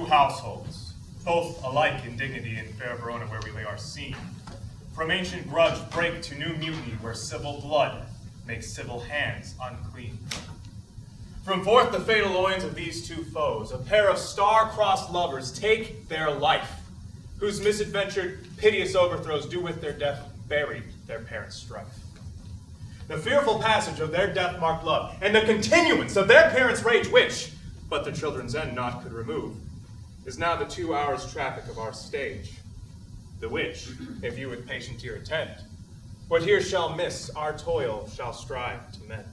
households, both alike in dignity in fair Verona where we lay our scene. From ancient grudge break to new mutiny where civil blood makes civil hands unclean. From forth the fatal loins of these two foes, a pair of star-crossed lovers take their life, whose misadventured, piteous overthrows do with their death bury their parents' strife. The fearful passage of their death-marked love, and the continuance of their parents' rage, which, but the children's end naught could remove, is now the 2 hours' traffic of our stage, the which, if you with patient ear attend, what here shall miss, our toil shall strive to mend.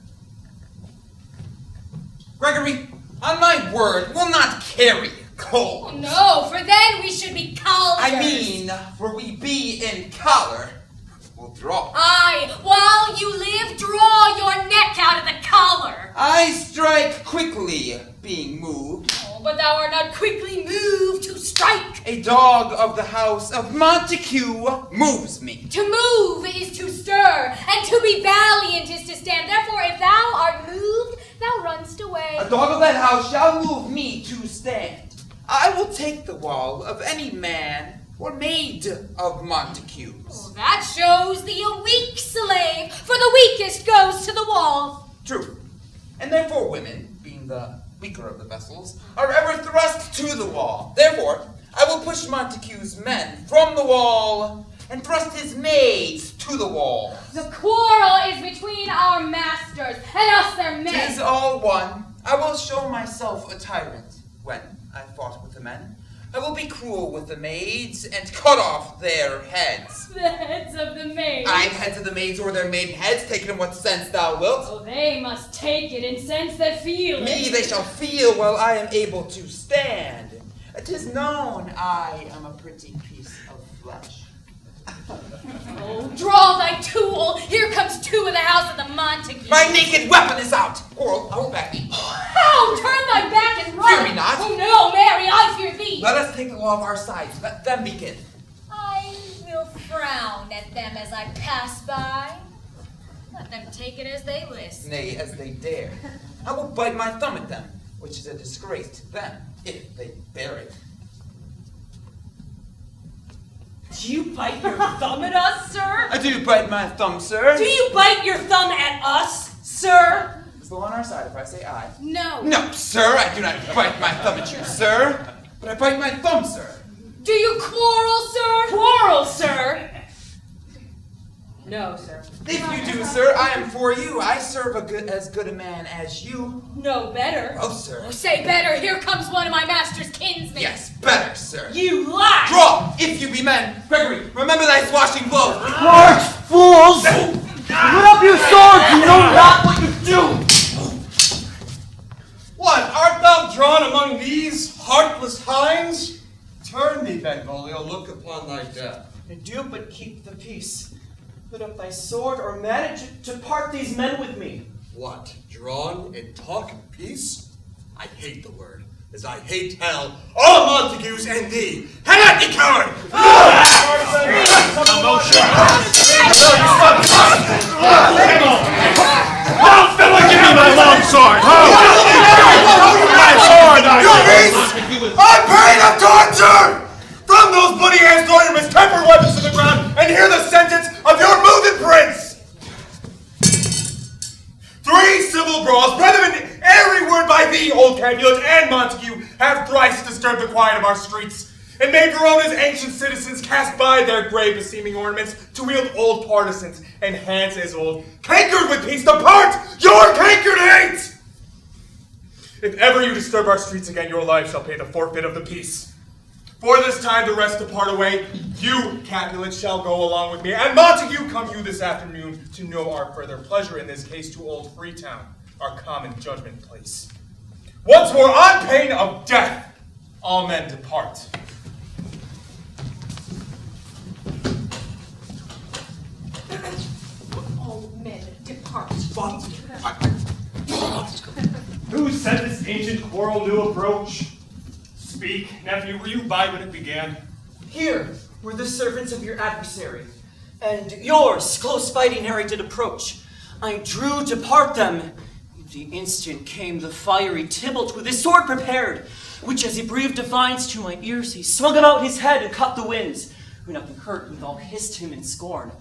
Gregory, on my word, will not carry cold. No, for then we should be collared. I mean, for we be in collar, we'll draw. Aye, while you live, draw your neck out of the collar. I strike quickly, being moved. Oh, but thou art not quickly moved to strike. A dog of the house of Montague moves me. To move is to stir, and to be valiant is to stand. Therefore, if thou art moved, thou runst away. A dog of that house shall move me to stand. I will take the wall of any man or maid of Montague's. Oh, that shows thee a weak slave, for the weakest goes to the wall. True. And therefore women, being the weaker of the vessels, are ever thrust to the wall. Therefore, I will push Montague's men from the wall and thrust his maids to the wall. The quarrel is between our masters and us their men. 'Tis all one. I will show myself a tyrant when I fought with the men. I will be cruel with the maids and cut off their heads. The heads of the maids. I've heads of the maids or their maiden heads, taken in what sense thou wilt. Oh, they must take it in sense that feel Me it. they shall feel while I am able to stand. 'Tis known I am a pretty piece of flesh. Oh, draw thy tool. Here comes two of the house of the Montague. My naked weapon is out. Or I will back thee. How? Turn thy back and run. Fear me not. Oh no, Mary, I fear thee. Let us take the law of our sides. Let them begin. I will frown at them as I pass by. Let them take it as they list. Nay, as they dare. I will bite my thumb at them, which is a disgrace to them, if they bear it. Do you bite your thumb at us, sir? I do bite my thumb, sir. Do you bite your thumb at us, sir? Is the law on our side if I say aye? No. No, sir, I do not bite my thumb at you, sir. But I bite my thumb, sir. Do you quarrel, sir? Quarrel, sir? No, sir. If you do, sir, I am for you. I serve as good a man as you. No better. Oh, sir. Oh, say better. Here comes one of my master's kinsmen. Yes, better, sir. You lie! Draw, if you be men. Gregory, remember thy swashing blow. March, fools! Put up your swords, you know not what you do! What, art thou drawn among these heartless hinds? Turn thee, Benvolio, look upon thy death. And do but keep the peace. Put up thy sword or manage to part these men with me. What, drawn and talk of peace? I hate the word, as I hate hell, all Montagues and thee. Head at thee, coward! Now, fella, give me my long sword! My sword! I'm pain of torture! From those bloody hands throw your mistempered weapons to the ground and hear the sentence of your moving prince! 3 civil brawls, brethren, every word by thee, old Capulet and Montague, have thrice disturbed the quiet of our streets, and made Verona's ancient citizens cast by their grave-beseeming ornaments to wield old partisans and hands as old, cankered with peace, depart your cankered hate! If ever you disturb our streets again, your life shall pay the forfeit of the peace. For this time the rest depart away. You, Capulet, shall go along with me, and Montague, come you this afternoon to know our further pleasure in this case to old Freetown, our common judgment place. Once more, on pain of death, all men depart. All men depart. Who said this ancient quarrel new approach? Speak, nephew, were you by when it began? Here were the servants of your adversary, and yours close fighting ere I did approach. I drew to part them, The instant came the fiery Tybalt with his sword prepared, which as he breathed defiance to my ears, he swung about his head and cut the winds, who nothing hurt withal hissed him in scorn.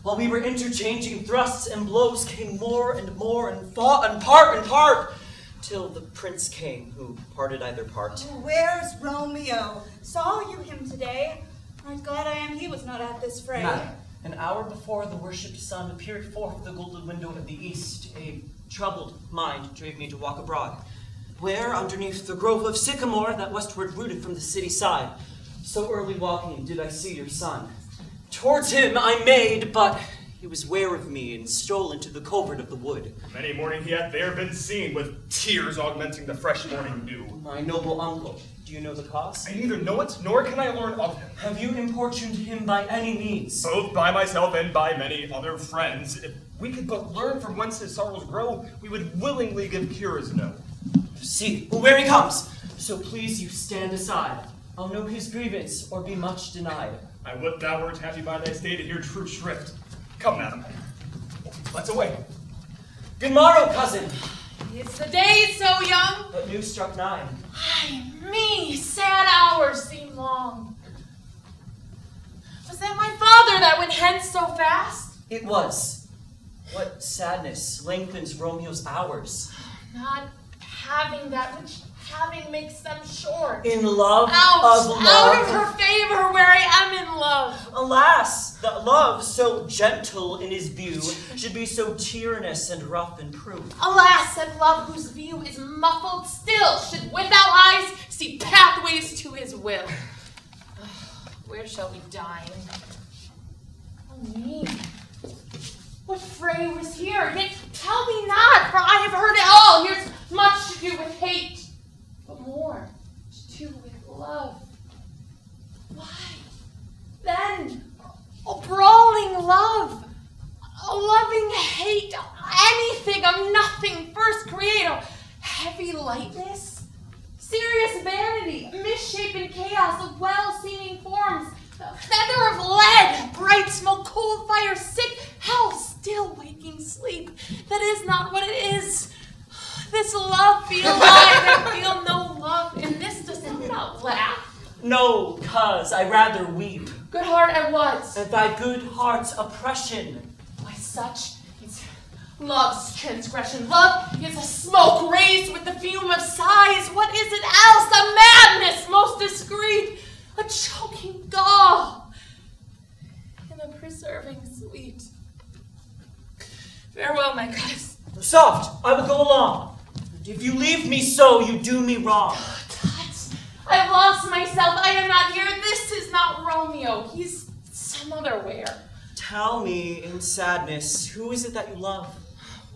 While we were interchanging thrusts and blows, came more and more, and fought and part, till the prince came, who parted either part. Oh, where's Romeo? Saw you him today? Right glad I am he was not at this fray. Madam, an hour before the worshipped sun appeared forth the golden window of the east, a troubled mind drave me to walk abroad, where underneath the grove of sycamore that westward rooted from the city side, so early walking did I see your son. Towards him I made, but he was ware of me and stole into the covert of the wood. Many morning he hath there been seen, with tears augmenting the fresh morning dew. My noble uncle, do you know the cause? I neither know it, nor can I learn of him. Have you importuned him by any means? Both by myself and by many other friends. If we could but learn from whence his sorrows grow, we would willingly give cures know. See, where he comes. So please you stand aside. I'll know his grievance, or be much denied. I would thou wert happy by thy stay to hear true shrift. Come, madam. Let's away. Good morrow, cousin. It's the day so young. But news struck 9. Ay me, sad hours seem long. Was that my father that went hence so fast? It was. What sadness lengthens Romeo's hours. Not having that which having makes them short. In love Out of love. of her favor where I am in love. Alas, that love, so gentle in his view, should be so tyrannous and rough in proof. Alas, that love whose view is muffled still should without eyes see pathways to his will. Where shall we dine? Oh me, what fray was here? Yet tell me not, for I have heard it all. Here's much to do with hate, but more to do with love. Why? Then, a brawling love, a loving hate, anything of nothing first create, a heavy lightness, serious vanity, misshapen chaos of well-seeming forms, a feather of lead, bright smoke, cold fire, sick hell, still waking sleep. That is not what it is. This love feel I and feel no love, and this does not laugh. No, cuz I rather weep. Good heart at what? At thy good heart's oppression. Why such is love's transgression. Love is a smoke raised with the fume of sighs. What is it else? A madness most discreet, a choking gall, and a preserving sweet. Farewell, my cuz. Soft, I will go along. And if you leave me so, you do me wrong. Tut, I've lost myself. I am not here. This is not Romeo. He's some other where. Tell me in sadness, who is it that you love?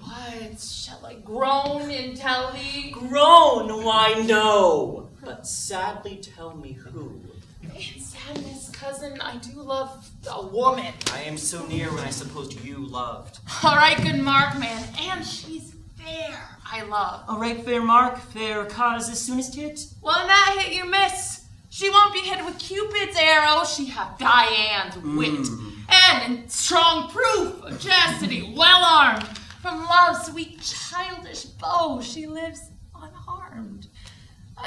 What shall I groan and tell thee? Groan, why no. But sadly tell me who. In sadness, cousin, I do love a woman. I am so near when I supposed you loved. All right, good mark, man. And she's fair, I love. All right, fair mark, fair cause as soon as tit. Well, in that hit you miss. She won't be hit with Cupid's arrow. She hath Diane's wit. And in strong proof of chastity, well armed. From love's sweet childish bow, she lives unharmed.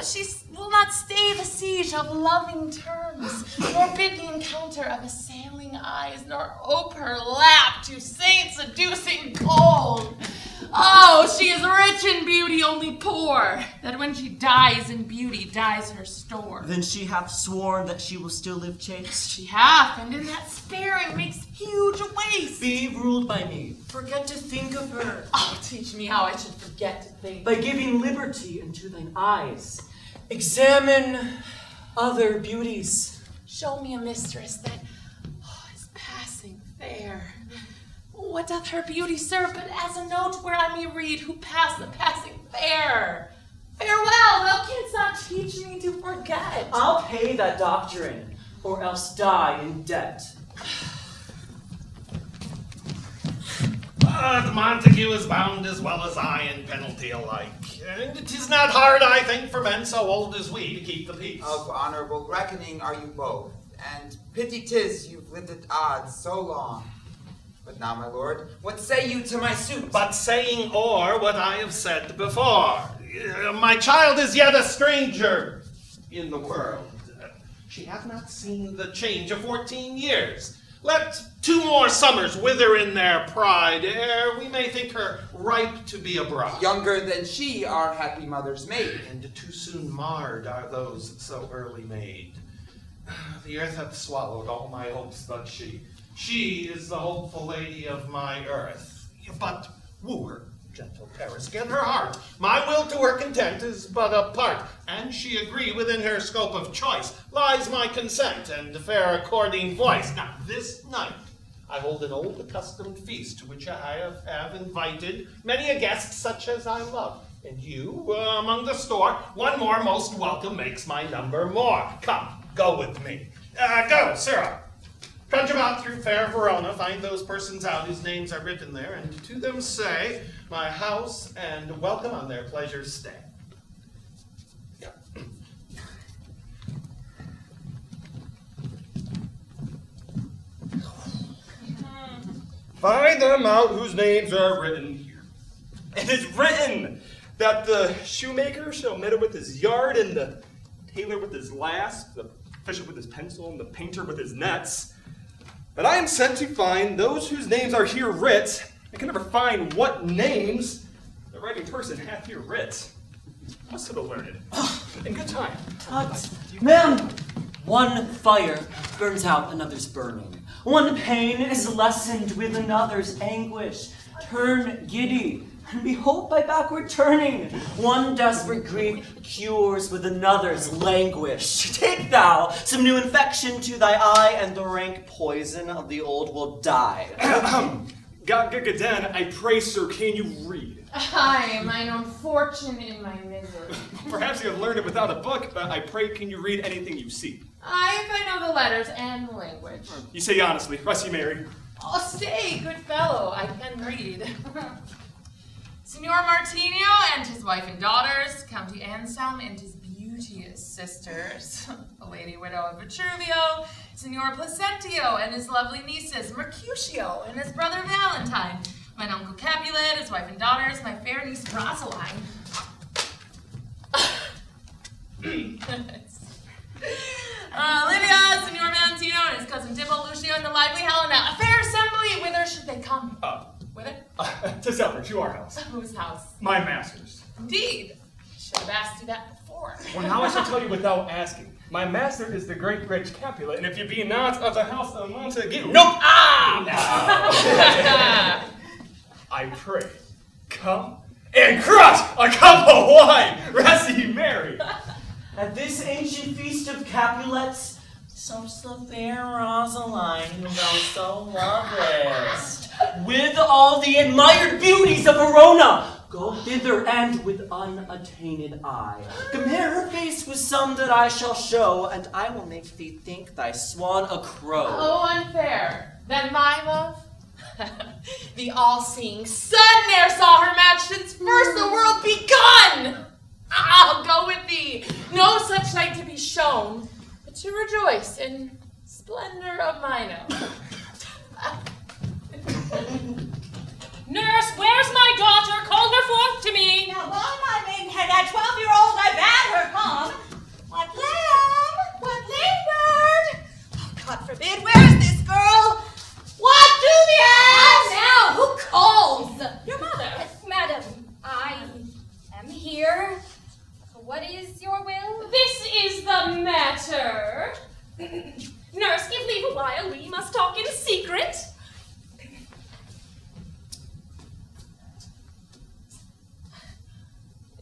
She will not stay the siege of loving terms, nor bid the encounter of assailing eyes, nor ope her lap to saint seducing cold. Oh, she is rich in beauty, only poor, that when she dies in beauty, dies her store. Then she hath sworn that she will still live chaste. She hath, and in that sparing makes huge waste. Be ruled by me. Forget to think of her. Oh, teach me how I should forget to think. By giving liberty unto thine eyes. Examine other beauties. Show me a mistress that is passing fair. What doth her beauty serve but as a note where I may read who passed the passing fair? Farewell, thou canst not teach me to forget. I'll pay that doctrine, or else die in debt. But Montague is bound as well as I in penalty alike. And it is not hard, I think, for men so old as we to keep the peace. Of honorable reckoning are you both, and pity 'tis you've lived at odds so long. But now, my lord, what say you to my suit? But saying o'er what I have said before, my child is yet a stranger in the world. She hath not seen the change of 14 years. Let 2 more summers wither in their pride, ere we may think her ripe to be a bride. Younger than she, our happy mother's maid. And too soon marred are those so early made. The earth hath swallowed all my hopes but she. She is the hopeful lady of my earth. But woo her, gentle Paris, get her heart. My will to her content is but a part, and she agree within her scope of choice. Lies my consent and fair according voice. Now this night I hold an old accustomed feast, to which I have invited many a guest such as I love. And you, among the store, one more most welcome makes my number more. Come, go with me. Go, sirrah. Trudge about through fair Verona, find those persons out whose names are written there, and to them say, my house and welcome on their pleasures stay. Yeah. Find them out whose names are written here. It is written that the shoemaker shall meddle with his yard, and the tailor with his lass, the fisher with his pencil, and the painter with his nets. But I am sent to find those whose names are here writ. I can never find what names the writing person hath here writ. What's to the learned? In good time. Tut, ma'am! One fire burns out another's burning. One pain is lessened with another's anguish. Turn giddy, and behold by backward turning. One desperate grief cures with another's languish. Take thou some new infection to thy eye, and the rank poison of the old will die. Gagaden, I pray, sir, can you read? I, mine own fortune in my misery. Perhaps you have learned it without a book, but I pray, can you read anything you see? If I know the letters and the language. You say honestly, Rusty Mary. Oh, stay, good fellow, I can read. Signor Martinio and his wife and daughters, County Anselm and his beauteous sisters, the lady widow of Vitruvio, Signor Placentio and his lovely nieces, Mercutio and his brother Valentine, my uncle Capulet, his wife and daughters, my fair niece Rosaline. Livia, Signor Valentino and his cousin Dibble, Lucio and the lively Helena. A fair assembly, whither should they come? Whither? To Selfridge, to our house. Whose house? My master's. Indeed. Should have asked you that before. Well, now I shall tell you without asking. My master is the great rich Capulet, and if you be not of the house of Montague... Nope! Ah! I pray, come and crush a cup of wine, Rusty Mary. At this ancient feast of Capulets, such the fair Rosaline whom thou so lovest, with all the admired beauties of Verona, go thither and with unattainted eye. Compare her face with some that I shall show, and I will make thee think thy swan a crow. Oh, unfair. Then my love? The all-seeing sun ne'er saw her match since first the world begun. I'll go with thee. No such sight to be shown, but to rejoice in splendor of mine own. Nurse, where's my daughter? Call her forth to me. Now, while my maidenhead, that 12-year-old, I bade her come. What lamb? What ladybird? Oh, God forbid, where is this girl? What Juliet? Now, who calls? Your mother. Madam, I am here. What is your will? This is the matter. Nurse, give leave a while. We must talk in secret.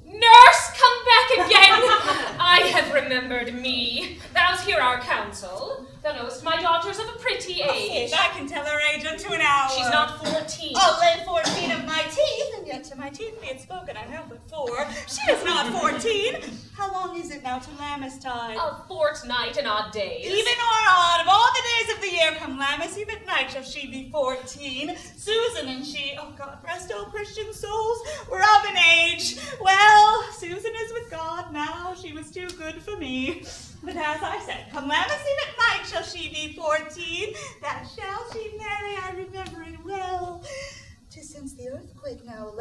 Nurse, come back again. I have remembered me. Thou'st hear our counsel. Thou knowest my daughter's of a pretty age. I can tell her age unto an hour. She's not 14. I'll lay 14 of my teeth, and yet to my teeth be it spoken, I have but 4. She is not 14. How long is it now to Lammastide? A fortnight and odd days. Even or odd, of all the days of the year come Lammas, eve at night shall she be 14. Susan and she, oh God, rest all Christian souls, were of an age. Well, Susan is with God now, she was too good for me. But as I said, come Lammas eve at night shall she be 14. That shall she marry, I remember it well.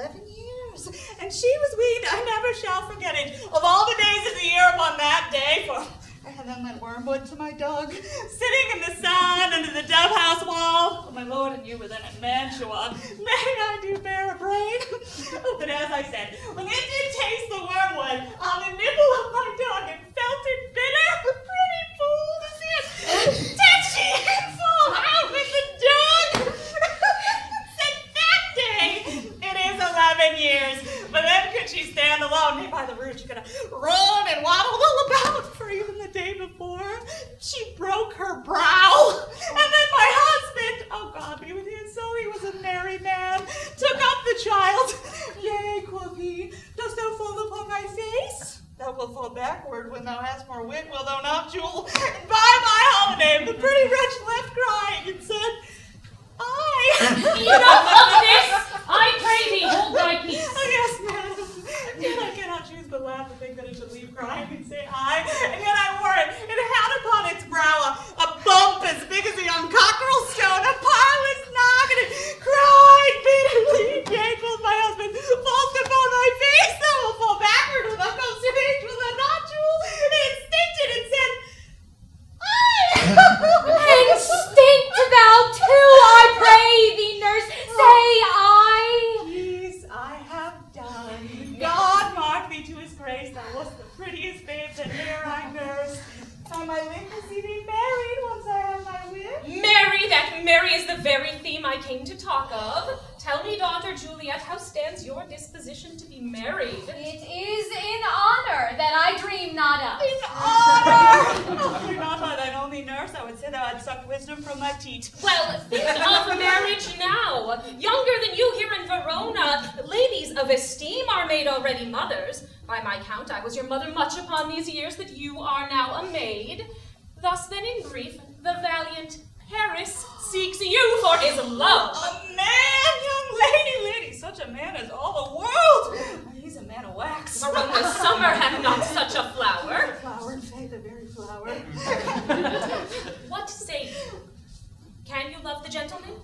11 years. And she was weaned, I never shall forget it, of all the days of the year upon that day, for I had them at Wormwood to my dog, sitting in the sun under the dove house wall. Oh, my lord, and you were then at Mantua. May I do bear a brain? Oh, but as I said, when it did taste the wormwood on the nipple of my dog, it felt it bitter. Pretty fool to see it. Did she fall out with the dog? Since that day, it is 11 years. But then could she stand alone? Nay, by the root, she could have run and waddled all about, for even the day before, she broke her brow. And then my husband, oh God be with his soul, he was a merry man, took up the child. Yea, quoth he, dost thou fall upon thy face? Thou wilt fall backward when thou hast more wit, wilt thou not, Jewel? And by my holiday, the pretty wretch left crying and said, Enough of this! I pray thee, hold thy peace. Oh, yes, madam. Yet I cannot choose but laugh to think that it should leave crying and say aye. And yet I wore it. It had upon its brow a bump as big as a young cockerel stone, a parlous knock, and it cried bitterly. Yea, quoth my husband, fall'st upon thy face, thou wilt fall backward when thou comes to age, will thou not, Jewel? It stinted and said, aye. Instinct thou too, I pray thee, nurse, say I. Peace I have done. God mark thee to his grace, thou wast the prettiest babe that e'er I nursed. And my limb to see thee married once I have my wit. Mary, that Mary is the very theme I came to talk of. Tell me, daughter Juliet, how stands your disposition to be married? It is in honor that I dream not of. In honor! Oh, if you're not by thine only nurse, I would say thou had sucked wisdom from thy teat. Well, think of marriage now. Younger than you here in Verona, ladies of esteem are made already mothers. By my count, I was your mother much upon these years that you are now a maid. Thus then, in brief, the valiant Paris seeks you for his love. A man, young lady, such a man as all the world. He's a man of wax. Verona's summer hath not such a flower. The flower, in faith, a very flower. What say you? Can you love the gentleman?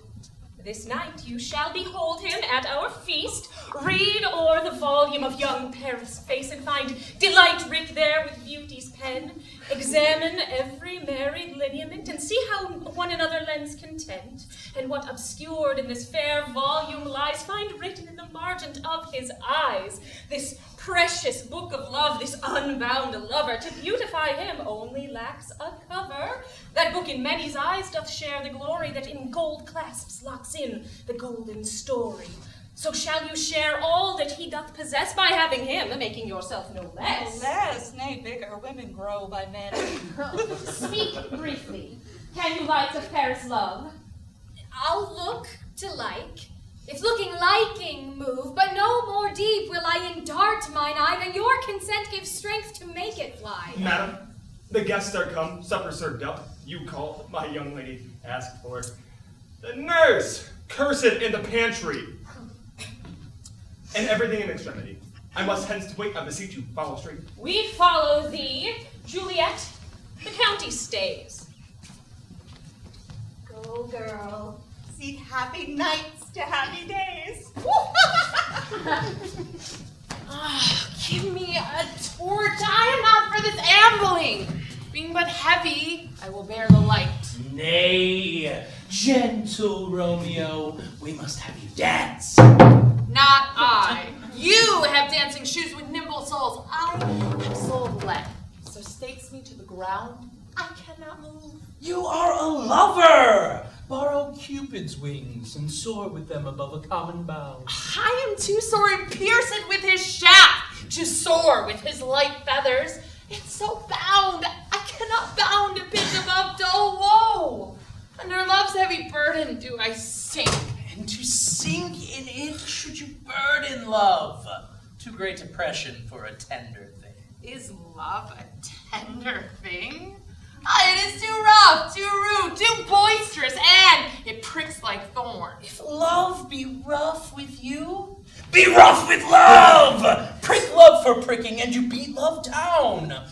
This night you shall behold him at our feast, read o'er the volume of young Paris' face, and find delight writ there with beauty's pen. Examine every married lineament, and see how one another lends content, and what obscured in this fair volume lies, find written in the margent of his eyes. This precious book of love, this unbound lover, to beautify him only lacks a cover. That book in many's eyes doth share the glory that in gold clasps locks in the golden story. So shall you share all that he doth possess by having him, making yourself no less. No less, nay, bigger women grow by men. Speak briefly. Can you lights of Paris love? I'll look to like, if looking liking move, but no more deep will I indart mine eye than your consent gives strength to make it fly. Madam, the guests are come, supper served up. You called, my young lady asked for. The nurse, curse it in the pantry. And everything in extremity. I must hence wait, I beseech you, follow straight. We follow thee, Juliet. The county stays. Go, girl. See happy nights to happy days. Give me a torch. I am not for this ambling. Being but heavy, I will bear the light. Nay, gentle Romeo, we must have you dance. Not I. You have dancing shoes with nimble soles. I have soul of lead. So stakes me to the ground. I cannot move. You are a lover. Borrow Cupid's wings and soar with them above a common bough. I am too sore and pierce it with his shaft to soar with his light feathers. It's so bound, I cannot bound a pitch above dull woe. Under love's heavy burden do I sink. And to sink in it should you burden love. Too great oppression for a tender thing. Is love a tender thing? It is too rough, too rude, too boisterous, and it pricks like thorns. If love be rough with you, be rough with love! Prick love for pricking, and you beat love down.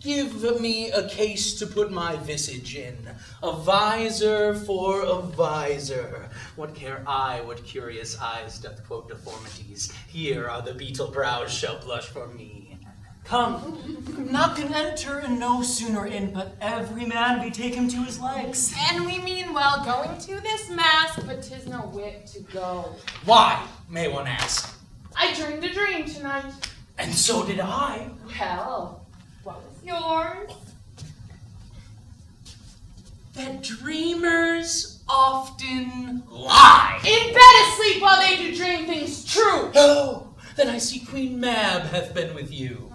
Give me a case to put my visage in, a visor for a visor. What care I what curious eyes doth quote deformities? Here are the beetle brows shall blush for me. Come, not can enter and no sooner in, but every man betake him to his legs. And we mean well going to this mask, but 'tis no wit to go. Why, may one ask? I dreamed a dream tonight. And so did I. Well, what was yours? That dreamers often lie. In bed asleep while they do dream things true. Oh, then I see Queen Mab hath been with you.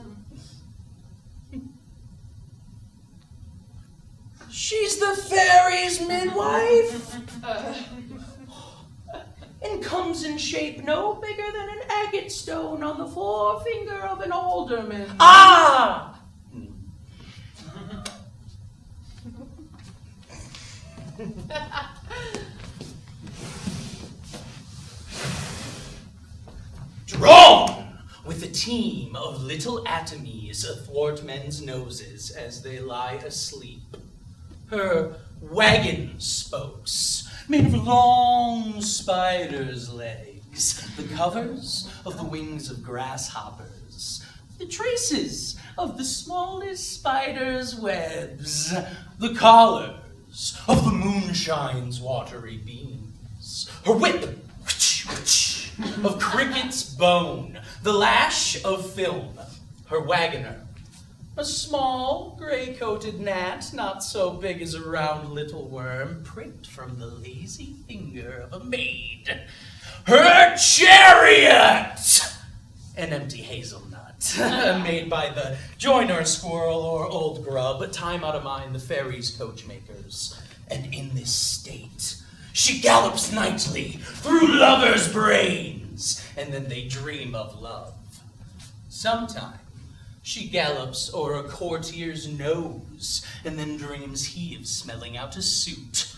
She's the fairy's midwife. And comes in shape no bigger than an agate stone on the forefinger of an alderman. Ah! Drawn with a team of little atomies athwart men's noses as they lie asleep. Her wagon spokes, made of long spider's legs, the covers of the wings of grasshoppers, the traces of the smallest spider's webs, the collars of the moonshine's watery beams, her whip of cricket's bone, the lash of film, her wagoner, a small, gray-coated gnat, not so big as a round little worm, pricked from the lazy finger of a maid. Her chariot! An empty hazelnut, made by the joiner squirrel or old grub, time out of mind the fairies' coachmakers. And in this state, she gallops nightly through lovers' brains, and then they dream of love. Sometime she gallops o'er a courtier's nose, and then dreams he of smelling out a suit.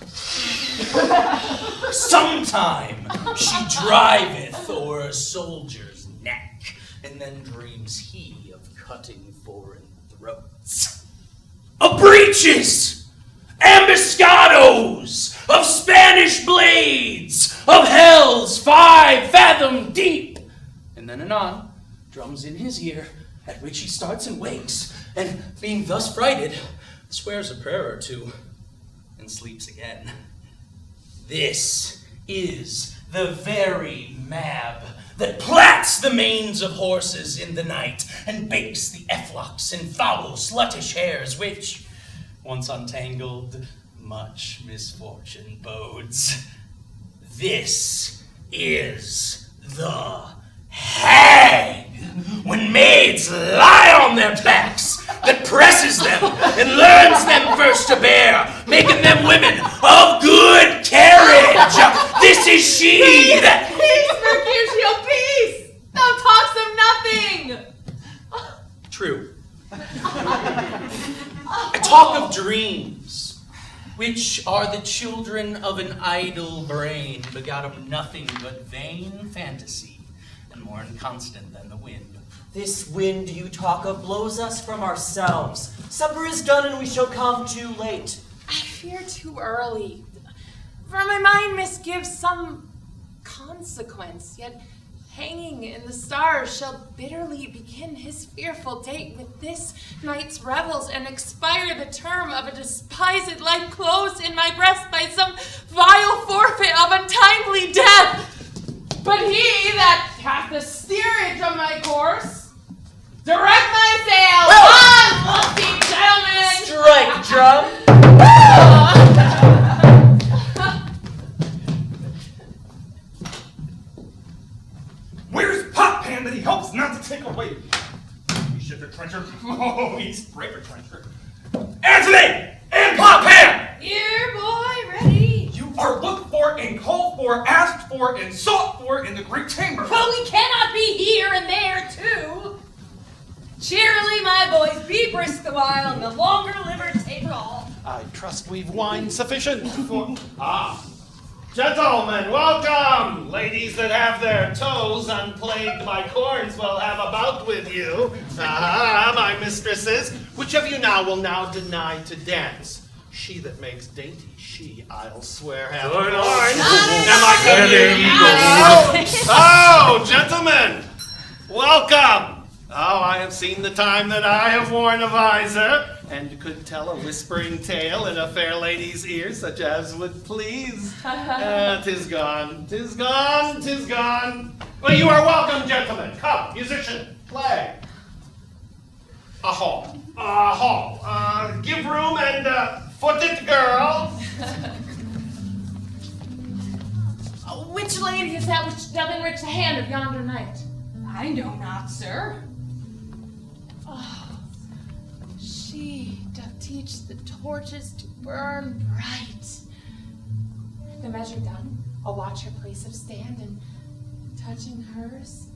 Sometime she driveth o'er a soldier's neck, and then dreams he of cutting foreign throats. Of breeches, ambuscados, of Spanish blades, of hells 5 fathom deep, and then anon drums in his ear, at which he starts and wakes, and being thus frighted, swears a prayer or two, and sleeps again. This is the very Mab that plats the manes of horses in the night, and bakes the efflocks in foul, sluttish hairs, which, once untangled, much misfortune bodes. This is the hag, when maids lie on their backs, that presses them and learns them first to bear, making them women of good carriage. This is she that... Peace, Mercutio, peace! Thou talks of nothing! True. I talk of dreams, which are the children of an idle brain, begot of nothing but vain fantasy, and more inconstant than the wind. This wind you talk of blows us from ourselves. Supper is done and we shall come too late. I fear too early, for my mind misgives some consequence, yet hanging in the stars shall bitterly begin his fearful date with this night's revels, and expire the term of a despised life closed in my breast by some vile forfeit of untimely death. But he that hath the steerage of my course, direct my sails on, lusty gentlemen! Strike, drum! Where's Pop Pan that he hopes not to take away? We shifter trencher. Oh, he's braver trencher. Anthony and Pop Pan! Here, boy, ready. You are looked for and called for, asked for and sought for in the Greek chamber. Well, we cannot be here and there, too. Cheerily, my boys, be brisk the while, and the longer liver take all. I trust we've wine sufficient for... Gentlemen, welcome! Ladies that have their toes unplagued by corns will have a bout with you. My mistresses, Which of you now will now deny to dance? She that makes dainty, she, I'll swear, have born. Am I coming? Oh, gentlemen, welcome. Oh, I have seen the time that I have worn a visor, and could tell a whispering tale in a fair lady's ear, such as would please. 'Tis gone, 'tis gone, 'tis gone. Well, you are welcome, gentlemen. Come, musician, play. A hall. Give room and foot it, girl. Which lady is that which doth enrich the hand of yonder knight? I know not, sir. Oh, she doth teach the torches to burn bright. The measure done, I'll watch her place of stand, and touching hers,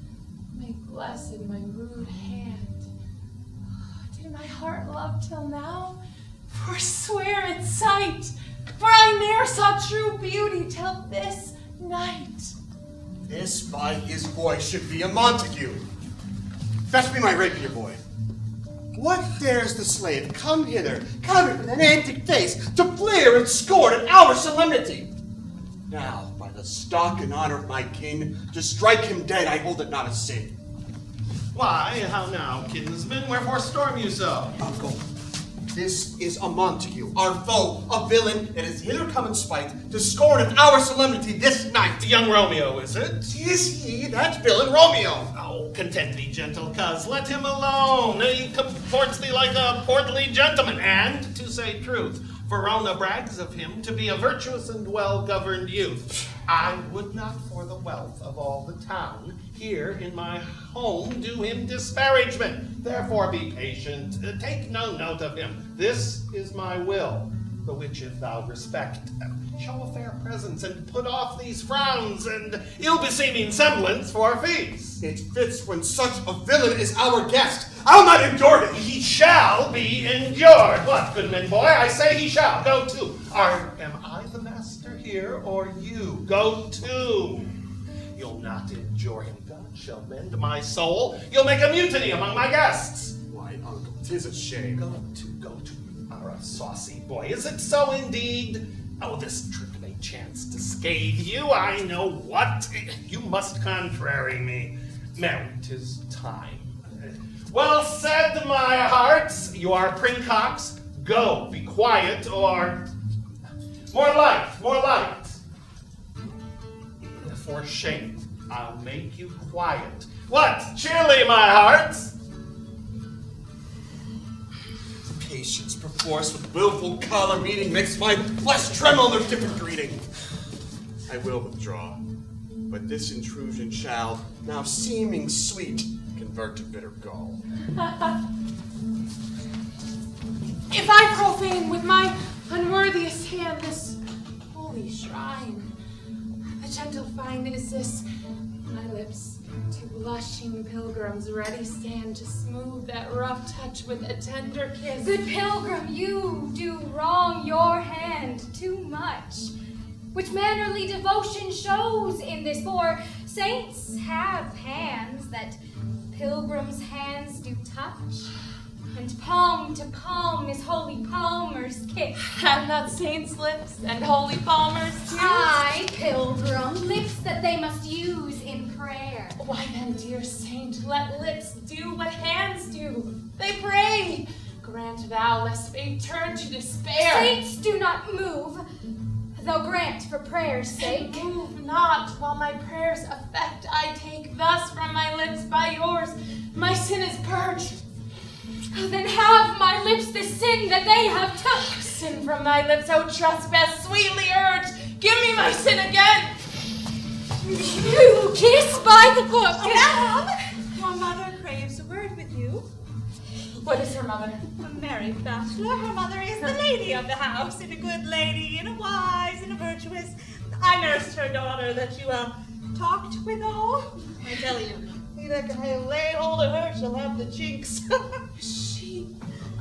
make blessed my rude hand. Did my heart love till now? Forswear its sight, for I ne'er saw true beauty till this night. This by his voice should be a Montague. Fetch me my rapier, boy. What dares the slave come hither, covered with an antic face, to fleer and scorn at our solemnity? Now, by the stock and honor of my kin, to strike him dead I hold it not a sin. Why, how now, kinsman? Wherefore storm you so? Uncle, this is a Montague, our foe, a villain that is hither come in spite to scorn at our solemnity this night. Young Romeo, is it? Is he that villain Romeo? Oh, content thee, gentle coz, let him alone. He comports thee like a portly gentleman, and, to say truth, Verona brags of him to be a virtuous and well-governed youth. I would not for the wealth of all the town here in my home do him disparagement. Therefore be patient, take no note of him. This is my will, the which if thou respect, show a fair presence and put off these frowns and ill-beseeming semblance for feast. It fits when such a villain is our guest. I'll not endure him. He shall be endured. What, goodman boy? I say he shall. Go to. Am I the master here, or you? Go to. You'll not endure him. God shall mend my soul. You'll make a mutiny among my guests. Why, uncle, 'tis a shame. Go to. You are a saucy boy. Is it so indeed? Oh, this trick may chance to scathe you. I know what. You must contrary me. Marry, 'tis time. Well said, my hearts. You are princocks. Go, be quiet, or... More light. For shame, I'll make you quiet. What? Cheerly, my hearts. Patience perforce with willful color meeting makes my flesh tremble in their different greeting. I will withdraw, but this intrusion shall, now seeming sweet, convert to bitter gall. If I profane with my unworthiest hand this holy shrine, the gentle fine is this, my lips to blushing pilgrims ready stand to smooth that rough touch with a tender kiss. Good pilgrim, you do wrong your hand too much, which mannerly devotion shows in this, for saints have hands that pilgrims' hands do touch, and palm to palm is holy palmer's kiss. Have not saints' lips and holy palmers too? Aye, pilgrim, lips that they must use in prayer. Why then, dear saint, let lips do what hands do. They pray. Grant thou, lest fate turn to despair. Saints do not move, though grant for prayer's sake. And move not, while my prayers effect I take. Thus from my lips by yours, my sin is purged. Then have my lips the sin that they have took. Sin from thy lips, O trespass, sweetly urged. Give me my sin again. You kiss by the book. Madam, your mother craves a word with you. What is her mother? A married bachelor. Her mother is the lady of the house, and a good lady, and a wise, and a virtuous. I nursed her daughter that you talked withal. I tell you, he that can lay hold of her shall have the chinks. Is she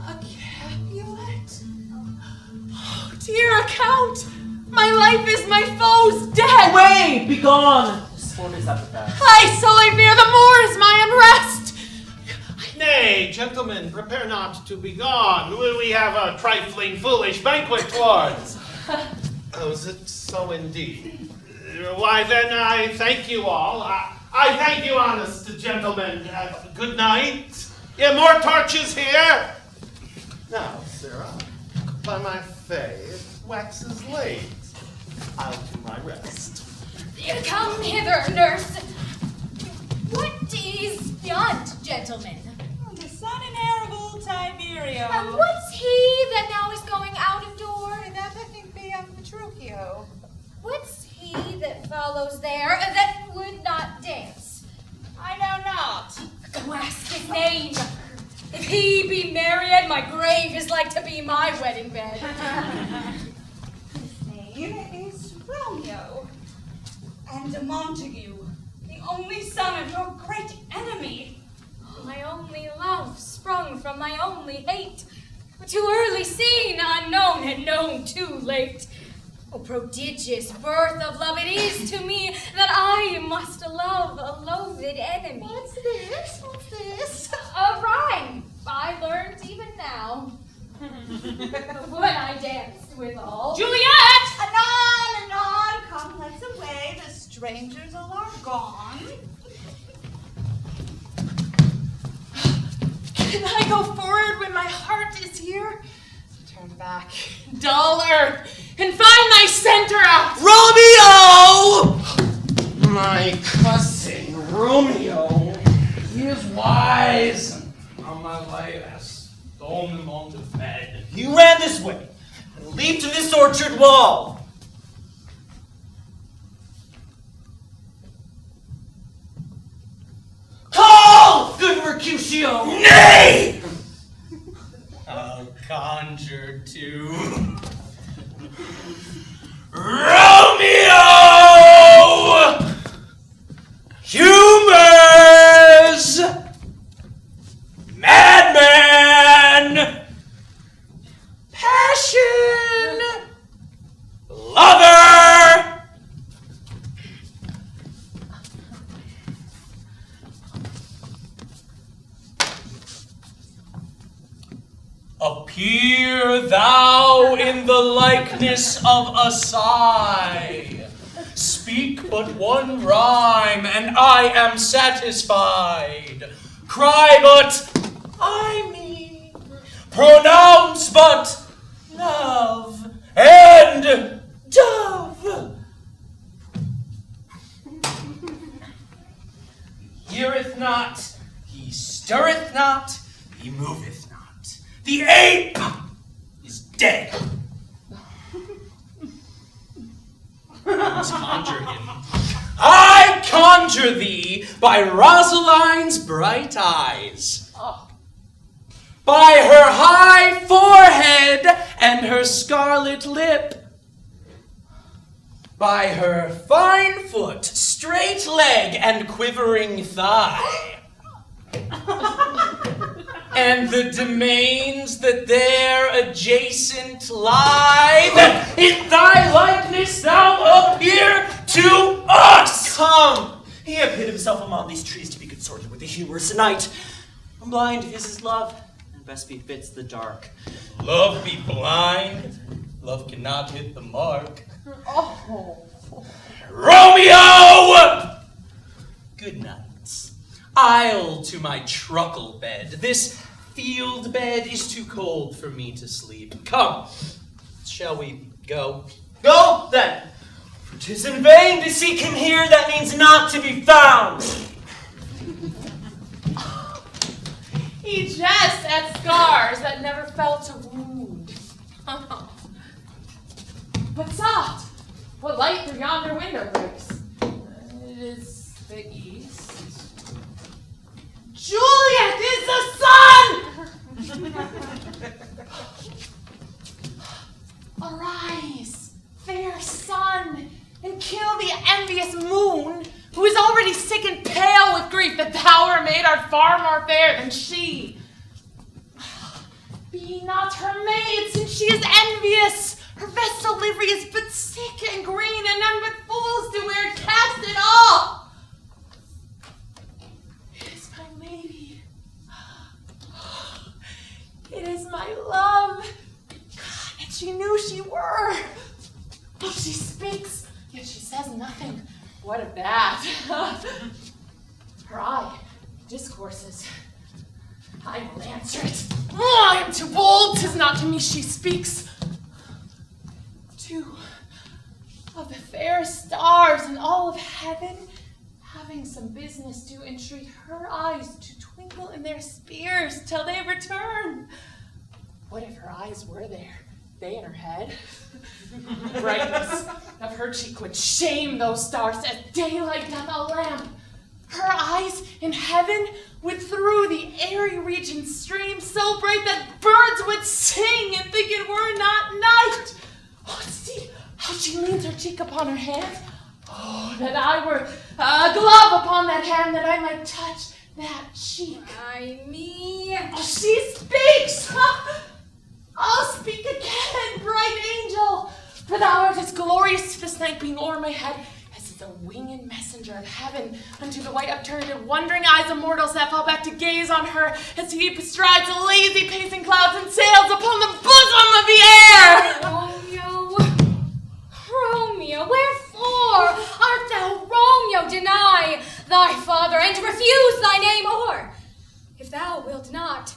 a Capulet? Oh, dear account! My life is my foe's death! Away! Begone! The sport is at the best. I sully fear the more is my unrest! Nay, Nay, gentlemen, prepare not to be gone. We have a trifling, foolish banquet towards. Oh, is it so indeed? Why then, I thank you all. I thank you, honest gentlemen. Good night. Yeah, more torches here. Now, Sarah, by my faith, wax is late. I'll do my rest. Come hither, nurse. What is yont, gentlemen? The son and heir of old Tiberio. And what's he that now is going out of door? That I think be Petruchio. What's he that follows there that would not dance? I know not. Go ask his name. If he be Marian, my grave is like to be my wedding bed. His name is Romeo. And a Montague, the only son of your great enemy. My only love sprung from my only hate. Too early seen, unknown, and known too late. Oh, prodigious birth of love it is to me that I must love a loathed enemy. What's this? What's this? A rhyme I learned even now. When I danced withal. Juliet! Anon, come, let's away. The strangers all are gone. Can I go forward when my heart is here? Turn back, dull earth, and find thy center out! Romeo! My cousin, Romeo. He is wise, and on my way has thrown him on the bed. You ran this way and leaped to this orchard wall. Call, good Mercutio! Nay! I'll conjure to Romeo! Humors! Madman! Passion! Lover! Appear thou in the likeness of a sigh. Speak but one rhyme, and I am satisfied. Cry but I mean. Pronounce but love and dove. Heareth not, he stirreth not, he moveth not. The ape is dead. Let's conjure him. I conjure thee by Rosaline's bright eyes, by her high forehead and her scarlet lip, by her fine foot, straight leg, and quivering thigh, and the domains that there adjacent lie, that in thy likeness thou appear to us. Come! He hath hid himself among these trees to be consorted with the humorous night. Blind is his love, and best befits the dark. Love be blind, love cannot hit the mark. Oh. Romeo! Good night. I'll to my truckle bed. This field bed is too cold for me to sleep. Come, shall we go? Go, then! For 'tis in vain to seek him here that means not to be found. He jests at scars that never felt a wound. But soft! What light through yonder window breaks? It is the east. Juliet is the sun! Arise, fair sun, and kill the envious moon, who is already sick and pale with grief that thou, her maid, art far more fair than she. Be not her maid, since she is envious. Her vestal livery is but sick and green, and none but fools do wear it. Cast it off. It is my lady, Oh, she speaks, yet she says nothing. What of that? Her eye discourses. I will answer it. Oh, I am too bold. 'Tis not to me she speaks. Two of the fair stars in all of heaven, having some business, do entreat her eyes to twinkle in their spheres till they return. What if her eyes were there, they in her head? The brightness of her cheek would shame those stars as daylight doth a lamp. Her eyes in heaven would through the airy region stream so bright that birds would sing and think it were not night. Oh, see how she leans her cheek upon her hand. Oh, that I were a glove upon that hand, that I might touch that cheek. Ay me. Oh, she speaks! Oh, speak again, bright angel! For thou art as glorious to this night being o'er my head as is a winged messenger of heaven unto the white upturned and wondering eyes of mortals that fall back to gaze on her as he bestrides the lazy pacing clouds and sails upon the bosom of the air! Romeo, wherefore art thou, Romeo, deny thy father and refuse thy name? Or, if thou wilt not,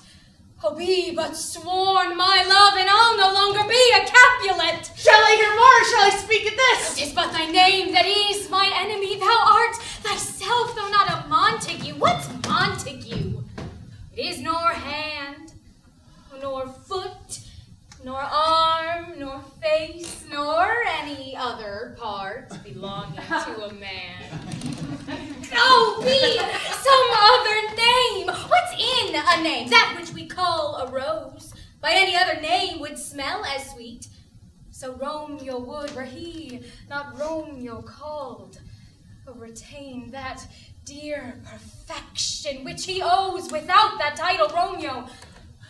oh, be but sworn my love, and I'll no longer be a Capulet. Shall I hear more, or shall I speak at this? 'Tis but thy name that is my enemy. Thou art thyself, though not a Montague. What's Montague? It is nor hand, nor foot, nor arm, nor face, nor any other part belonging to a man. Oh, be some other name. What's in a name? That which we call a rose, by any other name would smell as sweet. So Romeo would, were he not Romeo called, retain that dear perfection which he owes without that title. Romeo,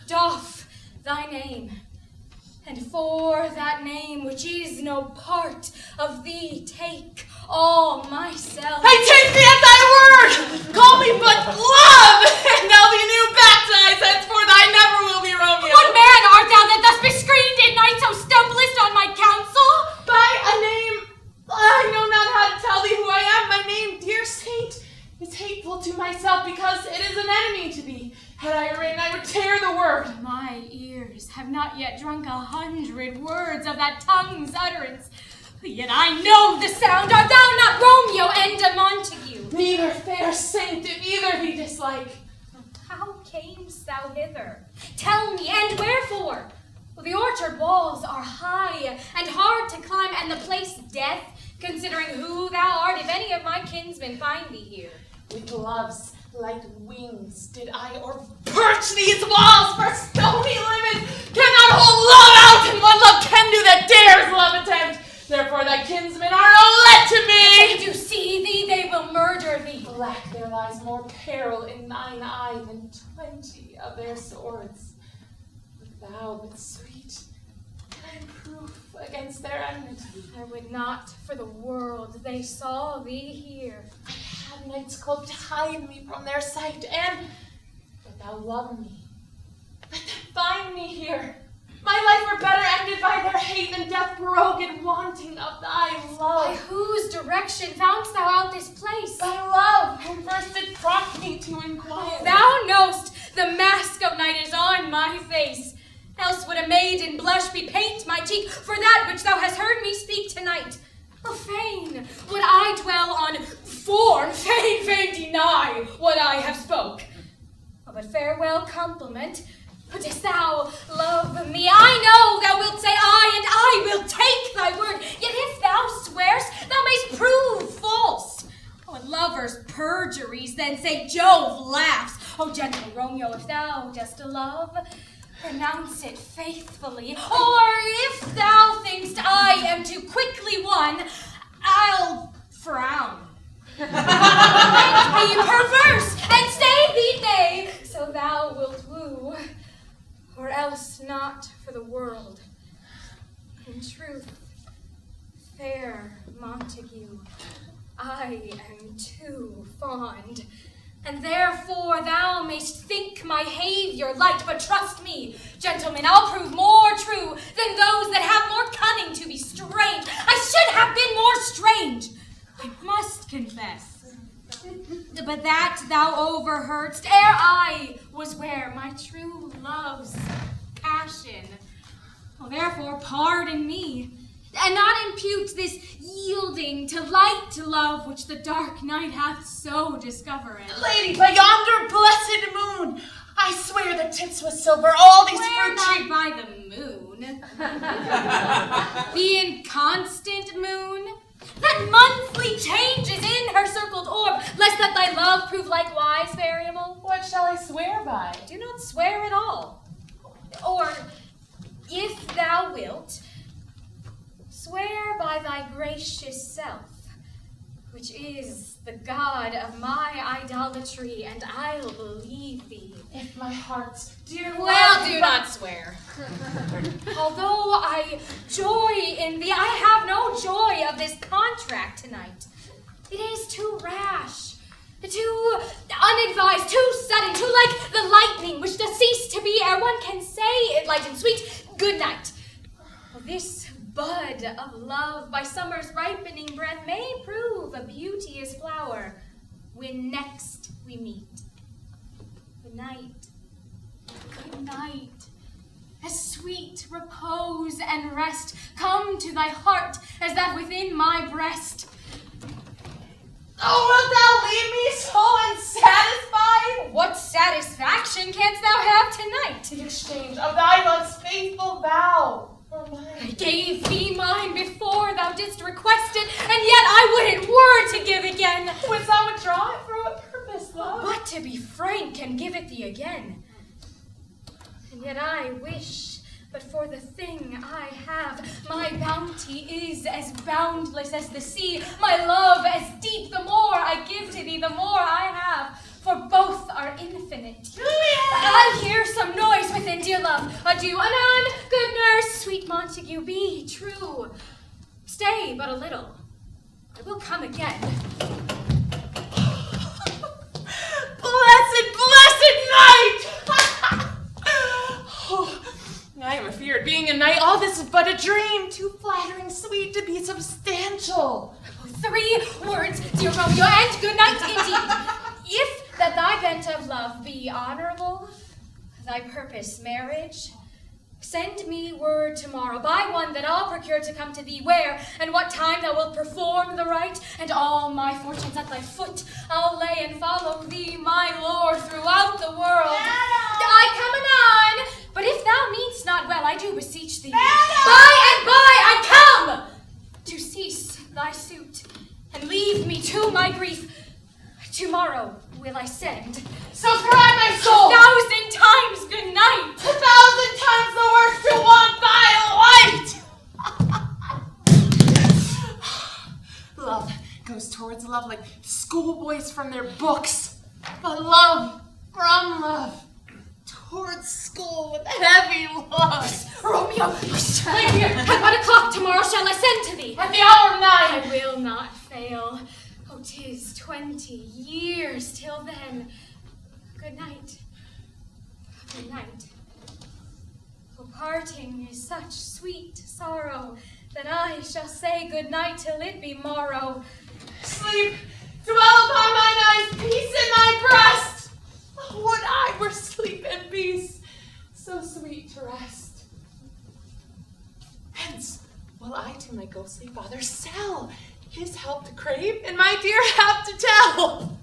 doff thy name, and for that name which is no part of thee, take all myself. I take thee at thy word! Call me but love, and thou be new baptized, henceforth I never will be Romeo. What man art thou that thus bescreened in night so stumblest on my counsel? By a name, I know not how to tell thee who I am. My name, dear saint, is hateful to myself because it is an enemy to thee. Had I written, I would tear the word. My ears have not yet drunk 100 words of that tongue's utterance. Yet I know the sound. Art thou not Romeo and a Montague? Neither, fair saint, if either be dislike. How camest thou hither? Tell me, and wherefore? Well, the orchard walls are high and hard to climb, and the place death, considering who thou art, if any of my kinsmen find thee here. With love's light wings did I or perch these walls, for stony limits cannot hold love out, and what love can do that dares love attempt. Therefore thy kinsmen are no let to me. If they do see thee, they will murder thee. Black, there lies more peril in thine eye than 20 of their swords. But thou, but sweet, I am proof against their enmity. I would not for the world they saw thee here. I have night's cloak to hide me from their sight, and but thou love me. Let them find me here. My life were better ended by their hate than death broken, wanting of thy love. By whose direction foundst thou out this place? By love, whom first did prompt me to inquire. Thou know'st the mask of night is on my face. Else would a maiden blush bepaint my cheek for that which thou hast heard me speak tonight. Oh, fain would I dwell on form, fain deny what I have spoke. Oh, but farewell compliment. Wouldst thou love me? I know thou wilt say aye, and I will take thy word. Yet if thou swearst, thou mayst prove false. Oh, and lovers' perjuries then say Jove laughs. Oh, gentle Romeo, if thou dost love, pronounce it faithfully. Or if thou thinkst I am too quickly won, I'll frown. And be perverse, and say thee nay, so thou wilt woo. Or else not for the world. In truth, fair Montague, I am too fond, and therefore thou mayst think my behavior light, but trust me, gentlemen, I'll prove more true than those that have more cunning to be strange. I confess. But that thou overheardst ere I was where my true love's passion. Oh, therefore pardon me, and not impute this yielding to light love which the dark night hath so discovered. Lady, by yonder blessed moon, I swear the tips with silver, all these Swear fruit not trees. by the moon, the inconstant moon, that monthly changes in her circled orb, lest that thy love prove likewise variable. What shall I swear by? Do not swear at all. Or, if thou wilt, swear by thy gracious self, which is the God of my idolatry, and I'll believe thee. If my heart's dear Well, love, do not swear. Although I joy in thee, I have no joy of this contract tonight. It is too rash, too unadvised, too sudden, too like the lightning which does cease to be ere one can say it light and sweet, good night. This bud of love by summer's ripening breath may prove a beauteous flower when next we meet. Good night. Good night. As sweet repose and rest come to thy heart as that within my breast. Oh, wilt thou leave me so unsatisfied? What satisfaction canst thou have tonight? The exchange of thy most faithful vow for mine. I gave thee mine before thou didst request it, and yet I wouldn't were to give again. Wouldst thou withdraw it for what purpose, love? But to be frank and give it thee again. And yet I wish, but for the thing I have, my bounty is as boundless as the sea, my love as deep. The more I give to thee, the more I have, for both are infinite. Juliet! I hear some noise within, dear love. Adieu, anon, good nurse, sweet Montague, be true. Stay but a little. I will come again. Blessed, blessed night! Oh, I am afeard, being a knight, all this is but a dream, too flattering sweet to be substantial. 3 words, dear Romeo, and good night indeed. If that thy bent of love be honorable, thy purpose marriage, send me word tomorrow by one that I'll procure to come to thee, where and what time thou wilt perform the rite, and all my fortunes at thy foot I'll lay and follow thee, my lord, throughout the world. Madam! I come anon, but if thou mean'st not well, I do beseech thee. Madam! By and by I come to cease thy suit, and leave me to my grief. Tomorrow will I send. Subscribe my soul! 1,000 times good night! 1,000 times the worse to want thy light! Love goes towards love like schoolboys from their books. But love from love towards school with heavy love. Romeo, right here. At what o'clock tomorrow shall I send to thee? At the hour of 9. I will not fail. Oh, 'tis 20 years till then. Good night. Good night. For parting is such sweet sorrow that I shall say good night till it be morrow. Sleep, dwell upon mine eyes, peace in thy breast. Oh, would I were sleep and peace, so sweet to rest. Hence will I to my ghostly father sell his help to crave, and my dear hap to tell.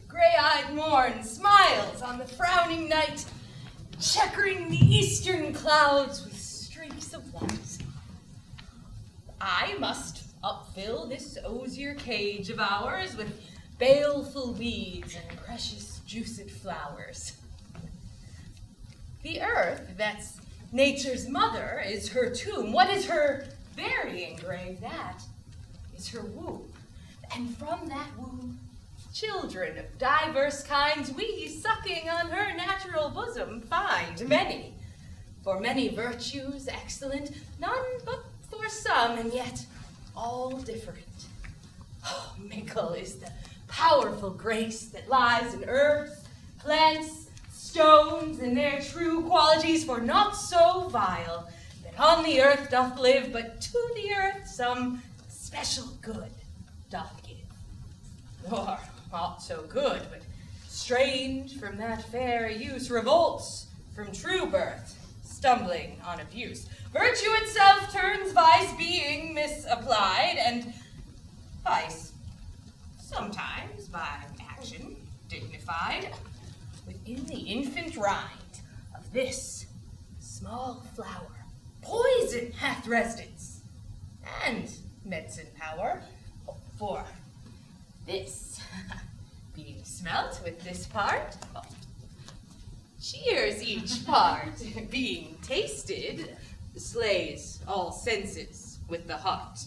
Gray-eyed morn smiles on the frowning night, checkering the eastern clouds with streaks of light. I must upfill this osier cage of ours with baleful weeds and precious juiced flowers. The earth, that's nature's mother, is her tomb. What is her burying grave? That is her womb. And from that womb, children of diverse kinds, we, sucking on her natural bosom, find many. For many virtues excellent, none but for some, and yet all different. Oh, mickle is the powerful grace that lies in earth, plants, stones, and their true qualities, for not so vile that on the earth doth live, but to the earth some special good doth give. Or not so good, but strange from that fair use, revolts from true birth, stumbling on abuse. Virtue itself turns vice, being misapplied, and vice, sometimes by action dignified, within the infant rind of this small flower, poison hath residence, and medicine power, for this, being smelt with this part, cheers each part, being tasted, slays all senses with the heart.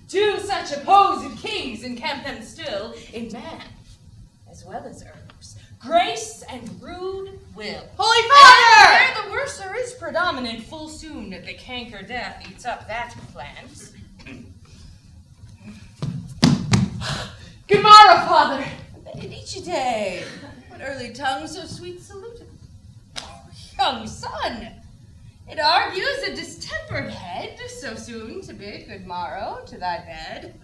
Two such opposed kings encamp them still, in man as well as herbs, grace and rude will. Holy Father! And where the worser is predominant, full soon the canker death eats up that plant. Good morrow, Father. Benedicite, what early tongue so sweet saluted? Oh, young son, it argues a distempered head, so soon to bid good morrow to thy bed.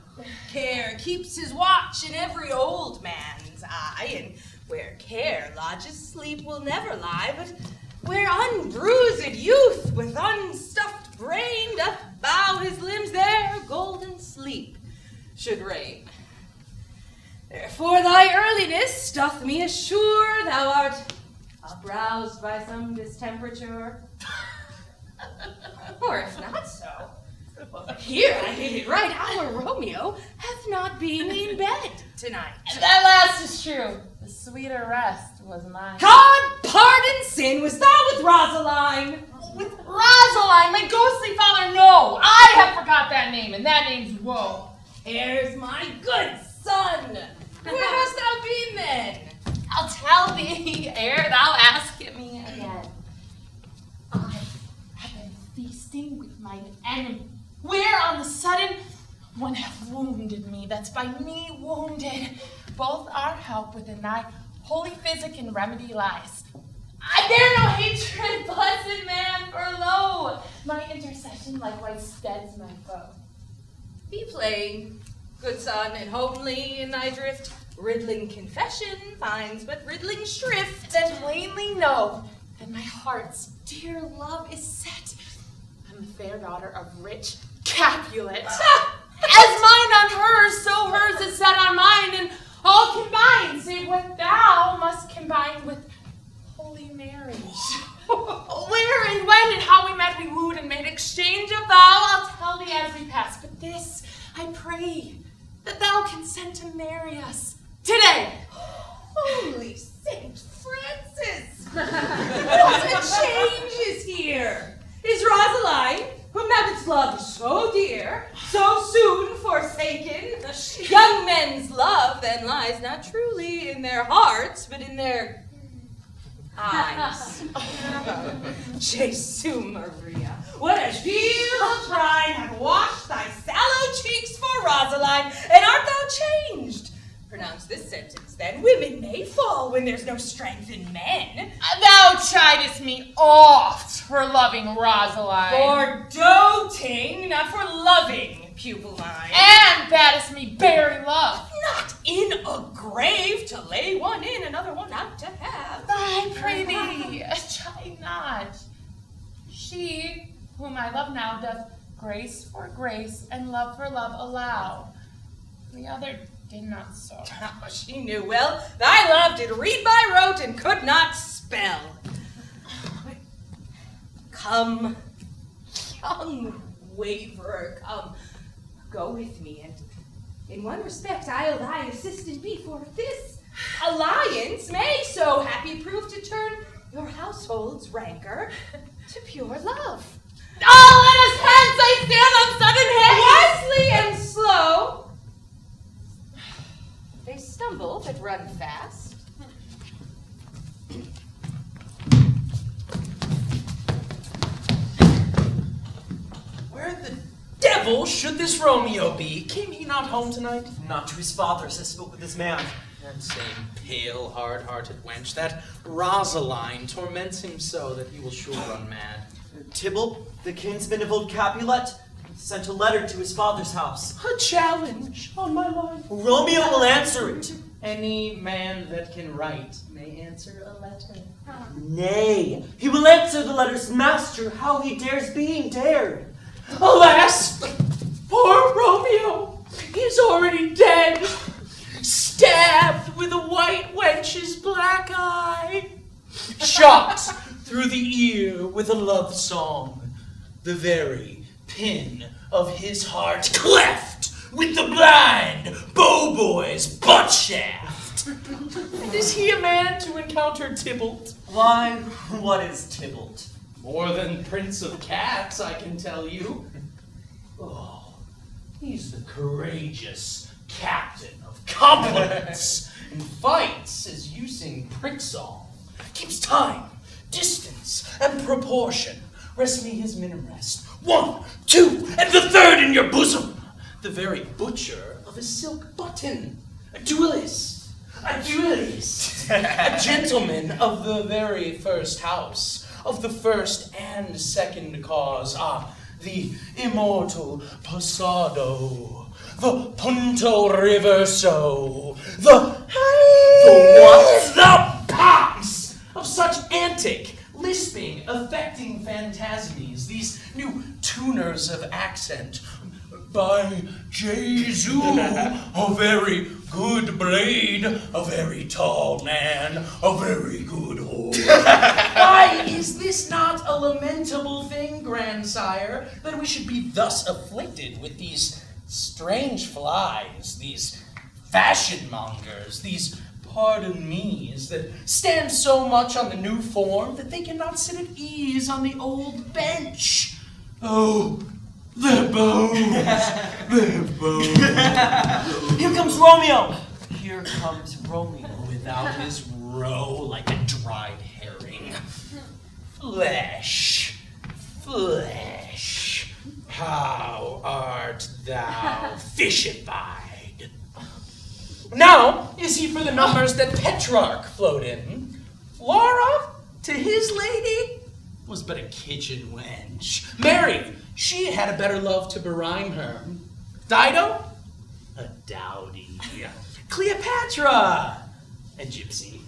Care keeps his watch in every old man's eye, and where care lodges, sleep will never lie, but where unbruised youth with unstuffed brain doth bow his limbs, there golden sleep should reign. Therefore thy earliness doth me assure thou art uproused by some distemperature. Or if not so, here I hit it right, our Romeo hath not been in bed tonight. And that last is true. The sweeter rest was mine. God pardon sin, was thou with Rosaline? With Rosaline, my ghostly father, no. I have forgot that name, and that name's Woe. Here's my good son. Where hast thou been then? I'll tell thee ere thou ask it me again. I have been feasting with mine enemy, where on the sudden one hath wounded me, that's by me wounded. Both our help within thy holy physic and remedy lies. I bear no hatred, blessed man, for lo, my intercession likewise steads my foe. Be plain, good son, and homely in thy drift. Riddling confession finds but riddling shrift. Then plainly know that my heart's dear love is set on the fair daughter of rich Capulet. As mine on hers, so hers is set on mine, and all combined, save what thou must combine with holy marriage. Where and when and how we met, we wooed and made exchange of vow, I'll tell thee as we pass. But this, I pray, that thou consent to marry us today. Holy Saint Francis! What a change is here! Is Rosaline, whom thou didst love so dear, so soon forsaken? Young men's love then lies not truly in their hearts, but in their eyes. Jesu Maria, what a shield of pride hath washed thy sallow cheeks for Rosaline, and art thou changed? Pronounce this sentence, then. Women may fall when there's no strength in men. Thou chidest me oft for loving Rosaline. For doting, not for loving, pupil mine. And badest me bury love. Not in a grave to lay one in, another one out to have. I pray thee, chide not. She, whom I love now, doth grace for grace and love for love allow. The other did not so. Oh, she knew well. Thy love did read by rote and could not spell. Come, young waverer, come. Go with me, and in one respect I'll thy assistant be, for this alliance may so happy prove to turn your household's rancor to pure love. Oh, let us hence! I stand on sudden head! Wisely and slow. They stumble that run fast. Where the devil devil should this Romeo be? Came he not home tonight? Not to his father's, I spoke with this man. That same pale, hard-hearted wench, that Rosaline, torments him so that he will sure run mad. Tybalt, the kinsman of old Capulet, sent a letter to his father's house. A challenge on my life. Romeo will answer it. Any man that can write may answer a letter. Nay, he will answer the letter's master, how he dares being dared. Alas, poor Romeo, he's already dead, stabbed with a white wench's black eye, shot through the ear with a love song, the very pin of his heart cleft with the blind bow-boy's butt shaft. And is he a man to encounter Tybalt? Why, what is Tybalt? More than Prince of Cats, I can tell you. Oh, he's the courageous captain of compliments and fights as you sing prick song. Keeps time, distance, and proportion. Rest me his minim rest. 1, 2, and the third in your bosom. The very butcher of a silk button. A duelist. A duelist. A gentleman of the very first house. Of the first and second cause. Ah, the immortal Pasado. The Punto Reverso. The what? The pox of such antic, lisping, affecting phantasmies, these new tuners of accent. By Jesu, a very good blade, a very tall man, a very good horse. Why is this not a lamentable thing, grandsire, that we should be thus afflicted with these strange flies, these fashion mongers, these pardon me's that stand so much on the new form that they cannot sit at ease on the old bench? Oh, their bones, their bones. Here comes Romeo. Here comes Romeo without his roe like a dried herring. Flesh, flesh, how art thou fishified? Now is he for the numbers that Petrarch flowed in. Laura, to his lady, was but a kitchen wench. Mary, she had a better love to berhyme her. Dido, a dowdy. Cleopatra, a gypsy.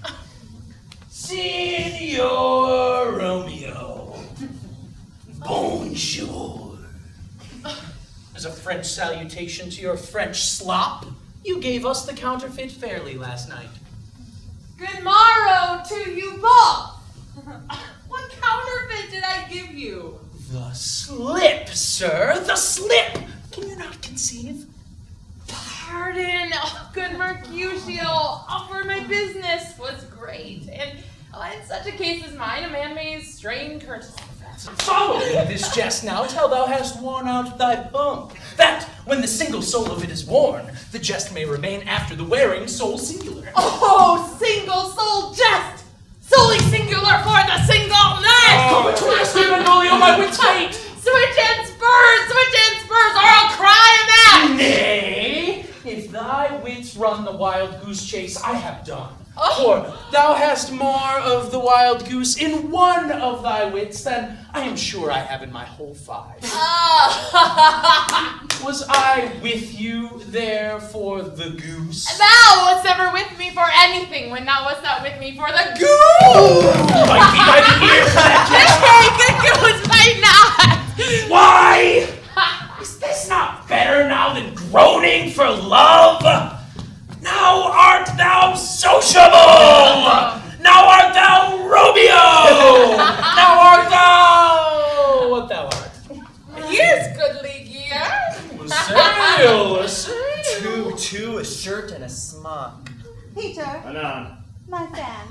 Signor Romeo, bonjour. As a French salutation to your French slop, you gave us the counterfeit fairly last night. Good morrow to you both. What counterfeit did I give you? The slip, sir, the slip. Can you not conceive? Pardon, good Mercutio. For my business was great. And in such a case as mine, a man may strain courtesy. Follow me this jest now, till thou hast worn out thy pump. That, when the single soul of it is worn, the jest may remain after the wearing soul singular. Oh, single soul jest! Solely singular for the single night! Come between us, Benvolio, my wit's fate! Switch and spurs, or I'll cry a match! Nay, if thy wits run the wild goose chase, I have done. For thou hast more of the wild goose in one of thy wits than I am sure I have in my whole 5. Was I with you there for the goose? Thou wast ever with me for anything when thou wast not with me for the goose! Bite me by the ear for that Hey, the goose might not! Why? Is this not better now than groaning for love? Now art thou sociable! Now art thou Romeo! Now art thou what thou art? Here's goodly gear. A sail, Two, a shirt, and a smock. Peter, Anon. my fan.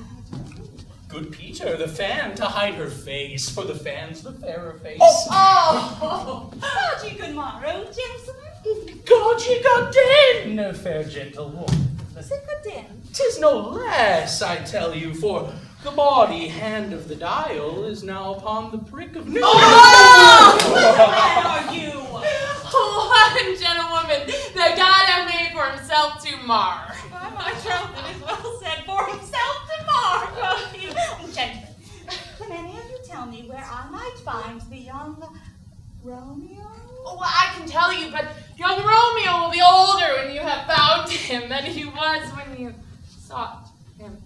Good Peter, the fan to hide her face, for the fan's the fairer face. Oh! God ye good morrow, gentlemen. God ye got den, fair gentle woman. Is it good den? 'Tis no less, I tell you, for the body hand of the dial is now upon the prick of noon. What are you? Oh, young gentlewoman that God hath made for himself to mar. By my troth, it is well said, for himself to mar. Gentlemen, can any of you tell me where I might find the young Romeo? Well, I can tell you, but young Romeo will be older when you have found him than he was when you sought him.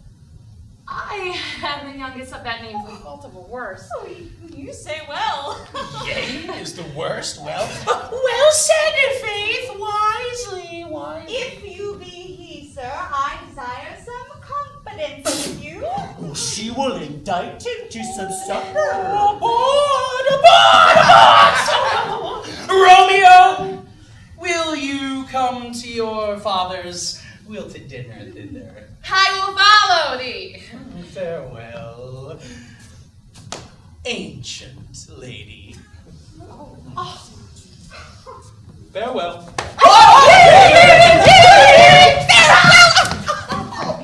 I am the youngest of that name for fault of a worse. Oh, you say well. Yea, is the worst. Well, Well said, Faith. Wisely. If you be he, sir, I desire some confidence in you. She will indict him to some supper. Romeo, will you come to your father's? We'll to dinner thither. I will follow thee. Farewell, ancient lady. Farewell.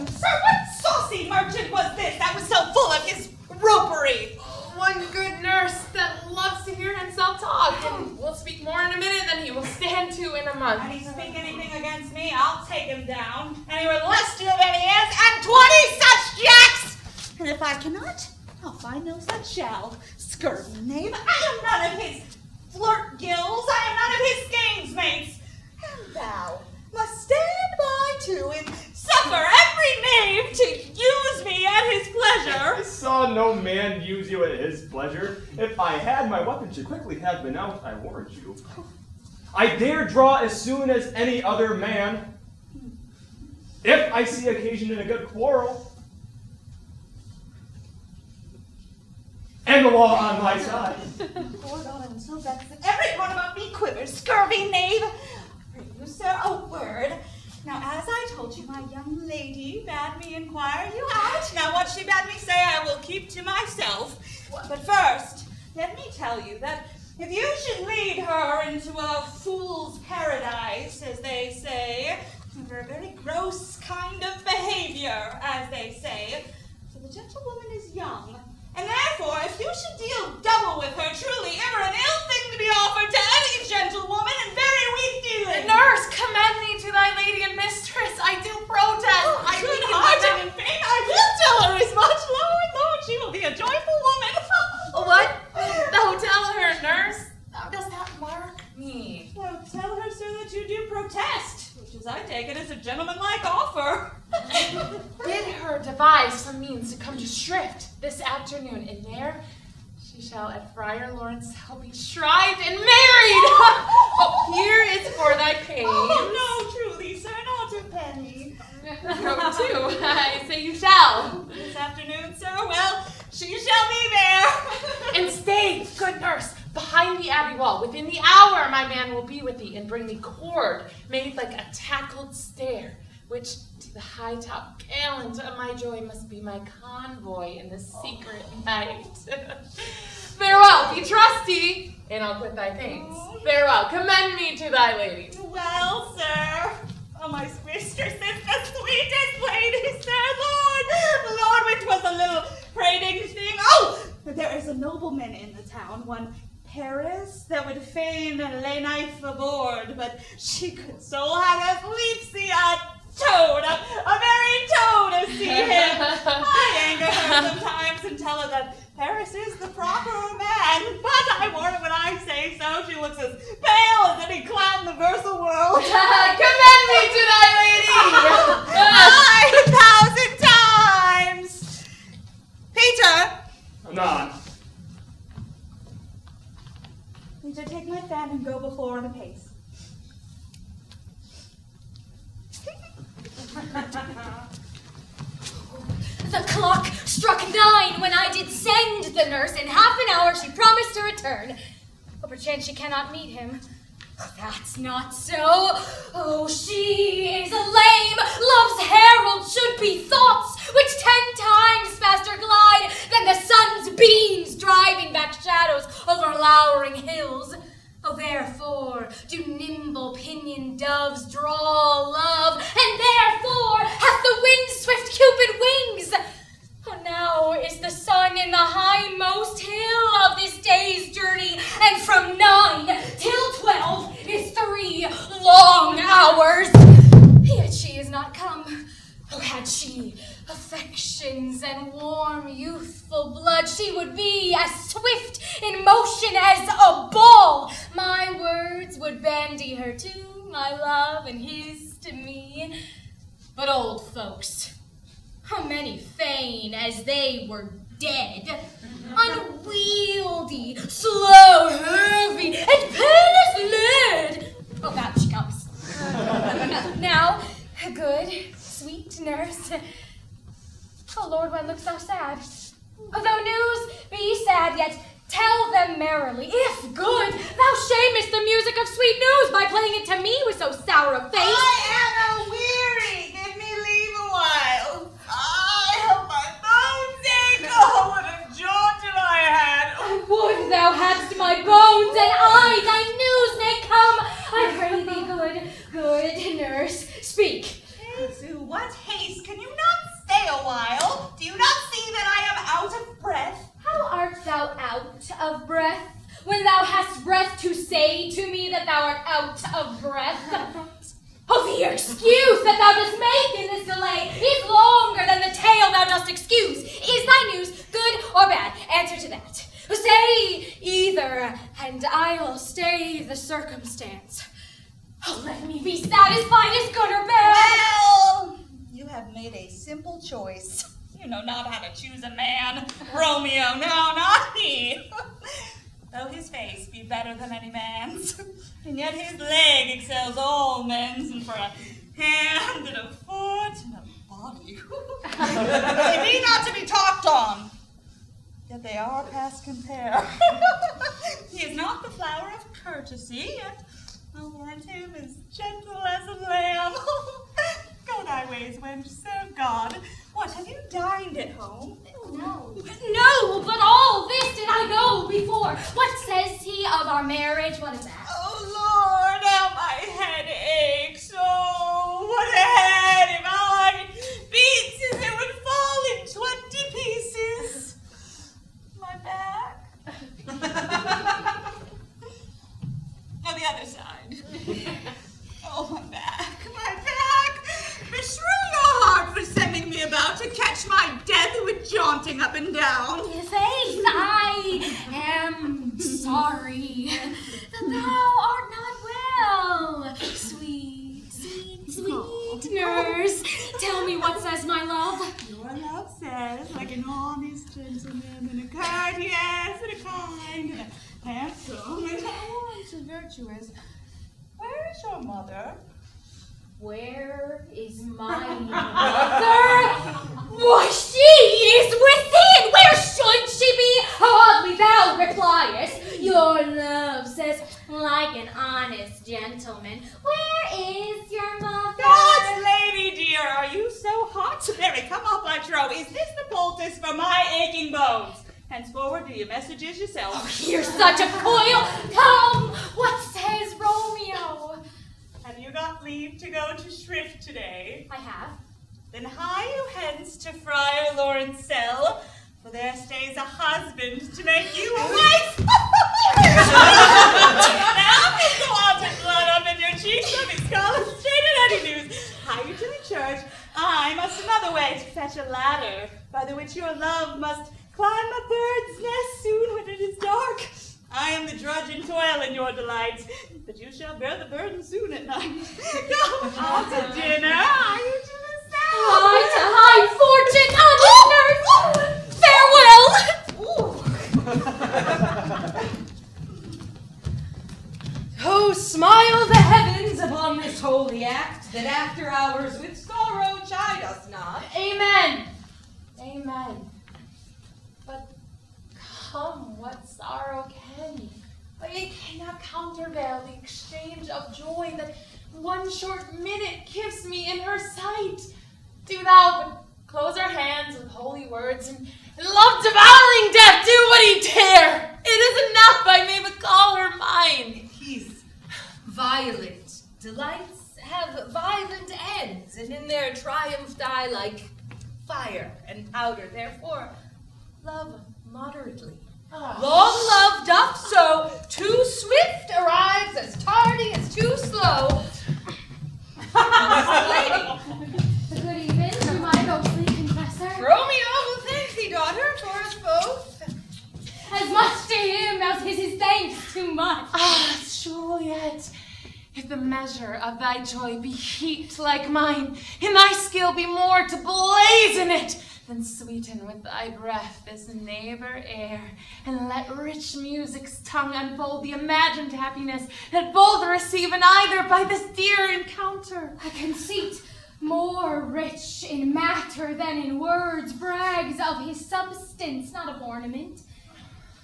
Sir, what saucy merchant was this that was so full of his ropery? One good nurse that loves to hear himself talk, and will speak more in a minute than he will stand to in a month. And he speak anything against me, I'll take him down. And he would less do than he is, and 20 such jacks! And if I cannot, I'll find no such shall. Scurvy knave, I am none of his flirt gills, I am none of his games mates. And thou must stand by too, and suffer every knave to use me at his pleasure. I saw no man use you at his pleasure. If I had, my weapon should quickly have been out, I warrant you. I dare draw as soon as any other man, if I see occasion in a good quarrel, and the law on my side. Lord, I am so vexed that every one about me quivers, scurvy knave. For you, sir, a word. Now, as I told you, my young lady bade me inquire you out. Now, what she bade me say, I will keep to myself. But first, let me tell you that if you should lead her into a fool's paradise, as they say, for a very gross kind of behavior, as they say, for the gentlewoman is young, and therefore, if you should deal double with her, truly ever an ill thing to be offered to any gentlewoman, and very weak dealing. Nurse, commend me to thy lady and mistress. I do protest. I should hearten in vain. I will tell her as much. Lord, she will be a joyful woman. What? Thou tell her, nurse. Thou dost not mark me. Well, tell her, sir, that you do protest, which, as I take it, is a gentlemanlike offer. Bid her devise some means to come to Shrift this afternoon, and there she shall at Friar Lawrence help be shrived and married. Oh, here is for thy pains. Oh, no, truly, sir, not a penny. No, too. I say you shall. This afternoon, sir, well, she shall be there. And stay, good nurse, behind the abbey wall. Within the hour my man will be with thee, and bring thee cord made like a tackled stair, which to the high-top gallant of my joy must be my convoy in the secret night. Farewell, be trusty, and I'll quit thy things. Farewell, commend me to thy lady. Well, sir, oh, my mistress is the sweetest lady, sir, Lord, which was a little prating thing. Oh, there is a nobleman in the town, one Paris, that would fain lay knife aboard, but she could so have as lief see a toad, a very toad, to see him. I anger her sometimes and tell her that Paris is the proper man, but I warn her when I say so, she looks as pale as any cloud in the versal world. Commend me to thy lady! 1,000 times! Peter! Anon. Peter, take my fan and go before on a pace. The clock struck 9 when I did send the nurse. In half an hour she promised to return. But perchance she cannot meet him. That's not so. Oh, she is a lame, love's herald should be thoughts, which 10 times faster glide than the sun's beams driving back shadows over lowering hills. Oh, therefore do nimble pinioned doves draw love, and therefore hath the wind swift Cupid wings. Oh, now is the sun in the hindmost hill of this day's journey, and from 9 till 12 is 3 long hours. Yet she is not come. Oh, had she affections and warm youthful blood, she would be as swift in motion as a ball. My words would bandy her to my love and his to me. But old folks, how many feign as they were dead, unwieldy, slow, heavy, and pale as lead. Oh, now she comes. Now, good, sweet nurse. Oh, Lord, why lookst thou sad? Though news be sad, yet tell them merrily, if good, thou shamest the music of sweet news by playing it to me with so sour a face. I am a-weary. Give me leave a while. I have my bones ache. Oh, what a jaunt I had. I would thou hadst my bones, and I thy news may come. I pray thee, good nurse, speak. Jesu, what haste! Can you not stay a while? Do you not see that I am out of breath? How art thou out of breath, when thou hast breath to say to me that thou art out of breath? Oh, the excuse that thou dost make in this delay is longer than the tale thou dost excuse. Is thy news good or bad? Answer to that. Say either, and I'll stay the circumstance. Oh, let me be satisfied, is good or bad. Well, you have made a simple choice. You know not how to choose a man. Romeo, no, not he. Though his face be better than any man's, and yet his leg excels all men's, and for a hand and a foot and a body, they be not to be talked on. Yet they are past compare. He is not the flower of courtesy, yet I'll warrant him as gentle as a lamb. Go thy ways, wench, serve God. What, have you dined at home? No, but all this did I know before. What says he of our marriage? What is that? Oh, Lord, how my head aches. Oh, what a head! If I beats as it would fall in 20 pieces. My back. On the other side. Oh, my back, my back. Beshrew your heart for sending me about to catch my death with jaunting up and down. Faith, I am sorry that thou art not well. Sweet nurse, tell me what says my love. Your love says, like an honest gentleman, and a courteous, and a kind, and a handsome, and a warm and virtuous. Where is your mother? Where is my mother? Why, she is within! Where should she be? How oddly thou repliest. Your love says, like an honest gentleman. Where is your mother? God's lady dear, are you so hot? Mary, come up, I trow. Is this the poultice for my aching bones? Henceforward, do your messages yourself. Oh, you're such a coil. Come, what says Romeo? Have you got leave to go to shrift today? I have. Then hie you hence to Friar Lawrence' cell, for there stays a husband to make you a wife. Now go out and blood up in your cheeks, let me scholar straight at any news. Hie you to the church. I must another way to fetch a ladder, by the which your love must climb a bird's nest soon when it is dark. I am the drudge and toil in your delights, but you shall bear the burden soon at night. Go out to dinner, are you to the south? I to high fortune, farewell! Oh, smile the heavens upon this holy act, that after hours with sorrow chide us not. Amen. Amen. But come, what sorrow can be? It cannot countervail the exchange of joy that one short minute gives me in her sight. Do thou but close our hands with holy words, and love devouring death do what he dare. It is enough I may but call her mine. Peace. Violent delights have violent ends, and in their triumph die like fire and powder. Therefore, love moderately. Long love doth so, too swift arrives as tardy as too slow. much. Ah, Juliet, if the measure of thy joy be heaped like mine, and thy skill be more to blazon it, then sweeten with thy breath this neighbor air, and let rich music's tongue unfold the imagined happiness that both receive in either by this dear encounter. A conceit more rich in matter than in words brags of his substance, not of ornament.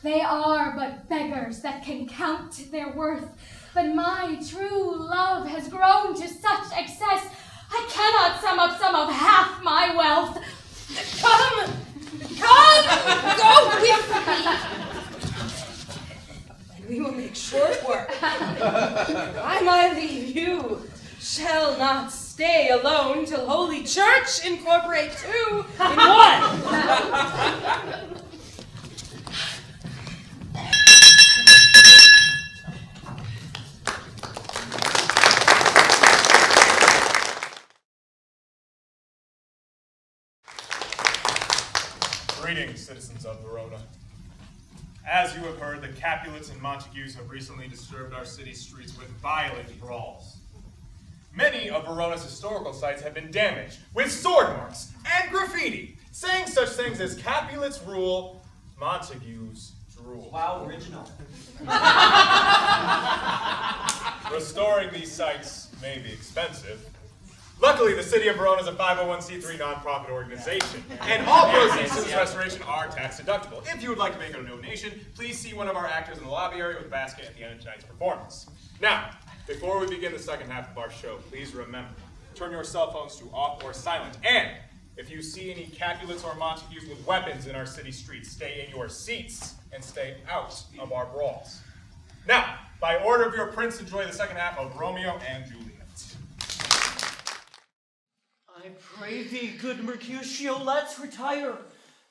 They are but beggars that can count their worth, but my true love has grown to such excess, I cannot sum up some of half my wealth. Come, go with me, and we will make short work. I might leave you. Shall not stay alone till Holy Church incorporate two in one. Greetings, citizens of Verona. As you have heard, the Capulets and Montagues have recently disturbed our city streets with violent brawls. Many of Verona's historical sites have been damaged with sword marks and graffiti, saying such things as Capulets rule, Montagues drool. Wow, original. Restoring these sites may be expensive. Luckily, the City of Verona is a 501c3 nonprofit organization, and all proceeds from its restoration are tax deductible. If you would like to make a donation, please see one of our actors in the lobby area with a basket at the end of tonight's performance. Now, before we begin the second half of our show, please remember, turn your cell phones to off or silent, and if you see any Capulets or Montagues with weapons in our city streets, stay in your seats and stay out of our brawls. Now, by order of your prince, enjoy the second half of Romeo and Juliet. I pray thee, good Mercutio, let's retire.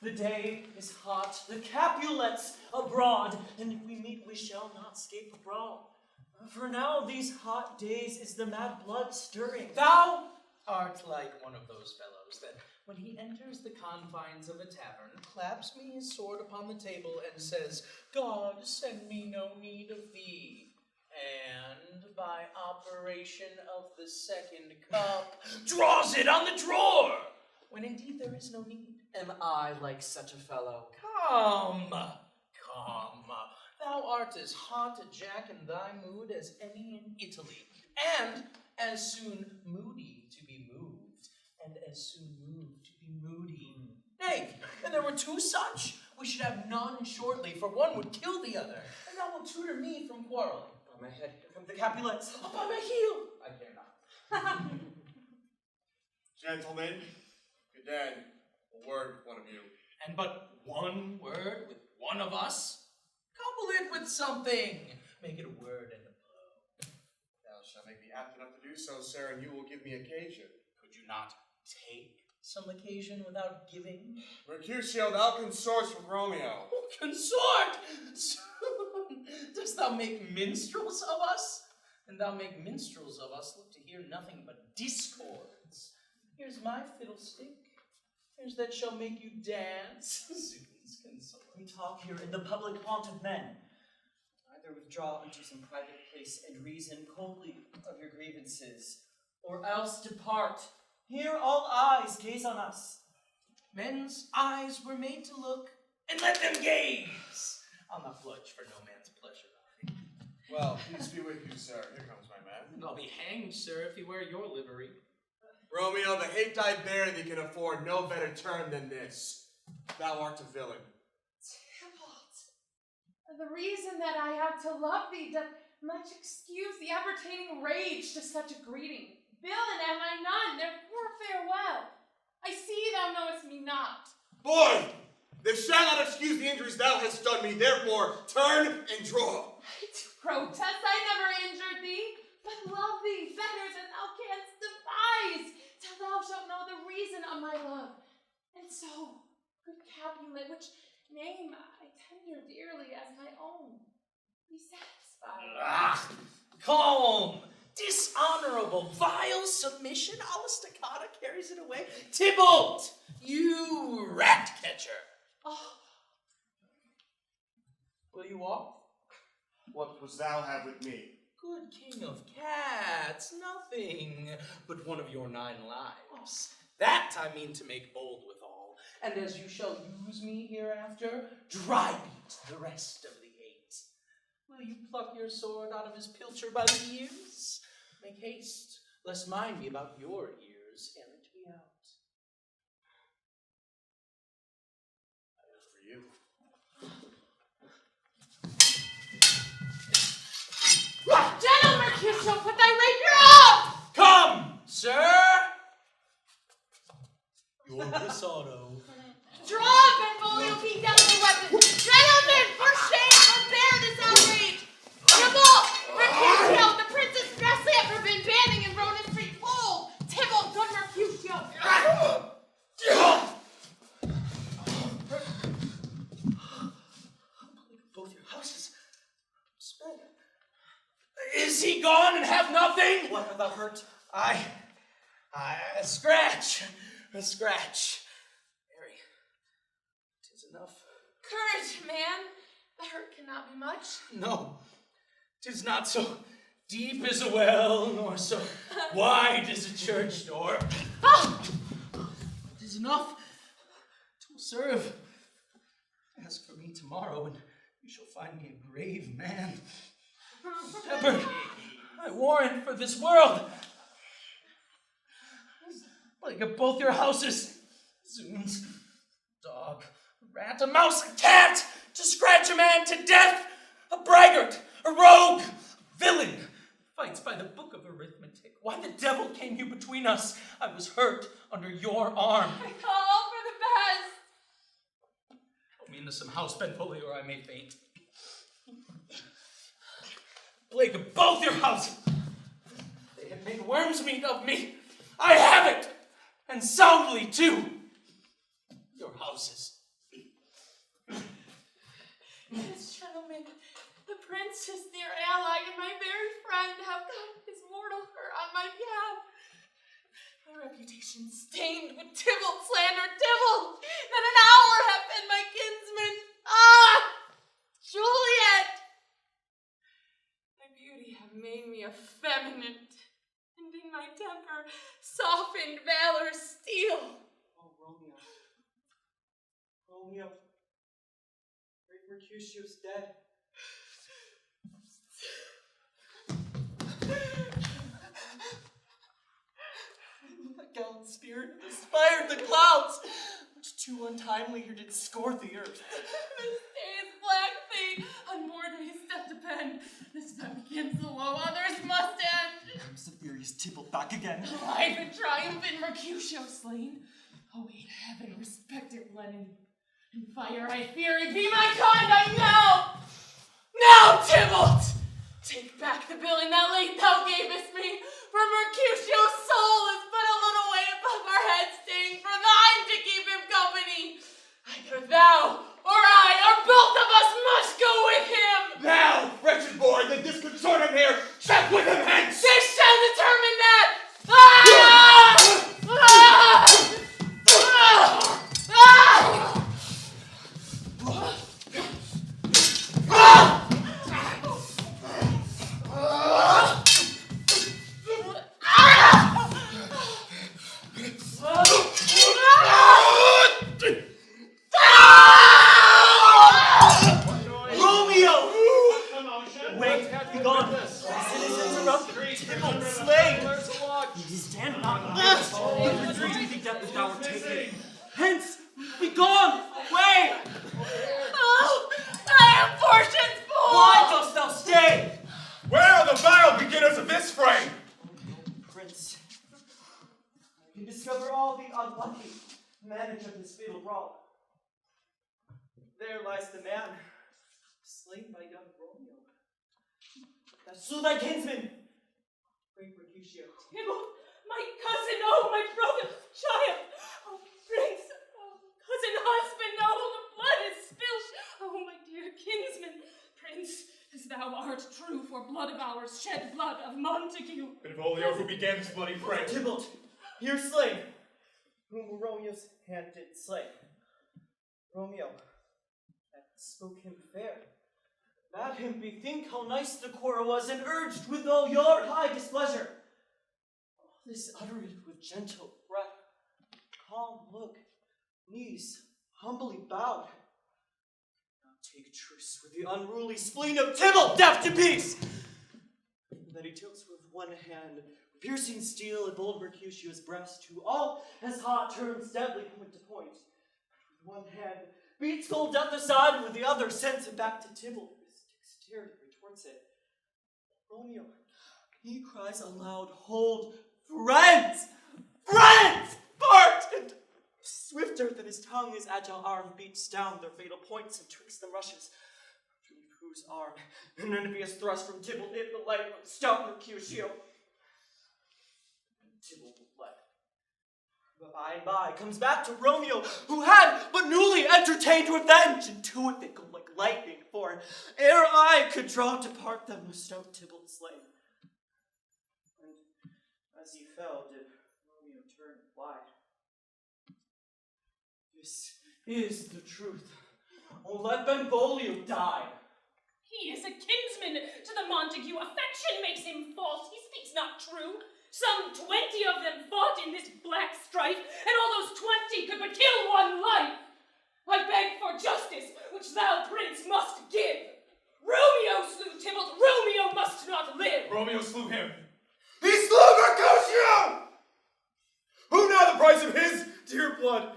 The day is hot, the Capulets abroad, and if we meet, we shall not scape a brawl. For now, these hot days is the mad blood stirring. Thou art like one of those fellows that, when he enters the confines of a tavern, claps me his sword upon the table and says, God send me no need of thee. And by operation of the second cup, draws it on the drawer, when indeed there is no need. Am I like such a fellow? Come, thou art as hot a jack in thy mood as any in Italy, and as soon moody to be moved, and as soon moved to be moody. Nay, and there were two such, we should have none shortly, for one would kill the other, and thou wilt tutor me from quarreling. By my head, here come the Capulets. Up on my heel! I dare not. Gentlemen, good day. A word with one of you. And but one word with one of us? Couple it with something. Make it a word and a blow. Thou shalt make me apt enough to do so, sir, and you will give me occasion. Could you not take some occasion without giving? Mercutio, thou consorts with Romeo. Oh, consort! Soon dost thou make minstrels of us? And thou make minstrels of us look to hear nothing but discords. Here's my fiddlestick. Here's that shall make you dance. Zoons, consort. We talk here in the public haunt of men. Either withdraw into some private place and reason coldly of your grievances, or else depart. Here all eyes gaze on us. Men's eyes were made to look, and let them gaze. I'll not blush for no man's pleasure. Well, peace be with you, sir. Here comes my man. And I'll be hanged, sir, if you wear your livery. Romeo, the hate I bear thee can afford no better term than this. Thou art a villain. Tybalt, the reason that I have to love thee doth much excuse the appertaining rage to such a greeting. Villain am I none, therefore farewell. I see thou knowest me not. Boy, this shall not excuse the injuries thou hast done me, therefore turn and draw. I do protest I never injured thee, but love thee better than thou canst devise, till thou shalt know the reason of my love. And so, good Capulet, which name I tender dearly as my own, be satisfied. Ah, calm! Dishonorable, vile submission, a la staccato carries it away. Tybalt, you rat catcher. Oh, Will you walk? What wouldst thou have with me? Good king of cats, nothing but one of your 9 lives. That I mean to make bold withal, and as you shall use me hereafter, dry beat the rest of the 8. Will you pluck your sword out of his pilcher by the ears? Make haste, lest mine be about your ears ere it be out. That is for you. Gentle Mercutio, put thy rapier up! Come, sir! Your risotto. Draw, Benvolio, beat down your weapon. Gentlemen, for shame, forbear this outrage. Tybalt, Mercutio, the prince has scarcely ever been banning in Rona's Street. Hold! Tybalt, good Mercutio. Both your houses. Spend. Is he gone and have nothing? What without hurt? A scratch. Mary, 'tis enough. Courage, man. The hurt cannot be much. No, 'tis not so deep as a well, nor so wide as a church door. Ah! 'Tis enough. 'Twill serve. Ask for me tomorrow, and you shall find me a grave man. Pepper, I warrant for this world. Plague of both your houses. Zoons, dog, a rat, a mouse, a cat, to scratch a man to death, a braggart, a rogue, a villain, fights by the book of arithmetic. Why the devil came you between us? I was hurt under your arm. I call for the best. Put me into some house, Benvolio, or I may faint. Plague of both your houses. They have made worm's meat of me. I have it, and soundly too. Your houses. Yes, gentlemen, the prince, his dear ally, and my very friend have done his mortal hurt on my behalf. My reputation stained with Tybalt slander, Tybalt, that an hour have been my kinsman. Ah, Juliet! My beauty have made me effeminate, and in my temper softened valor's steel. Oh, Romeo. Great Mercutio's dead. The gallant spirit inspired the clouds, which too untimely here did score the earth. This day is black fate, unmoored may step to pen. This time begins the woe, others must end. Comes the furious Tybalt back again. Life and triumphant Mercutio slain. Await heaven, respected Lenin. In fire I fear it be my conduct now! Now, Tybalt! Take back the billing that late thou gavest me, for Mercutio's soul is but a little way above our heads, staying for thine to keep him company. Either thou, or I, or both of us must go with him! Now, wretched boy, the disconcerted here, check with him hence! They shall determine that! Ah! Ah! Ah! Ah! Romeo! Wait, be gone. Citizens erupt, Tybalt slain. He stand not left. Where do you think that thou art taken? Hence, be gone, away! Oh, I am fortune's fool! Why dost thou stay? Where are the vile beginners of this fray? Prince, I can discover all the unlucky manage of this fatal brawl. There lies the man, slain by young Romeo. That slew thy kinsman, great Mercutio. Tybalt, my cousin, oh, my brother's child. Oh, prince, oh, cousin, husband, oh, the blood is spilled. Oh, my dear kinsman, prince, as thou art true for blood of ours, shed blood of Montague. Benvolio, who began this bloody fray? Tybalt, here slain, whom Romeo's hand did slay. Romeo, that spoke him fair, bade him bethink how nice the quarrel was, and urged with all your high displeasure. All this uttered with gentle breath, calm look, knees humbly bowed. Now take truce with the unruly spleen of Tybalt, deaf to peace! Then he tilts with one hand, piercing steel at bold Mercutio's breast, who all as hot turns deadly point to point. With one hand beats gold death aside, with the other sends him back to Tybalt, whose dexterity retorts it. Romeo, he cries aloud, hold, friends! Friends! Part! And swifter than his tongue, his agile arm beats down their fatal points, and twixt them rushes. Beneath whose arm, an envious thrust from Tybalt hit the leg of stout Mercutio. Tybalt fled. But by and by comes back to Romeo, who had but newly entertained revenge, and to it they go like lightning, for ere I could draw to part them was stout Tybalt slain. And as he fell, did Romeo turn and fly. This is the truth. Oh, let Benvolio die. He is a kinsman to the Montague. Affection makes him false. He speaks not true. Some 20 of them fought in this black strife, and all those 20 could but kill one life. I beg for justice, which thou, prince, must give. Romeo slew Tybalt. Romeo must not live. Romeo slew him. He slew Mercutio! Who now the price of his dear blood?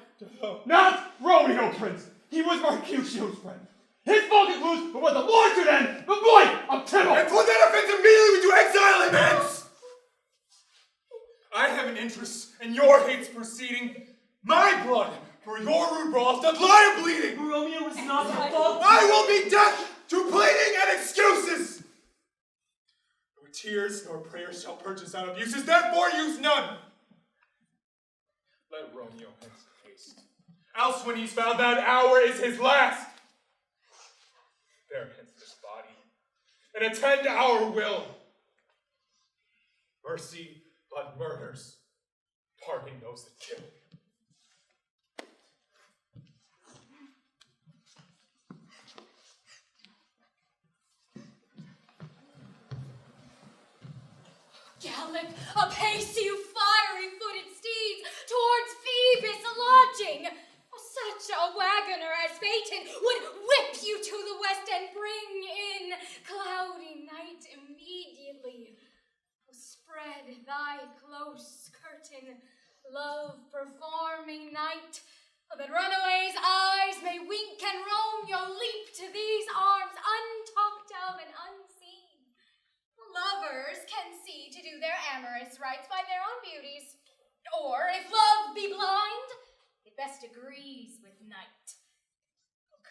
Not Romeo, prince. He was Mercutio's friend. His fault concludes, but what the Lord should end, the void of Tybalt. And for that offense immediately we do exile him hence. I have an interest in your hates proceeding. My blood for your rude brawls doth lie a bleeding. Romeo was not at fault. I will be deaf to pleading and excuses. Nor tears nor prayers shall purchase out abuses, therefore use none. Let Romeo hence haste. Else when he's found that hour is his last. Bear hence this body, and attend our will. Mercy but murders, pardoning those that kill. Gallop apace, you fiery-footed steeds, towards Phoebus' lodging. Such a wagoner as Phaeton would whip you to the west and bring in cloudy night immediately. Spread thy close curtain, love-performing night, that runaways' eyes may wink and Romeo leap to these arms untalked of and unseen. Lovers can see to do their amorous rites by their own beauties, or if love be blind, it best agrees with night.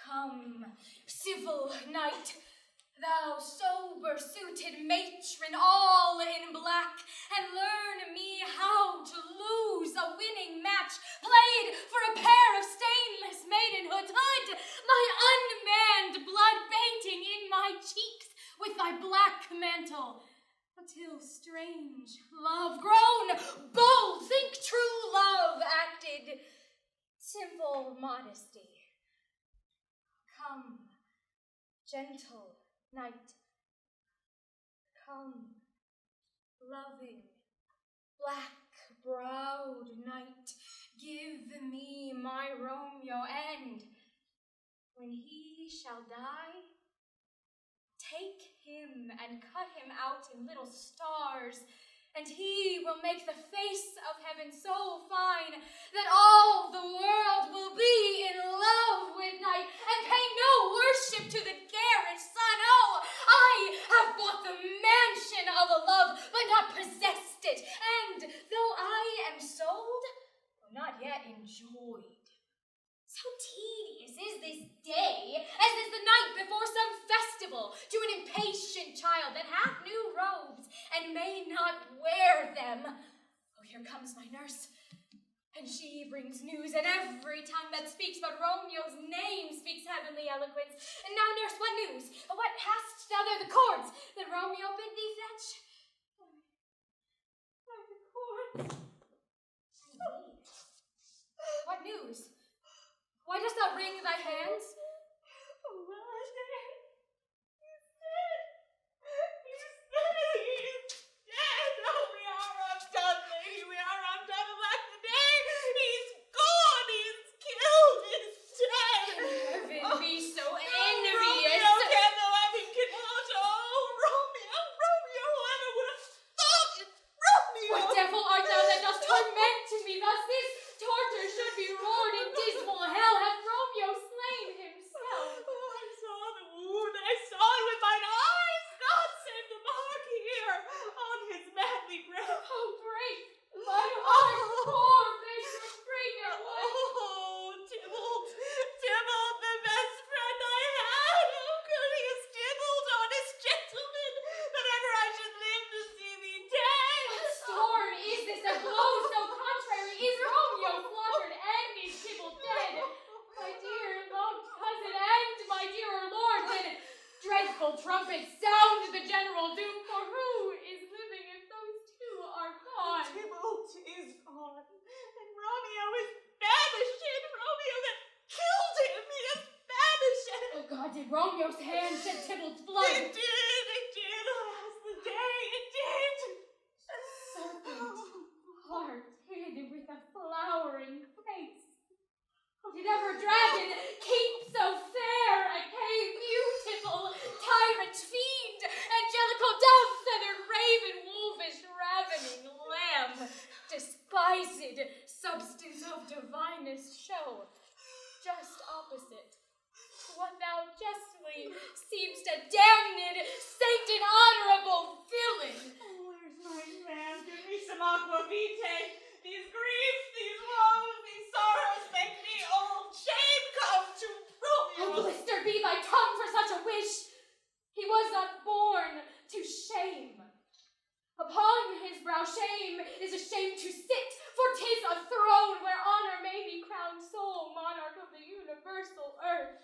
Come, civil night, thou sober-suited matron, all in black, and learn me how to lose a winning match, played for a pair of stainless maidenhoods. Hood, my unmanned blood painting in my cheeks with thy black mantle, till strange love grown bold, think true love acted simple modesty. Come, gentle night, come, loving, black-browed night, give me my Romeo, and when he shall die, take him and cut him out in little stars, and he will make the face of heaven so fine that all the world will be in love with night and pay no worship to the garish sun. Oh, I have bought the mansion of a love, but not possessed it, and though I am sold, not yet enjoyed. So tedious is this day, as is the night before some festival, to an impatient child that hath new robes, and may not wear them. Oh, here comes my nurse, and she brings news, and every tongue that speaks but Romeo's name speaks heavenly eloquence. And now, nurse, what news? What hast thou there, the cords that Romeo bid thee fetch? Where are the cords? What news? Why dost thou wring thy hands? Oh, well, this a blow so contrary? Is Romeo slaughtered and is Tybalt dead? My dear loved cousin and my dearer lord, then dreadful trumpets sound the general doom, for who is living if those two are gone? Tybalt is gone, and Romeo is banished. Romeo that killed him, he is banished. Oh God, did Romeo's hand shed Tybalt's blood? It did, alas the day, it did. Serpent, heart hid with a flowering face. Did ever dragon keep so fair a cave? Beautiful tyrant fiend, angelical dove, feathered raven, wolfish ravening lamb, despised substance of divinest show, just opposite to what thou justly seemst a damned, sainted, honorable villain. Oh, where's my man? Give me some aqua vitae. These griefs, these woes, these sorrows make me old. Shame come to Romeo. Oh, blister be thy tongue for such a wish. He was not born to shame. Upon his brow shame is a shame to sit, for 'tis a throne where honor may be crowned sole monarch of the universal earth.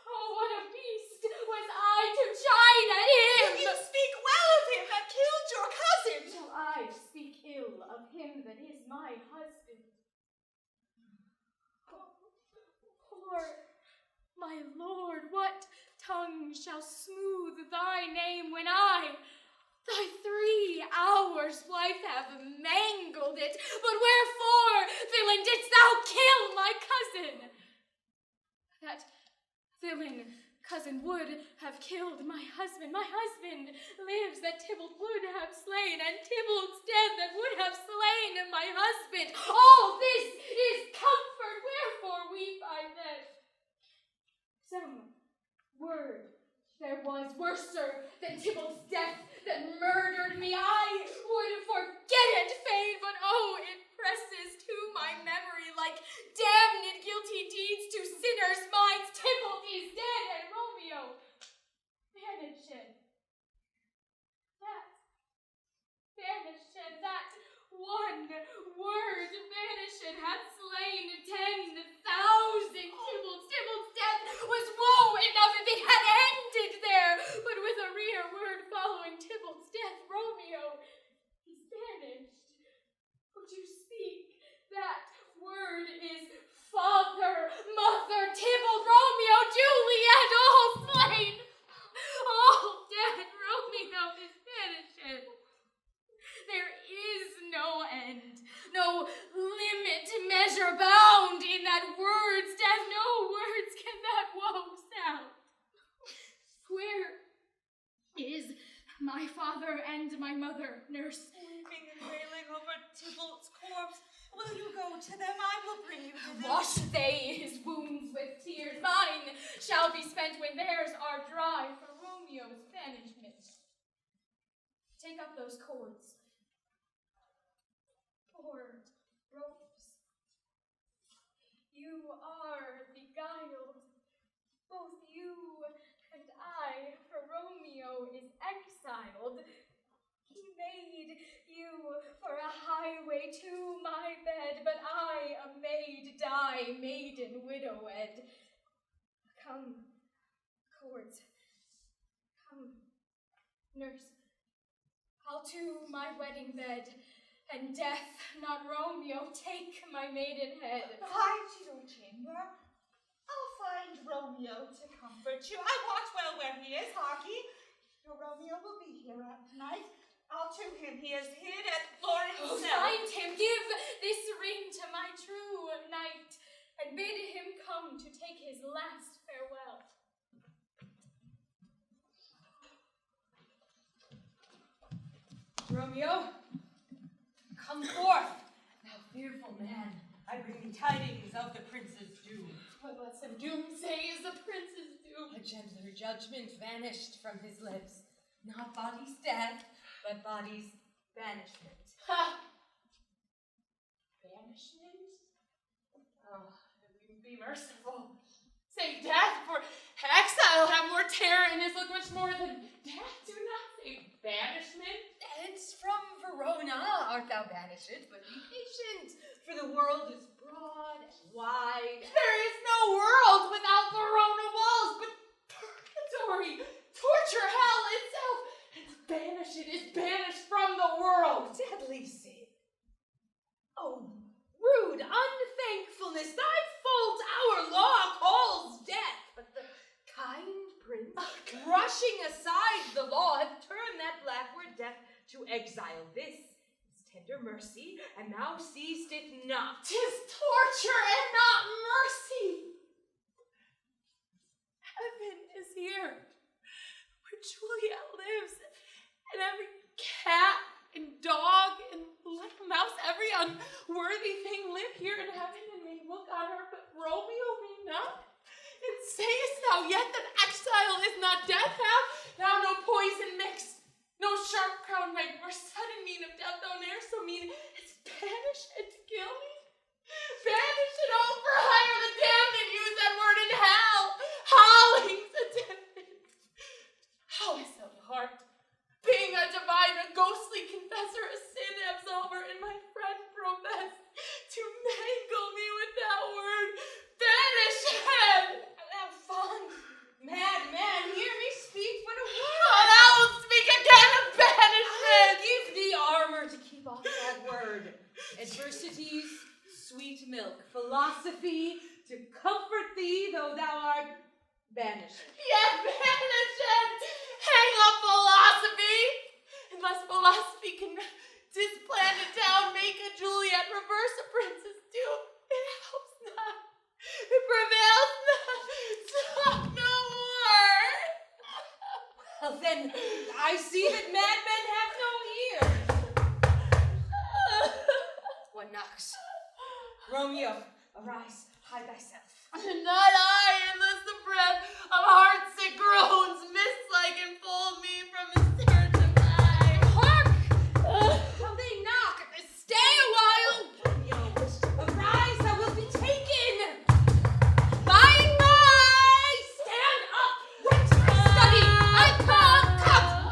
Oh, what a beast was I to chide at him! You speak well of him that killed your cousin. Shall I speak ill of him that is my husband? Poor my lord, what tongue shall smooth thy name when I, thy 3 hours' wife, have mangled it? But wherefore, villain, didst thou kill my cousin? That villain cousin would have killed my husband. My husband lives that Tybalt would have slain, and Tybalt's dead that would have slain my husband. All this is comfort, wherefore weep I then? Some word there was worser than Tybalt's death that murdered me. I would forget it fain, but oh, it presses to my memory like damned guilty deeds to sinners' minds. Tybalt is dead, and Romeo vanished. That one word vanished hath slain 10,000 Tybalts. Tybalt's death was woe enough if it had ended there, but with a rear word following Tybalt's death, Romeo is banished. Would you speak? That word is father, mother, Tybalt, Romeo, Juliet, all slain, all dead. Romeo is banished. There is no end, no limit, measure, bound in that word's death. No words can that woe sound. Where is my father and my mother, nurse? Weeping and wailing over Tybalt's corpse. Will you go to them? I will bring you to them. Wash they his wounds with tears. Mine shall be spent when theirs are dry for Romeo's banishment. Take up those cords. Poor ropes. You are beguiled, both you and I, for Romeo is exiled. He made you for a highway to my bed, but I, a maid, die, maiden, widow-wed. Come, cords, come, nurse, I'll to my wedding bed, and death, not Romeo, take my maiden head. Hide to your chamber. I'll find Romeo to comfort you. I wot well where he is, harkee. Your Romeo will be here at night. I'll to him. He is hid at Lawrence. Oh, find him, give this ring to my true knight, and bid him come to take his last farewell. Romeo, come forth, thou fearful man. I bring thee tidings of the prince's doom. What let some doomsay is the prince's doom? A gentler judgment vanished from his lips. Not body's death, but body's banishment. Ha! Banishment? Oh, be merciful. Say death, for exile have more terror in his look much more than death. Do not say banishment. Hence from Verona art thou banished, but be patient, for the world is broad and wide. There is no world without Verona walls, but purgatory, torture, hell itself, is banished from the world. Deadly sin. Oh, rude unthankfulness, thy fault our law calls death, but the kind prince, brushing aside the law, hath turned that blackward death to exile. This is tender mercy, and thou seest it not. 'Tis torture and not mercy. Heaven is here, where Juliet lives, and every cat and dog and little mouse, every unworthy thing live here in heaven and may look on her, but Romeo may not. And sayest thou yet that exile is not death? Have thou no poison mixed, no sharp crowned knight, nor sudden mean of death, thou ne'er so mean as banish and to kill me? Banish and oh, for hire the damned and use that word in hell. Howlings attendant. How is thou heart? Being a divine, a ghostly confessor, a sin absolver, and my friend profess to mangle me with that word, banish head. Thou fond madman, hear me speak but a word. Oh, thou wilt speak again of banishment. Give thee armor to keep off that word. Adversity's sweet milk, philosophy to comfort thee, though thou art banished. Yet banished. Hang up philosophy. Unless philosophy can displant it down, make a Juliet, reverse a prince's doom. It helps not. It prevails not. Stop no more. Well then, I see that madmen have no ear. One knocks. Romeo, arise, hide thyself. Not I, unless the breath of heartsick groans mist-like enfold me from his tear to mine. Hark! How they knock! Stay a while! Romeo, arise, thou wilt be taken! Bye-bye! Stand up! Went to my study! I come!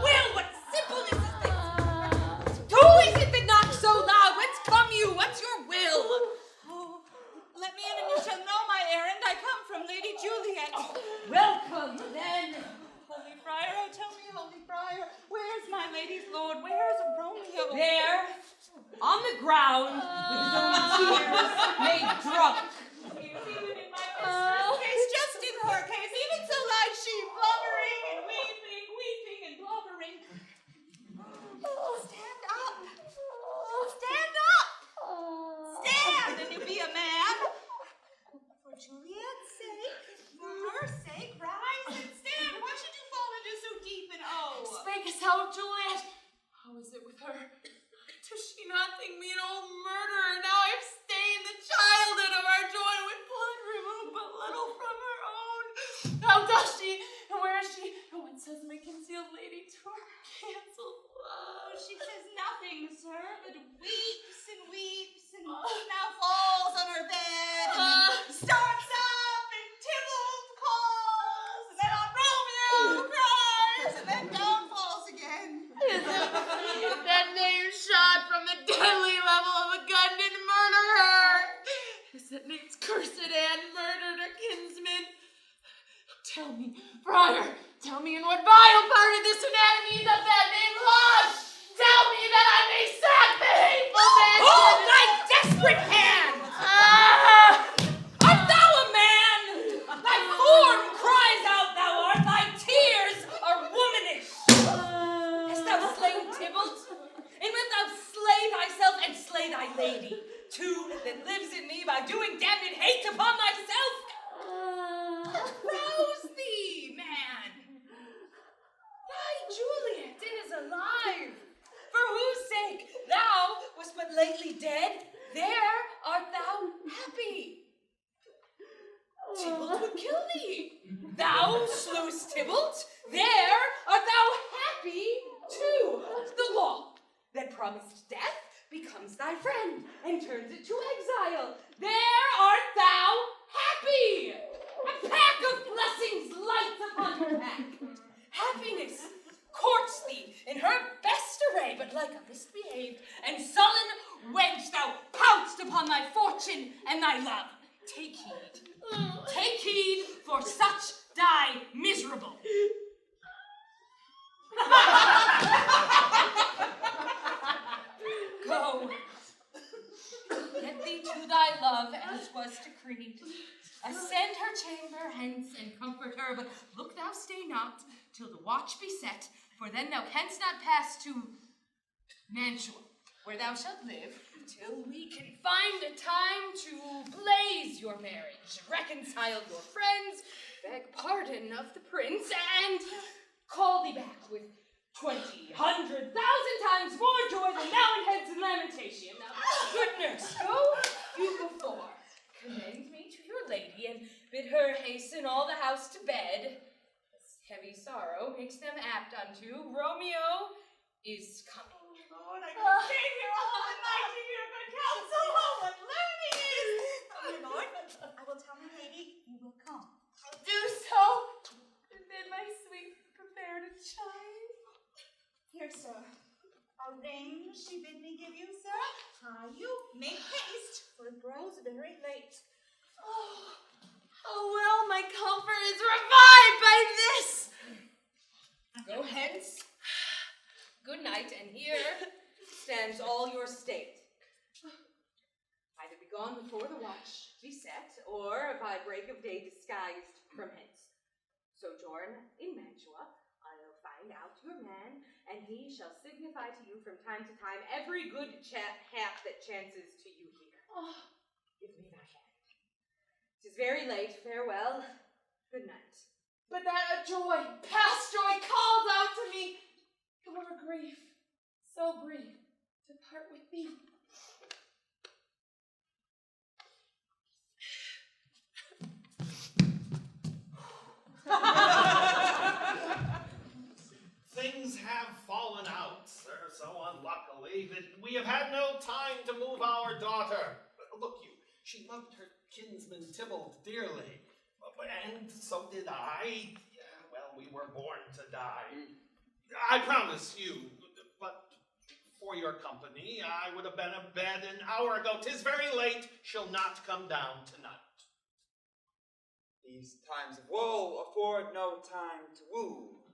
Will, what simpleness is this? Who is it that knocks so loud? Whence come you? What's your will? Oh, let me in and you shall know my errand. I come from Lady Juliet. Oh, welcome, then. Holy Friar, oh tell me, Holy Friar, where's my lady's lord? Where's Romeo? There, on the ground, with his own tears, made drunk. Even in my mistress' case, just in her case, even so lies she, blubbering and weeping, weeping and blubbering. Stand up! Stand up! Stand, and you be a man. For Juliet's sake, for her sake, rise and stand. Why should you fall into so deep an oh? Spakest thou of Juliet? How is it with her? Does she not think me an old murderer? Now I've stained the childhood of our joy with blood removed but little from her own. How does she? And where is she? And what says my concealed lady to her cancelled love? She says nothing, sir, but weeps and weeps and now falls on her bed and then starts up and Tybalt calls and then on Romeo cries and then down falls again. Is that name shot from the deadly level of a gun did murder her? Is that name's cursed and murdered her kinsman? Tell me, Friar, tell me in what vile part of this anatomy does that name lodge? Tell me that I may sack the hateful man. Hold thy desperate hand! Art thou a man? Thy form cries out thou art, thy tears are womanish. Hast thou slain Tybalt? And wilt thou slay thyself and slay thy lady, too, that lives in me by doing damned hate upon thyself? Rouse thee, man! Thy Juliet is alive, for whose sake thou wast but lately dead. There art thou happy. Tybalt would kill thee. Thou slewest Tybalt. There art thou happy too. The law that promised death becomes thy friend and turns it to exile. There art thou happy. A pack of blessings lights upon her back. Happiness courts thee in her best array, but like cave, and sullen wench, thou pounced upon thy fortune and thy love. Take heed, for such die miserable. Go, get thee to thy love as was decreed. Ascend her chamber hence and comfort her, but look thou stay not till the watch be set, for then thou canst not pass to Mantua, where thou shalt live till we can find a time to blaze your marriage, reconcile your friends, beg pardon of the prince, and call thee back with 20,000,000 times more joy than now in heads and lamentation. Now, goodness, go you before. Commend me to your lady, and bid her hasten all the house to bed. This heavy sorrow makes them apt unto Romeo is coming. Lord, I could stay here all the night to hear good counsel. Oh, what learning is! Oh, my lord, I will tell my lady you will come. Do so, and then my sweet prepare to chime. Here, sir, a ring she bid me give you, sir. Hie you, make haste, for it grows very late. Oh, how well my comfort is revived by this! Go hence. Good night, and here stands all your state. Either be gone before the watch be set, or by break of day disguised from hence. Sojourn in Mantua, I'll find out your man, and he shall signify to you from time to time every good hap that chances to you here. Oh, give me thy hand. 'Tis very late, farewell, good night. But that a joy, past joy, calls out to me. Your grief, so brief, to part with thee. Things have fallen out, sir, so unluckily that we have had no time to move our daughter. Look you, she loved her kinsman Tybalt dearly, and so did I. Well, we were born to die. I promise you, but for your company, I would have been abed an hour ago. 'Tis very late, she'll not come down tonight. These times of woe afford no time to woo.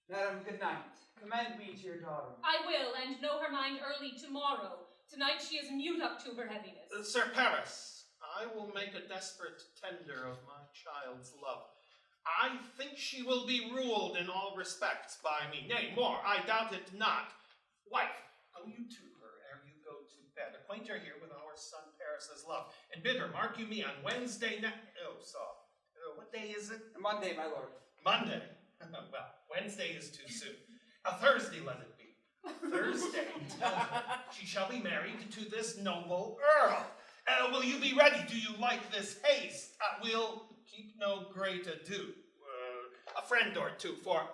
Madam, good night. Commend me to your daughter. I will, and know her mind early tomorrow. Tonight she is mute up to her heaviness. Sir Paris, I will make a desperate tender of my child's love. I think she will be ruled in all respects by me. Nay, more, I doubt it not. Wife, go you to her ere you go to bed. Acquaint her here with our son Paris's love, and bid her, mark you me, on Wednesday night. What day is it? Monday, my lord. Monday. Well, Wednesday is too soon. A Thursday let it be. Thursday, tell her she shall be married to this noble earl. Will you be ready? Do you like this haste? We'll keep no great ado. A friend or two, for,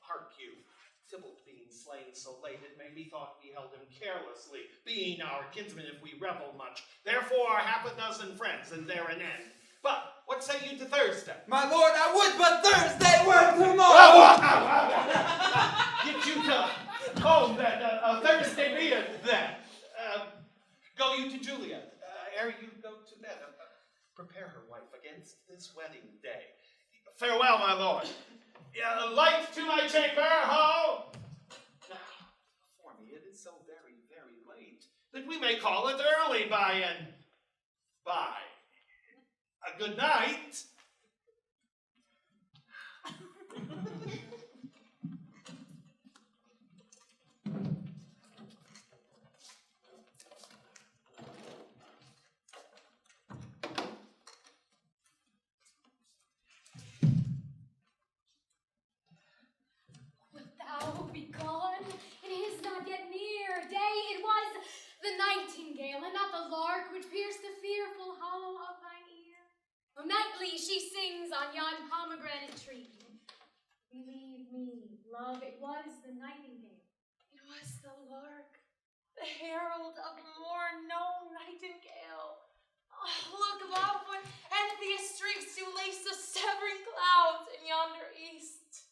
hark you, Tybalt being slain so late, it may be thought we held him carelessly, being our kinsman if we revel much. Therefore, 6 friends, and there an end. But what say you to Thursday? My lord, I would, but Thursday were tomorrow. Get you to home then. Thursday be it then. Go you to Juliet. Ere you go to bed, prepare her, wife, against this wedding day. Farewell, my lord. Light to my chamber, ho! Now, for me, it is so very, very late that we may call it early by and by. A good night. Wilt thou be gone? It is not yet near day. It was the nightingale, and not the lark, which pierced the fearful hollow of thine ear. Oh, nightly she sings on yon pomegranate tree. Believe me, love, it was the nightingale. It was the lark, the herald of morn, no nightingale. Oh, look, love, what envious streaks do lace the severing clouds in yonder east.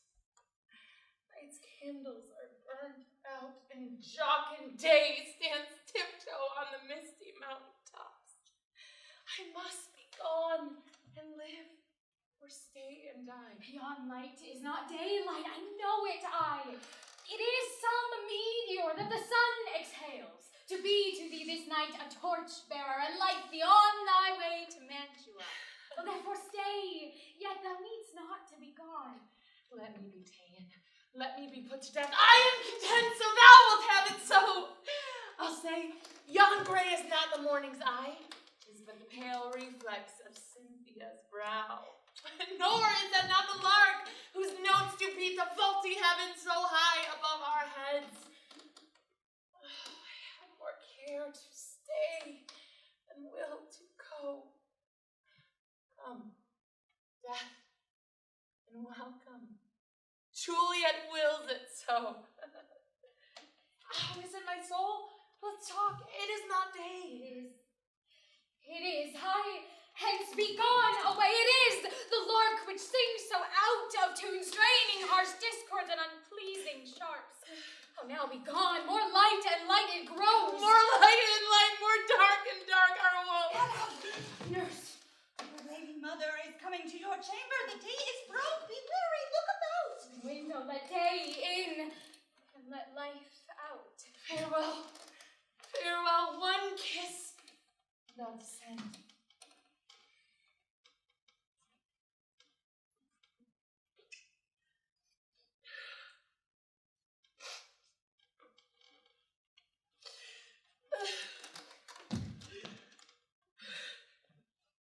Night's candles are burned out, and jocund day stands tiptoe on the misty mountain tops. I must be gone and live, or stay and die. Yon light is not daylight, I know it, It is some meteor that the sun exhales, to be to thee this night a torch-bearer, and light thee on thy way to Mantua. Therefore stay, yet thou needst not to be gone. Let me be ta'en, let me be put to death. I am content, so thou wilt have it so. I'll say, yon gray is not the morning's eye, 'tis but the pale reflex of Cynthia's brow. Nor is that not the lark, whose notes do beat the vaulty heaven so high above our heads. I have more care to stay than will to go. Come, death, and welcome. Juliet wills it so. How is it, my soul? Let's talk. It is not day. It is. Hence be gone, away it is, the lark which sings so out of tune, straining harsh discords and unpleasing sharps. Oh, now be gone, more light and light it grows. More light and light, more dark and dark our woe. Nurse. Your lady mother is coming to your chamber. The day is broke. Be wary. Look about. Window, let day in, and let life out. Farewell. Farewell. One kiss. Thou descend.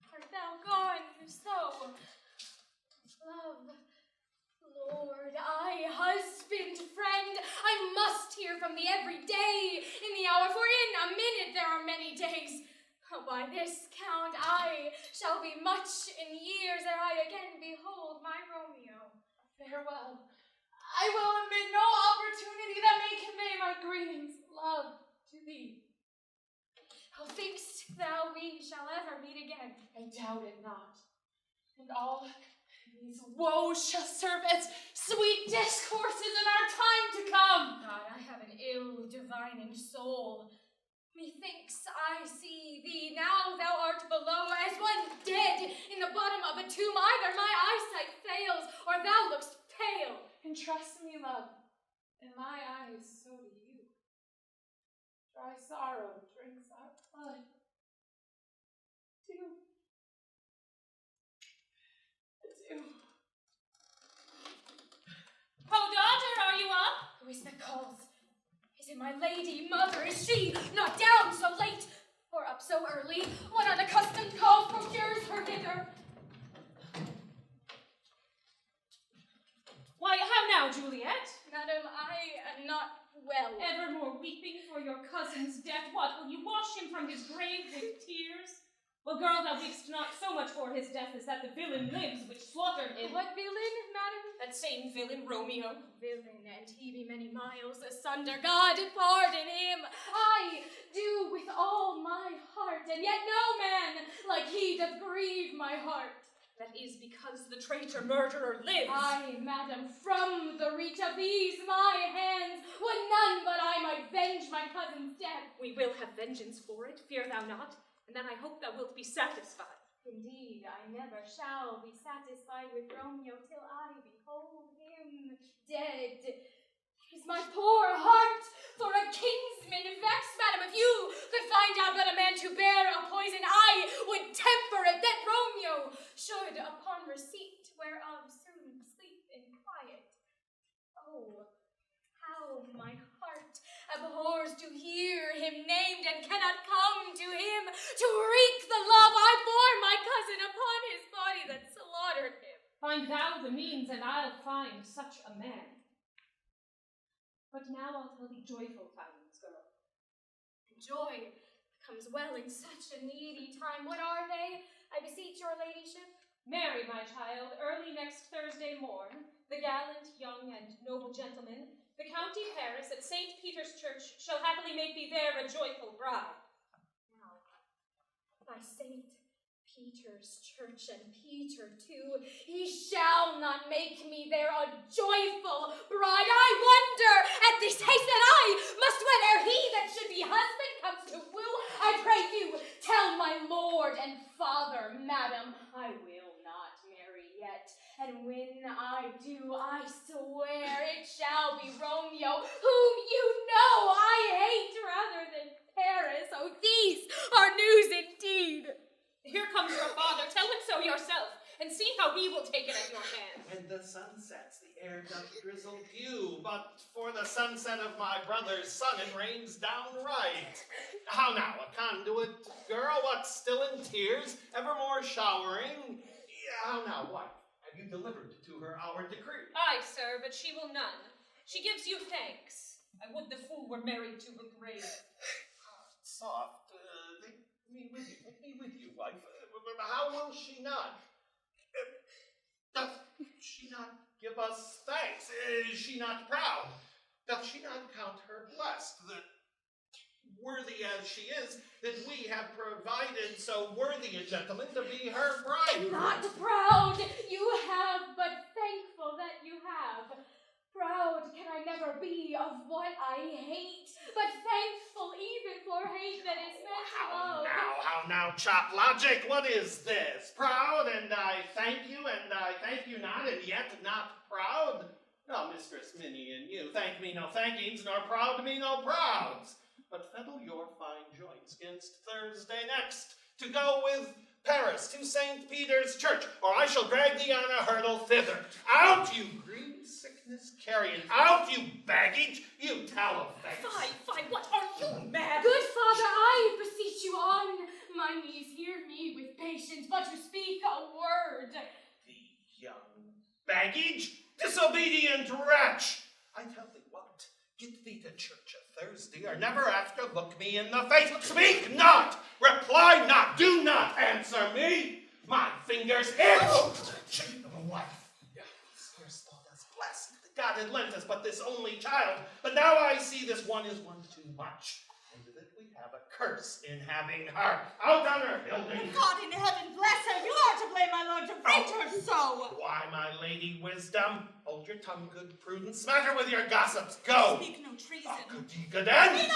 Art thou gone so? Love, Lord, husband, friend, I must hear from thee every day in the hour, for in a minute there are many days. Oh, by this count I shall be much in years ere I again behold my Romeo. Farewell. I will omit no opportunity that may convey my greetings, love, to thee. How think'st thou we shall ever meet again? I doubt it not. And all these woes shall serve as sweet discourses in our time to come. God, I have an ill divining soul. Methinks I see thee now thou art below, as one dead in the bottom of a tomb. Either my eyesight fails, or thou look'st pale. And trust me, love, in my eyes so do you. Dry sorrow drinks our blood. Adieu. Oh, daughter, are you up? Who is that calls? Is it my lady mother? Is she not down so late, or up so early? What unaccustomed call procures her hither? Why, how now, Juliet? Madam, I am not well. Evermore weeping for your cousin's death. What, will you wash him from his grave with tears? Well, girl, thou weep'st not so much for his death as that the villain lives which slaughtered him. What villain, madam? That same villain, Romeo. Villain, and he be many miles asunder. God pardon him. I do with all my heart, and yet no man like he doth grieve my heart. That is because the traitor murderer lives. Aye, madam, from the reach of these my hands would none but I might venge my cousin's death. We will have vengeance for it, fear thou not, and then I hope thou wilt be satisfied. Indeed, I never shall be satisfied with Romeo till I behold him dead. Is my poor heart for a kinsman vexed, madam? If you could find out but a man to bear a poison, I would temper it that Romeo should, upon receipt whereof, soon sleep in quiet. Oh, how my heart abhors to hear him named, and cannot come to him to wreak the love I bore my cousin upon his body that slaughtered him. Find thou the means, and I'll find such a man. But now I'll tell thee joyful tidings, girl. Joy comes well in such a needy time. What are they, I beseech your ladyship? Marry, my child, early next Thursday morn, the gallant, young, and noble gentleman, the county Paris at St. Peter's Church, shall happily make thee there a joyful bride. Now, by St. Peter's church and Peter too. He shall not make me there a joyful bride. I wonder at this haste that I must wed ere he that should be husband comes to woo. I pray you tell my lord and father, madam, I will not marry yet. And when I do, I swear it shall be Romeo, whom you know I hate rather than Paris. Oh, these are news indeed. Here comes your father. Tell him so yourself, and see how he will take it at your hand. When the sun sets, the air doth drizzle dew, but for the sunset of my brother's son, it rains downright. How now, a conduit girl, what, still in tears, evermore showering? How now, wife, have you delivered to her our decree? Aye, sir, but she will none. She gives you thanks. I would the fool were married to her grave. Soft, take me with you, wife. How will she not? Doth she not give us thanks? Is she not proud? Doth she not count her blessed, that worthy as she is, that we have provided so worthy a gentleman to be her bride? Not proud you have, but thankful that you have. Proud can I never be of what I hate, but thankful even for hate that is meant love. How now, chop logic, what is this? Proud, and I thank you, and I thank you not, and yet not proud? No, Mistress Minnie and you, thank me no thankings, nor proud me no prouds. But fettle your fine joints against Thursday next, to go with Paris to St. Peter's Church, or I shall drag thee on a hurdle thither. Out, you green sickness carrion! Out, you baggage! You tallow face! Fie, what are you, mad? Good father, I beseech you on my knees, hear me with patience, but to speak a word. The young baggage, disobedient wretch! I tell thee what, get thee to church a Thursday, or never after look me in the face. Speak not! Reply not! Do not answer me! My fingers itch! Wife, scarce thought us blessed. God had lent us but this only child, but now I see this one is one too much, and that we have a curse in having her. Out on her building! God in heaven bless her! You are to blame, my lord, to rate her so! Why, my lady Wisdom? Hold your tongue, good Prudence. Smatter with your gossips. Go! Speak no treason. Good end!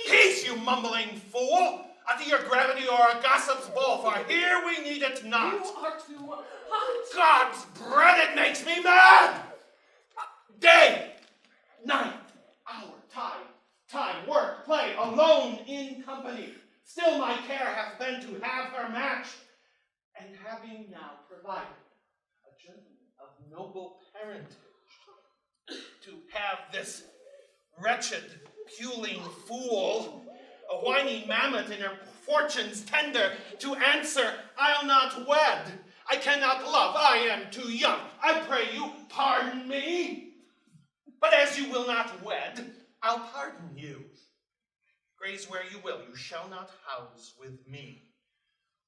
Peace, you mumbling fool! Either your gravity or our gossips both, for here we need it not. You are too hot. God's bread, it makes me mad! Day, night, hour, time, work, play, alone in company. Still my care hath been to have her matched, and having now provided a gentleman of noble parentage, to have this wretched, puling fool, a whiny mammoth in her fortune's tender, to answer, I'll not wed, I cannot love, I am too young, I pray you, pardon me. But as you will not wed, I'll pardon you. Graze where you will, you shall not house with me.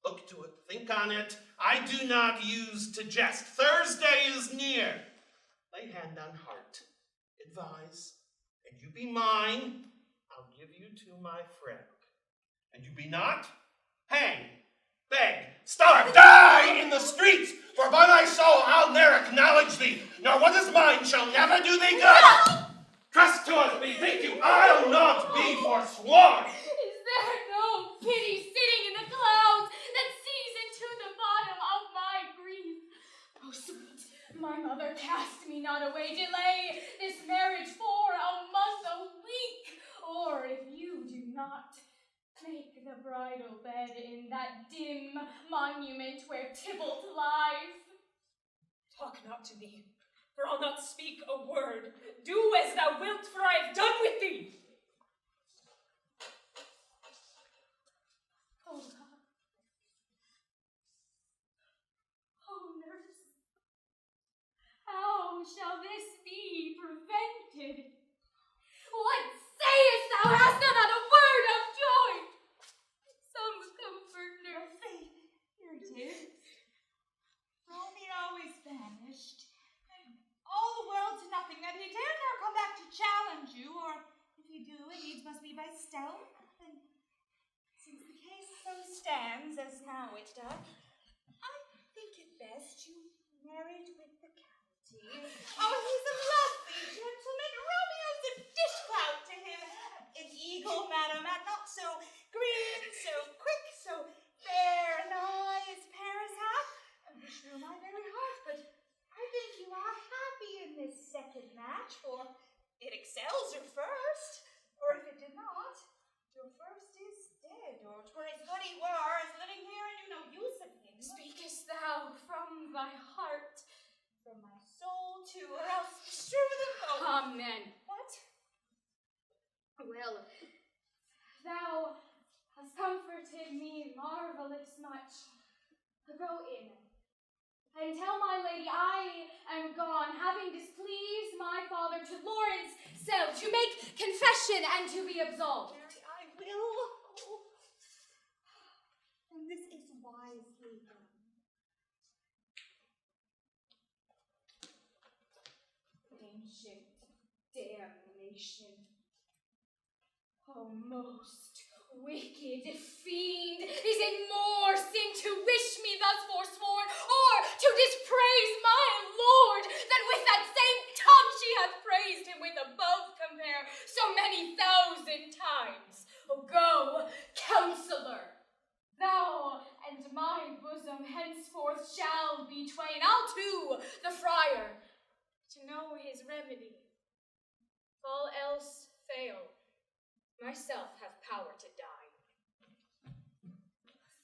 Look to it, think on it, I do not use to jest. Thursday is near. Lay hand on heart, advise, and you be mine, I'll give you to my friend. And you be not, hang, beg, starve, die in the streets, for by my soul I'll ne'er acknowledge thee, nor what is mine shall never do thee good. Trust to us, bethink you, I'll not be forsworn. Is there no pity sitting in the clouds that sees into the bottom of my grief? Oh, sweet, my mother, cast me not away, delay this marriage for a month, a week, or if you do not, make the bridal bed in that dim monument where Tybalt lies. Talk not to me, for I'll not speak a word. Do as thou wilt, for I have done with thee. Oh, God. Oh, nurse. How shall this be prevented? What sayest thou? Hast thou not a word of joy? Some comfort, nurse. Here it is. Romeo is banished, and all the world to nothing, that he dare not come back to challenge you, or if he do, it needs must be by stealth. And since the case so stands as now it doth, best you married with the county. Oh, he's a lovely gentleman. Romeo's a dishclout to him. An eagle, madam, and not so green, so quick, so fair an eye as Paris hath. I wish you my very heart, but I think you are happy in this second match, for it excels your first. Or if it did not, your first is dead, or 'twere as good he were as living here and knew no use of him. Speakest thou from thy heart? From my soul too, or else strew them both. Come then. What? Well, thou hast comforted me marvelous much. Go in, and tell my lady I am gone, having displeased my father to Lawrence cell, to make confession and to be absolved. I will. Oh. And this is wisely done. Ancient damnation. Oh, most wicked fiend, is it more sin to wish me thus forsworn, or to dispraise my lord, than with that same tongue she hath praised him with above compare so many thousand times? Oh, go, counselor, thou and my bosom henceforth shall be twain. I'll to the friar to know his remedy. If all else fail, myself have power to die.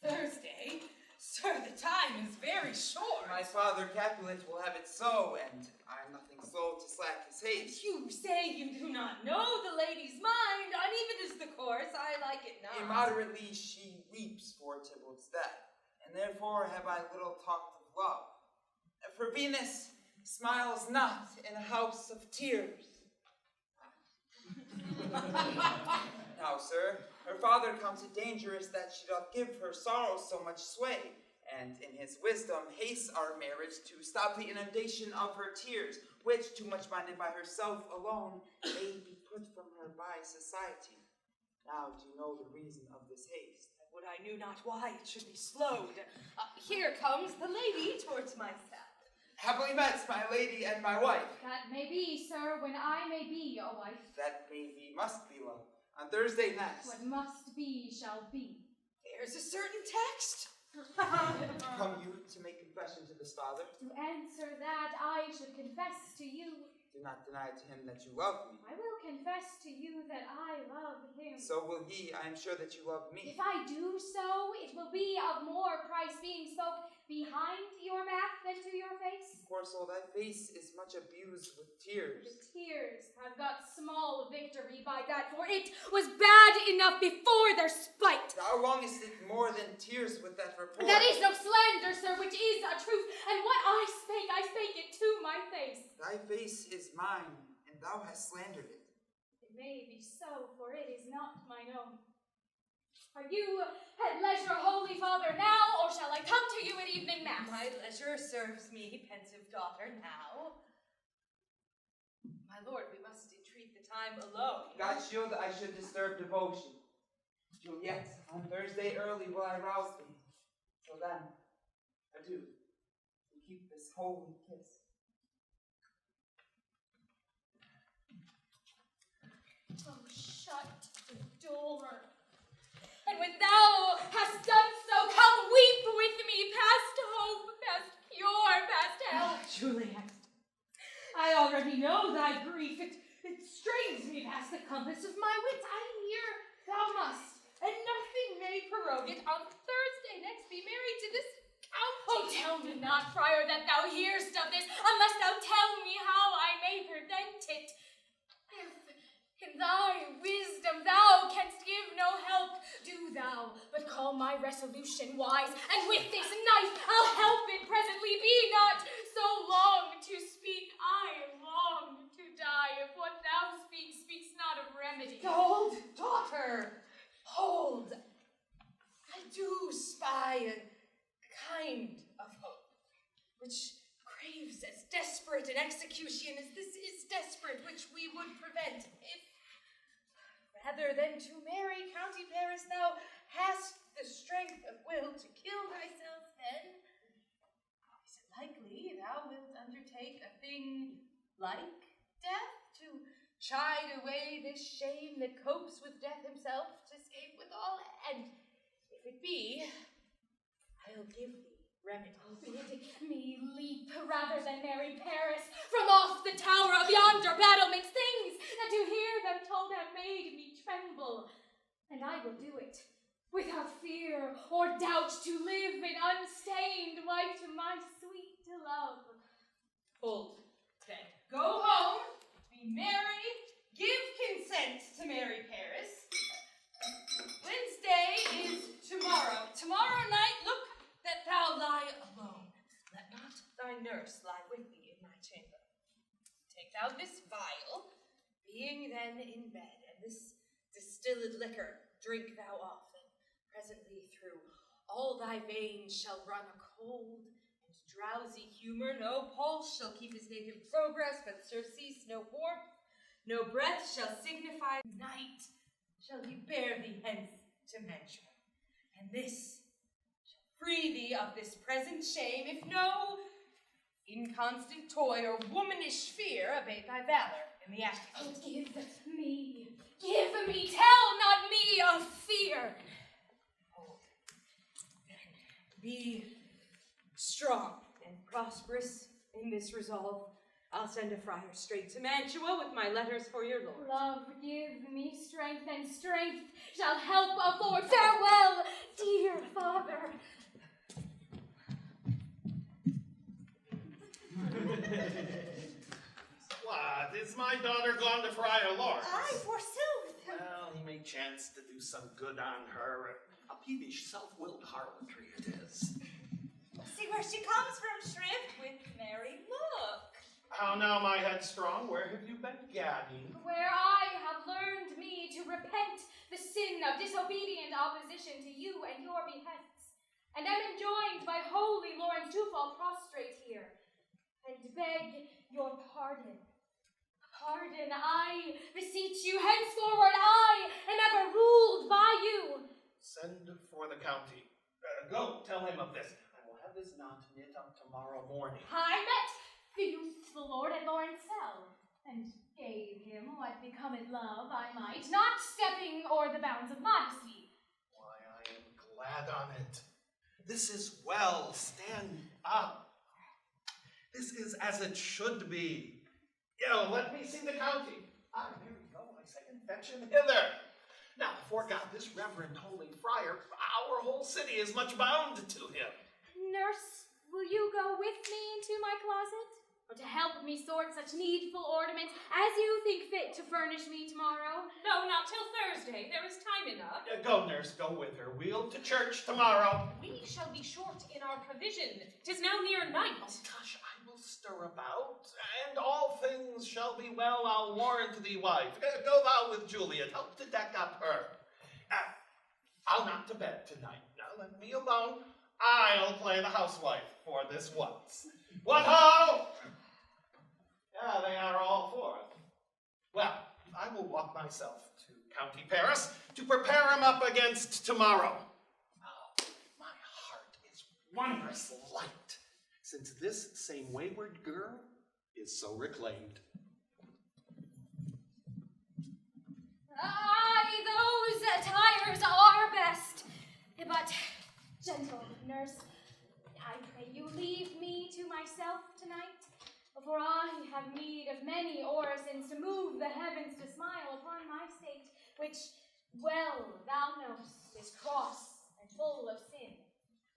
Thursday? Sir, the time is very short. My father Capulet will have it so, and I am nothing slow to slack his haste. You say you do not know the lady's mind. Uneven is the course, I like it not. Immoderately she weeps for Tybalt's death, and therefore have I little talked of love. For Venus smiles not in a house of tears. Now, sir, her father counts it dangerous that she doth give her sorrow so much sway, and in his wisdom hastes our marriage to stop the inundation of her tears, which, too much minded by herself alone, may be put from her by society. Now do you know the reason of this haste? Would I knew not why it should be slowed. Here comes the lady towards myself. Happily met, my lady and my wife. That may be, sir, when I may be your wife. That may be, must be, love. On Thursday next. What must be shall be. There's a certain text. Come you to make confession to this father? To answer that, I should confess to you. Do not deny to him that you love me. I will confess to you that I love him. So will he. I am sure that you love me. If I do so, it will be of more price being spoke behind your back than to your face. Poor soul, thy face is much abused with tears. The tears have got small victory by that, for it was bad enough before their spite. Thou longest it more than tears with that report. That is no slander, sir, which is a truth, and what I spake it to my face. Thy face is mine, and thou hast slandered it. It may be so, for it is not mine own. Are you at leisure, holy father, now, or shall I come to you at evening mass? My leisure serves me, pensive daughter, now. My lord, we must entreat the time alone. God shield that I should disturb devotion. Juliet, on Thursday early will I rouse thee. Till then, adieu, and keep this holy kiss. Oh, shut the door. And when thou hast done so, come weep with me past hope, past cure, past hell. Juliet, I already know thy grief. It strains me past the compass of my wits. I hear thou must, and nothing may prorogue it. On Thursday next be married to this county. Oh, tell me not, friar, that thou hearest of this, unless thou tell me how I may prevent it. If in thy wisdom thou canst give no help, do thou but call my resolution wise, and with this knife I'll help it presently. Be not so long to speak, I long to die. If what thou speaks not of remedy. Hold, daughter, hold. I do spy a kind of hope, which craves as desperate an execution as this is desperate, which we would prevent. If rather than to marry County Paris, thou hast the strength of will to kill thyself, then I take a thing like death to chide away this shame that copes with death himself to escape withal? And if it be, I'll give thee remedy. Bid me leap rather than marry Paris from off the tower of yonder battlements, things that to hear them told have made me tremble. And I will do it without fear or doubt, to live an unstained wife to my sweet love. Hold, then. Go home, be merry, give consent to marry Paris. Wednesday is tomorrow. Tomorrow night, look that thou lie alone. Let not thy nurse lie with thee in my chamber. Take thou this vial, being then in bed, and this distilled liquor drink thou off, and presently through all thy veins shall run a cold and drowsy humor. No pulse shall keep his native progress, but surcease no warmth. No breath shall signify night. Shall he bear thee hence to mention, and this free thee of this present shame, if no inconstant toy or womanish fear abate thy valor in the act. Oh, give me, tell not me of fear. Oh, then be strong and prosperous in this resolve. I'll send a friar straight to Mantua with my letters for your lord. Love, give me strength, and strength shall help afford. Farewell, dear father. What, is my daughter gone to Friar Lawrence? Aye, forsooth. Well, he may chance to do some good on her. A peevish, self-willed harlotry it is. See where she comes from, Shrift, with merry look. How now, my headstrong, where have you been gadding? Where I have learned me to repent the sin of disobedient opposition to you and your behests, and am enjoined by holy Lawrence to fall prostrate here, and beg your pardon. Pardon, I beseech you, henceforward I am ever ruled by you. Send for the county. Go, tell him of this. I will have this knot knit up tomorrow morning. I met the youthful lord at Lawrencell, and gave him what becometh love I might, not stepping o'er the bounds of modesty. Why, I am glad on it. This is well. Stand up. This is as it should be. Let me see the county. Ah, there we go. I say, fetch him hither. Now, before God, this reverend holy friar, our whole city is much bound to him. Nurse, will you go with me into my closet? Or to help me sort such needful ornaments as you think fit to furnish me tomorrow? No, not till Thursday. There is time enough. Go, nurse, go with her. We'll to church tomorrow. We shall be short in our provision. 'Tis now near night. Oh, gosh, I will stir about, and all things shall be well, I'll warrant thee, wife. Go thou with Juliet, help to deck up her. I'll not to bed tonight. Now let me alone. I'll play the housewife for this once. What ho! Yeah, they are all forth. Well, I will walk myself to County Paris to prepare him up against tomorrow. Oh, my heart is wondrous light, since this same wayward girl is so reclaimed. Aye, those attires are best. But, gentle nurse, I pray you leave me to myself tonight, for I have need of many orisons to move the heavens to smile upon my state, which, well thou knowest, is cross and full of sin.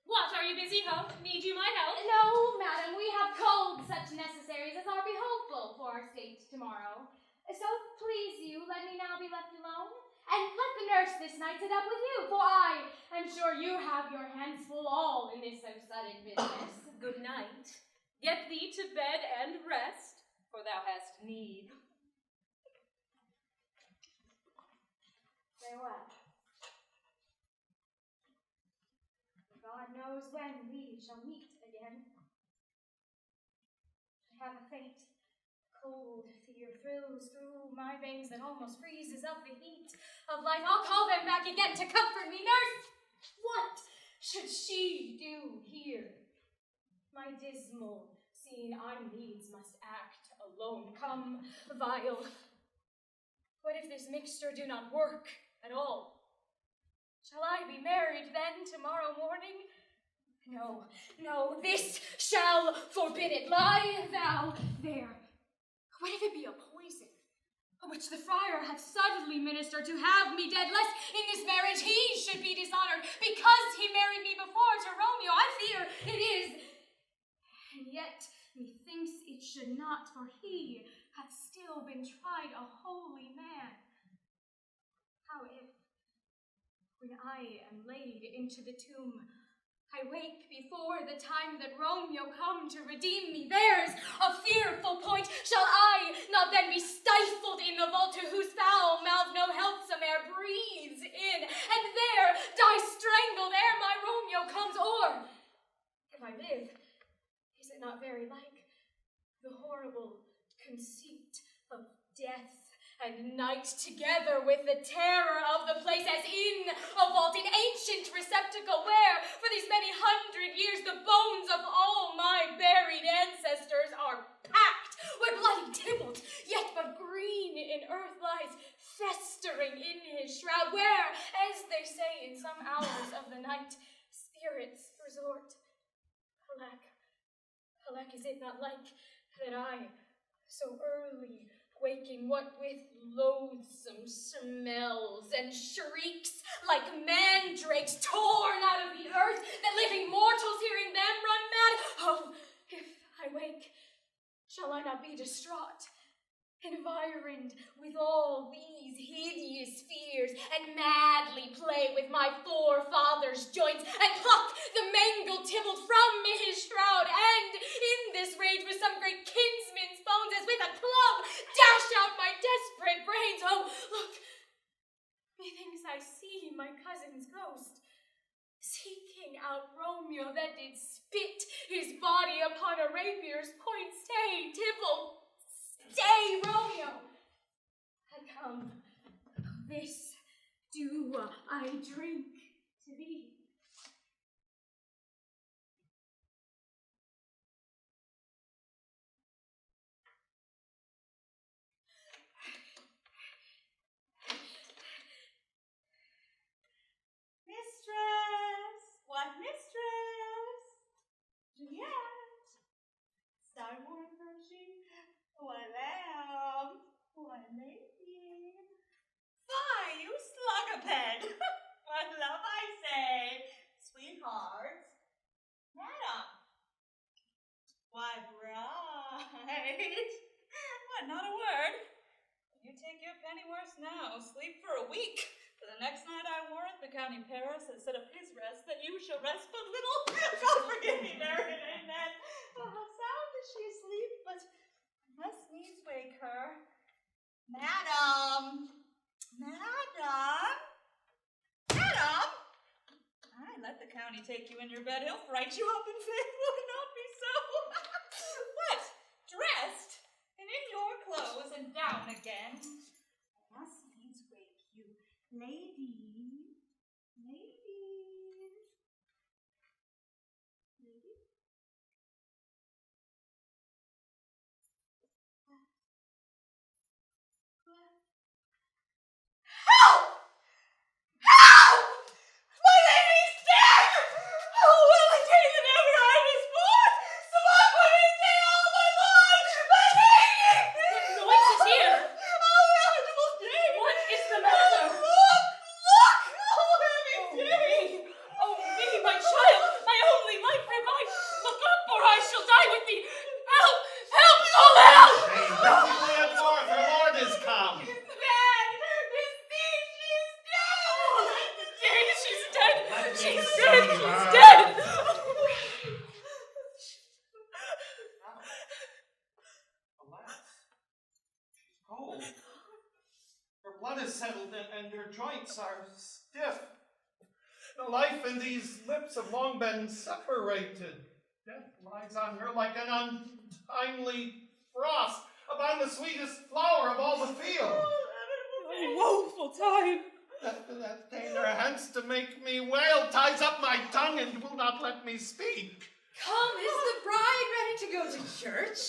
What, are you busy, ho? Need you my help? No, madam, we have culled such necessaries as are behoveful for our state tomorrow. So, please you, let me now be left alone, and let the nurse this night sit up with you, for I am sure you have your hands full all in this so sudden business. Good night. Get thee to bed and rest, for thou hast need. Farewell. God knows when we shall meet again. I have a faint, cold fear thrills through my veins that almost freezes up the heat of life. I'll call them back again to comfort me. Nurse, what should she do here? My dismal, seeing I needs must act alone. Come, vile. What if this mixture do not work at all? Shall I be married then tomorrow morning? No, no, this shall forbid it. Lie thou there. What if it be a poison, which the friar hath subtly ministered to have me dead, lest in this marriage he should be dishonored, because he married me before to Romeo? I fear it is. And yet methinks it should not, for he hath still been tried a holy man. How if, when I am laid into the tomb, I wake before the time that Romeo come to redeem me? There's a fearful point. Shall I not then be stifled in the vault, to whose foul mouth no healthsome air breathes in, and there die strangled ere my Romeo comes? Or, if I live, is it not very like the horrible conceit of death and night, together with the terror of the place, as in a vault, an ancient receptacle, where for these many 100 years the bones of all my buried ancestors are packed, where bloody Tybalt, yet but green in earth, lies festering in his shroud, where, as they say in some hours of the night, spirits resort. Alack, is it not like that I, so early waking, what with loathsome smells and shrieks like mandrakes torn out of the earth, that living mortals hearing them run mad? Oh, if I wake, shall I not be distraught, environed with all these hideous fears, and madly play with my forefathers' joints, and pluck the mangled Tybalt from his shroud, and in this rage with some great kinsman's bones, as with a club, dash out my desperate brains? Oh, look, methinks I see my cousin's ghost, seeking out Romeo that did spit his body upon a rapier's point. Stay, Tybalt, stay, Romeo. I come, this do I drink to thee. Mistress! What mistress? Juliet! Starborn Pershing? What lamb? What lady? Fie, you slugabed! What love I say? Sweetheart? Madam? Why, bride? What, not a word? You take your pennyworth now, sleep for a week. For the next night I warrant the county Paris has set up his rest, that you shall rest but little. God forgive me, Mary, amen. Oh, how sound is she asleep, but I must needs wake her. Madam! Madam! Madam! Aye, let the county take you in your bed. He'll fright you up in faith. Will it not be so? What? Dressed? And in your clothes and down again? I must needs wake you. Lady. Help! Help! My lady's dead! Oh, well a day that ever I was born! So I put in day all my life! My lady! What noise is here? Oh, veritable day! What is the matter? Look! Oh, heavy day! Oh me, my child, my only life revive. Look up, or I shall die with thee. Help! Help! Oh, help! Juliet forth, her lord is come. She's dead! Alas, she's cold. Her blood is settled and her joints are stiff. The life in these lips have long been separated. Death lies on her like an untimely frost upon the sweetest flower of all the field. A woeful time! That pain her hence to make me wail ties up my tongue and will not let me speak. Come, is the bride ready to go to church?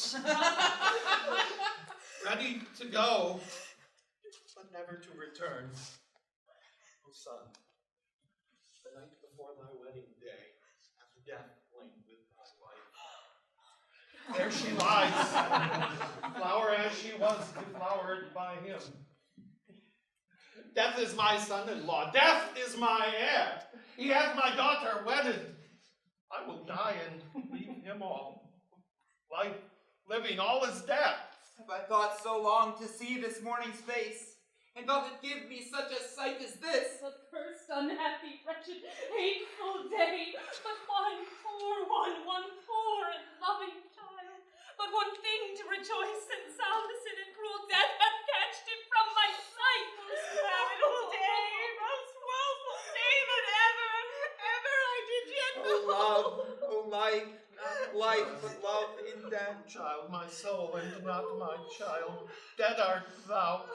Ready to go, but never to return. O son, the night before thy wedding day, after death flamed with thy wife. There she lies, flower as she was deflowered by him. Death is my son-in-law. Death is my heir. He hath my daughter wedded. I will die and leave him all. Life, living, all is death. Have I thought so long to see this morning's face, and doth it give me such a sight as this? A cursed, unhappy, wretched, hateful day. But one poor and loving child. But one thing to rejoice and solace in, and cruel death hath catched it from my sight. Most lamentable day, most woeful day that ever I did yet know. O love, O life, not life, but love in death. Child, my soul, and not my child. Dead art thou.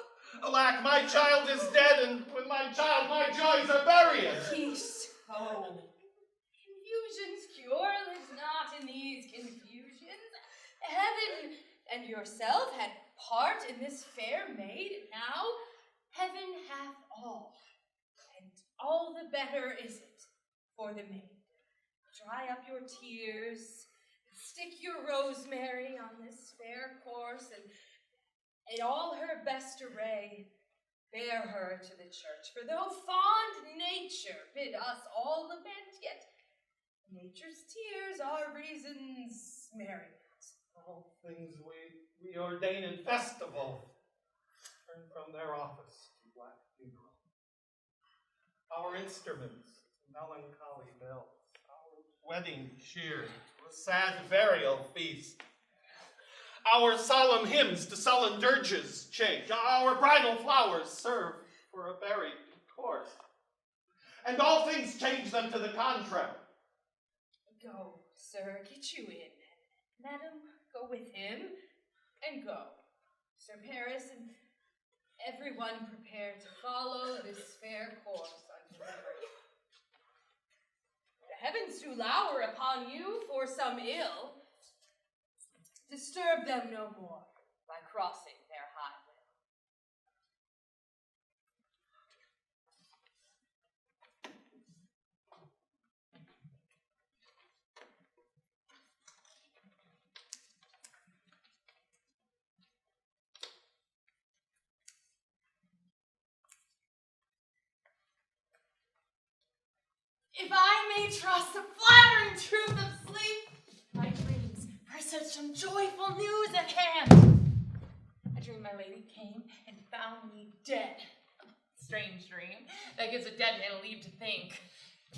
Alack, my child is dead, and with my child my joys are buried. Peace. Oh. Confusion's cure lives not in these confusions. Heaven and yourself had part in this fair maid, and now heaven hath all. And all the better is it for the maid. Dry up your tears, stick your rosemary on this fair course, and in all her best array, bear her to the church. For though fond nature bid us all lament, yet nature's tears are reason's merriment. All things we ordain in festival turn from their office to black funeral. Our instruments, melancholy bells, our wedding cheer, a sad burial feast. Our solemn hymns to sullen dirges change. Our bridal flowers serve for a buried course. And all things change them to the contrary. Go, sir, get you in. Madam, go with him, and go. Sir Paris and everyone prepare to follow this fair course unto the grave. The heavens do lower upon you for some ill. Disturb them no more by crossing their high will. If I may trust the flattering truth of sleep, my dreams presage some joyful news at hand. I dreamed my lady came and found me dead. Strange dream that gives a dead man leave to think.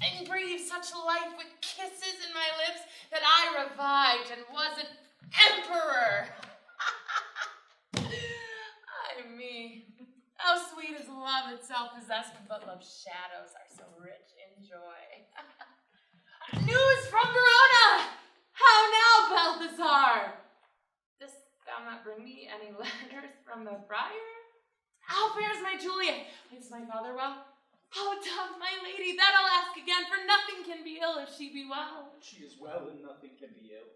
And breathed such life with kisses in my lips that I revived and was an emperor. Ay me. How sweet is love itself possessed, but love's shadows are so rich in joy. News from Verona! How now, Balthazar? Dost thou not bring me any letters from the friar? How fares my Juliet? Is my father well? How doth my lady? That I'll ask again, for nothing can be ill if she be well. She is well, and nothing can be ill.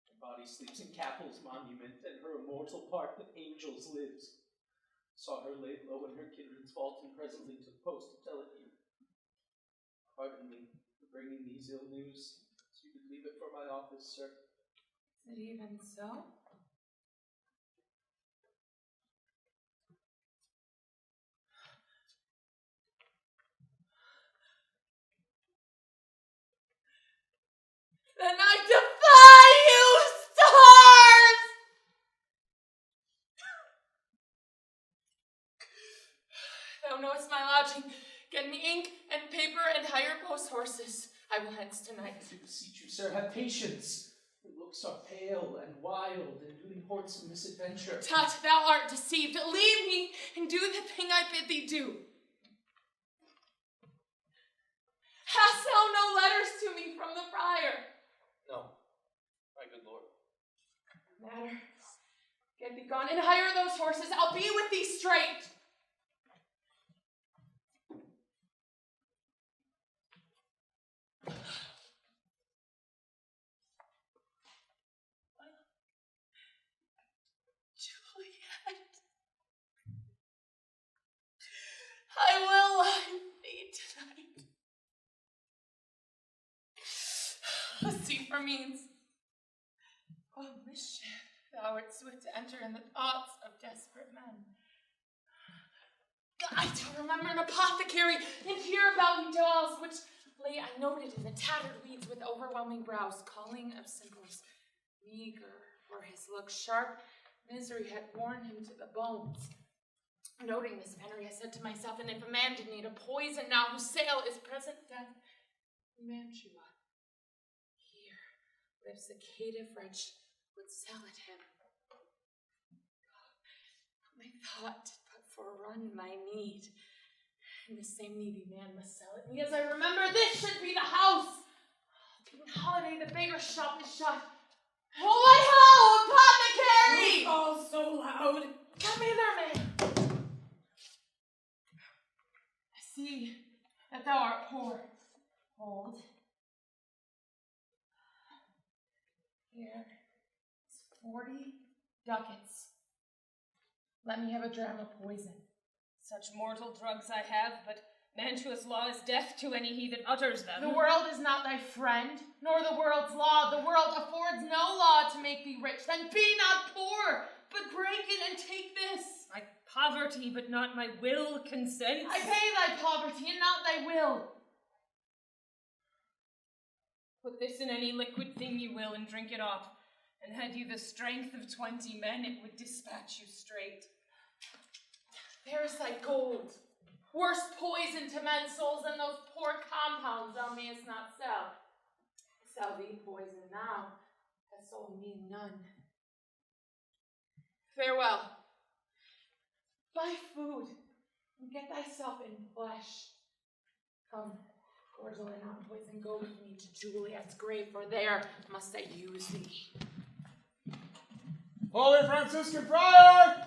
Her body sleeps in Capel's monument, and her immortal part with angels lives. Saw her laid low in her kindred's vault, and presently took post to tell it you. Pardon me for bringing these ill news, so you could leave it for my office, sir. Is it even so? Then I defy you, stars! Thou knowest my lodging. Get me ink and paper and hire post horses. I will hence tonight. I beseech you, sir, have patience. Her looks are pale and wild, and doing horse misadventure. Tut, thou art deceived. Leave me and do the thing I bid thee do. Hast thou no letters to me from the friar? No, my good lord. Matter. Get thee gone and hire those horses. I'll be with thee straight. tonight. A sea for means. Oh, mischief, thou art swift to enter in the thoughts of desperate men. I do remember an apothecary in here about me dolls, which lay I noted in the tattered weeds with overwhelming brows, calling of simples, meager for his look, sharp misery had worn him to the bones. Noting this, Henry, I said to myself, and if a man did need a poison now whose sale is present death, Mantua, here lives the caitiff wretch would sell it him. My thought did but forerun my need, and the same needy man must sell it me, as I remember this should be the house. Being holiday, the baker's shop is shut. Holy ho, apothecary! Oh, so loud. Come hither, man. I see that thou art poor. Hold. Here is 40 ducats. Let me have a dram of poison. Such mortal drugs I have, but Mantua's law is death to any he that utters them. The world is not thy friend, nor the world's law. The world affords no law to make thee rich. Then be not poor, but break it and take this. My poverty, but not my will, consents. I pay thy poverty and not thy will. Put this in any liquid thing you will and drink it off. And had you the strength of 20 men, it would dispatch you straight. There is thy gold. Worse poison to men's souls than those poor compounds thou mayest not sell. Sell thee poison now, has sold me none. Farewell. Buy food, and get thyself in flesh. Come, cordial and not poison, go with me to Juliet's grave, for there must I use thee. Holy Franciscan Friar!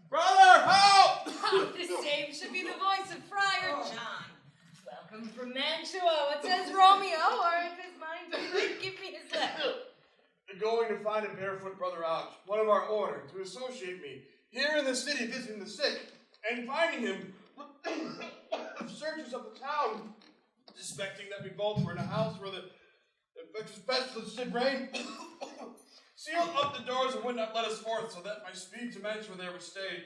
Brother, help! This same should be the voice of Friar John. Welcome from Mantua. What says Romeo? Or if his mind is right, give me his letter. I'm going to find a barefoot brother out, one of our order, to associate me here in the city visiting the sick, and finding him searches of the town, suspecting that we both were in a house where the infectious pestilence did reign. Sealed up the doors and would not let us forth, so that my speed to Mantua there would stay.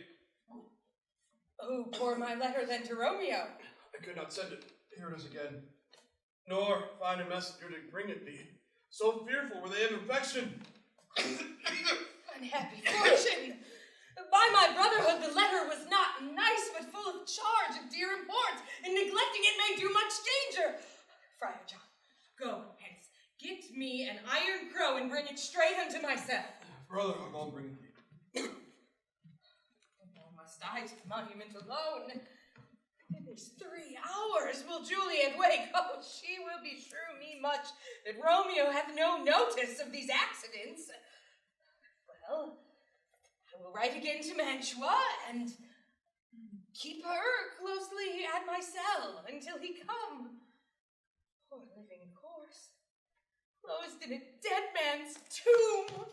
Who pour my letter then to Romeo? I could not send it. Here it is again. Nor find a messenger to bring it thee. So fearful were they of infection. Unhappy fortune! By my brotherhood, the letter was not nice, but full of charge of dear import, and neglecting it may do much danger. Friar John, go hence. Get me an iron crow and bring it straight unto myself. Brother, I'll go and bring it thee. Nor must I to the monument alone. In these 3 hours will Juliet wake. Oh, she will beshrew me much that Romeo hath no notice of these accidents. Well, I will write again to Mantua and keep her closely at my cell until he come. Poor living corse, closed in a dead man's tomb.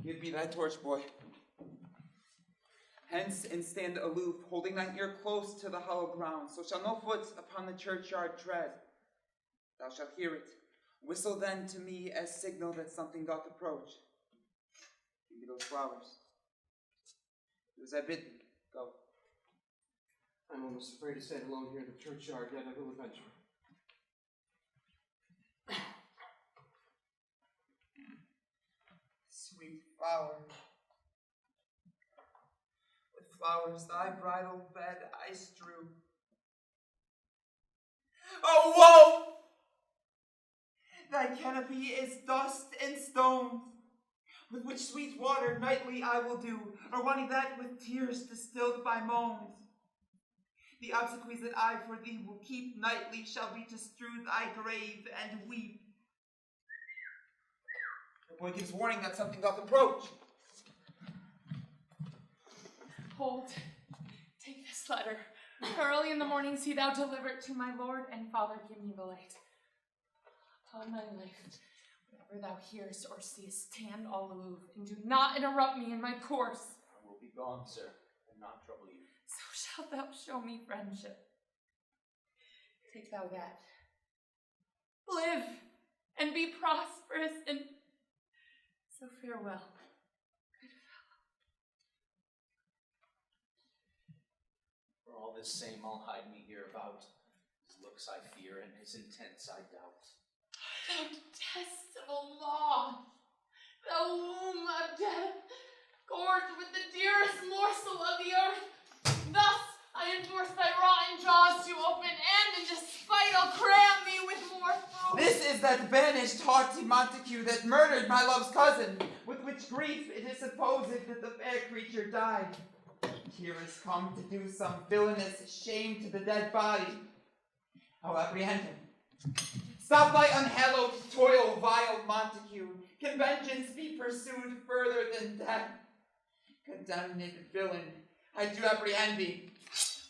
Give me thy torch, boy. Hence, and stand aloof, holding thine ear close to the hollow ground, so shall no foot upon the churchyard tread. Thou shalt hear it. Whistle then to me as signal that something doth approach. Give me those flowers. Do as I bid thee. Go. I'm almost afraid to stand alone here in the churchyard, yet I will adventure. Sweet flower, with flowers thy bridal bed I strew. Oh, woe! Thy canopy is dust and stones, with which sweet water nightly I will do, or wanting that with tears distilled by moans. The obsequies that I for thee will keep nightly shall be to strew thy grave and weep. The boy gives warning that something doth approach. Hold. Take this letter. Early in the morning see thou deliver it to my lord, and father give me the light. Upon my life, whatever thou hearest or seest, stand all aloof, and do not interrupt me in my course. I will be gone, sir, and not trouble you. So shalt thou show me friendship. Take thou that. Live, and be prosperous, and so farewell. For all this same, I'll hide me hereabout. His looks I fear, and his intents I doubt. Thou detestable law, thou womb of death, gorged with the dearest morsel of the earth, thus I enforce thy rotten jaws to open, and in despite I'll cram thee with more fruit. This is that banished haughty Montague that murdered my love's cousin, with which grief it is supposed that the fair creature died. Here is come to do some villainous shame to the dead body. I'll apprehend him. Stop thy unhallowed toil, vile Montague. Can vengeance be pursued further than death? Condemned villain, I do apprehend thee.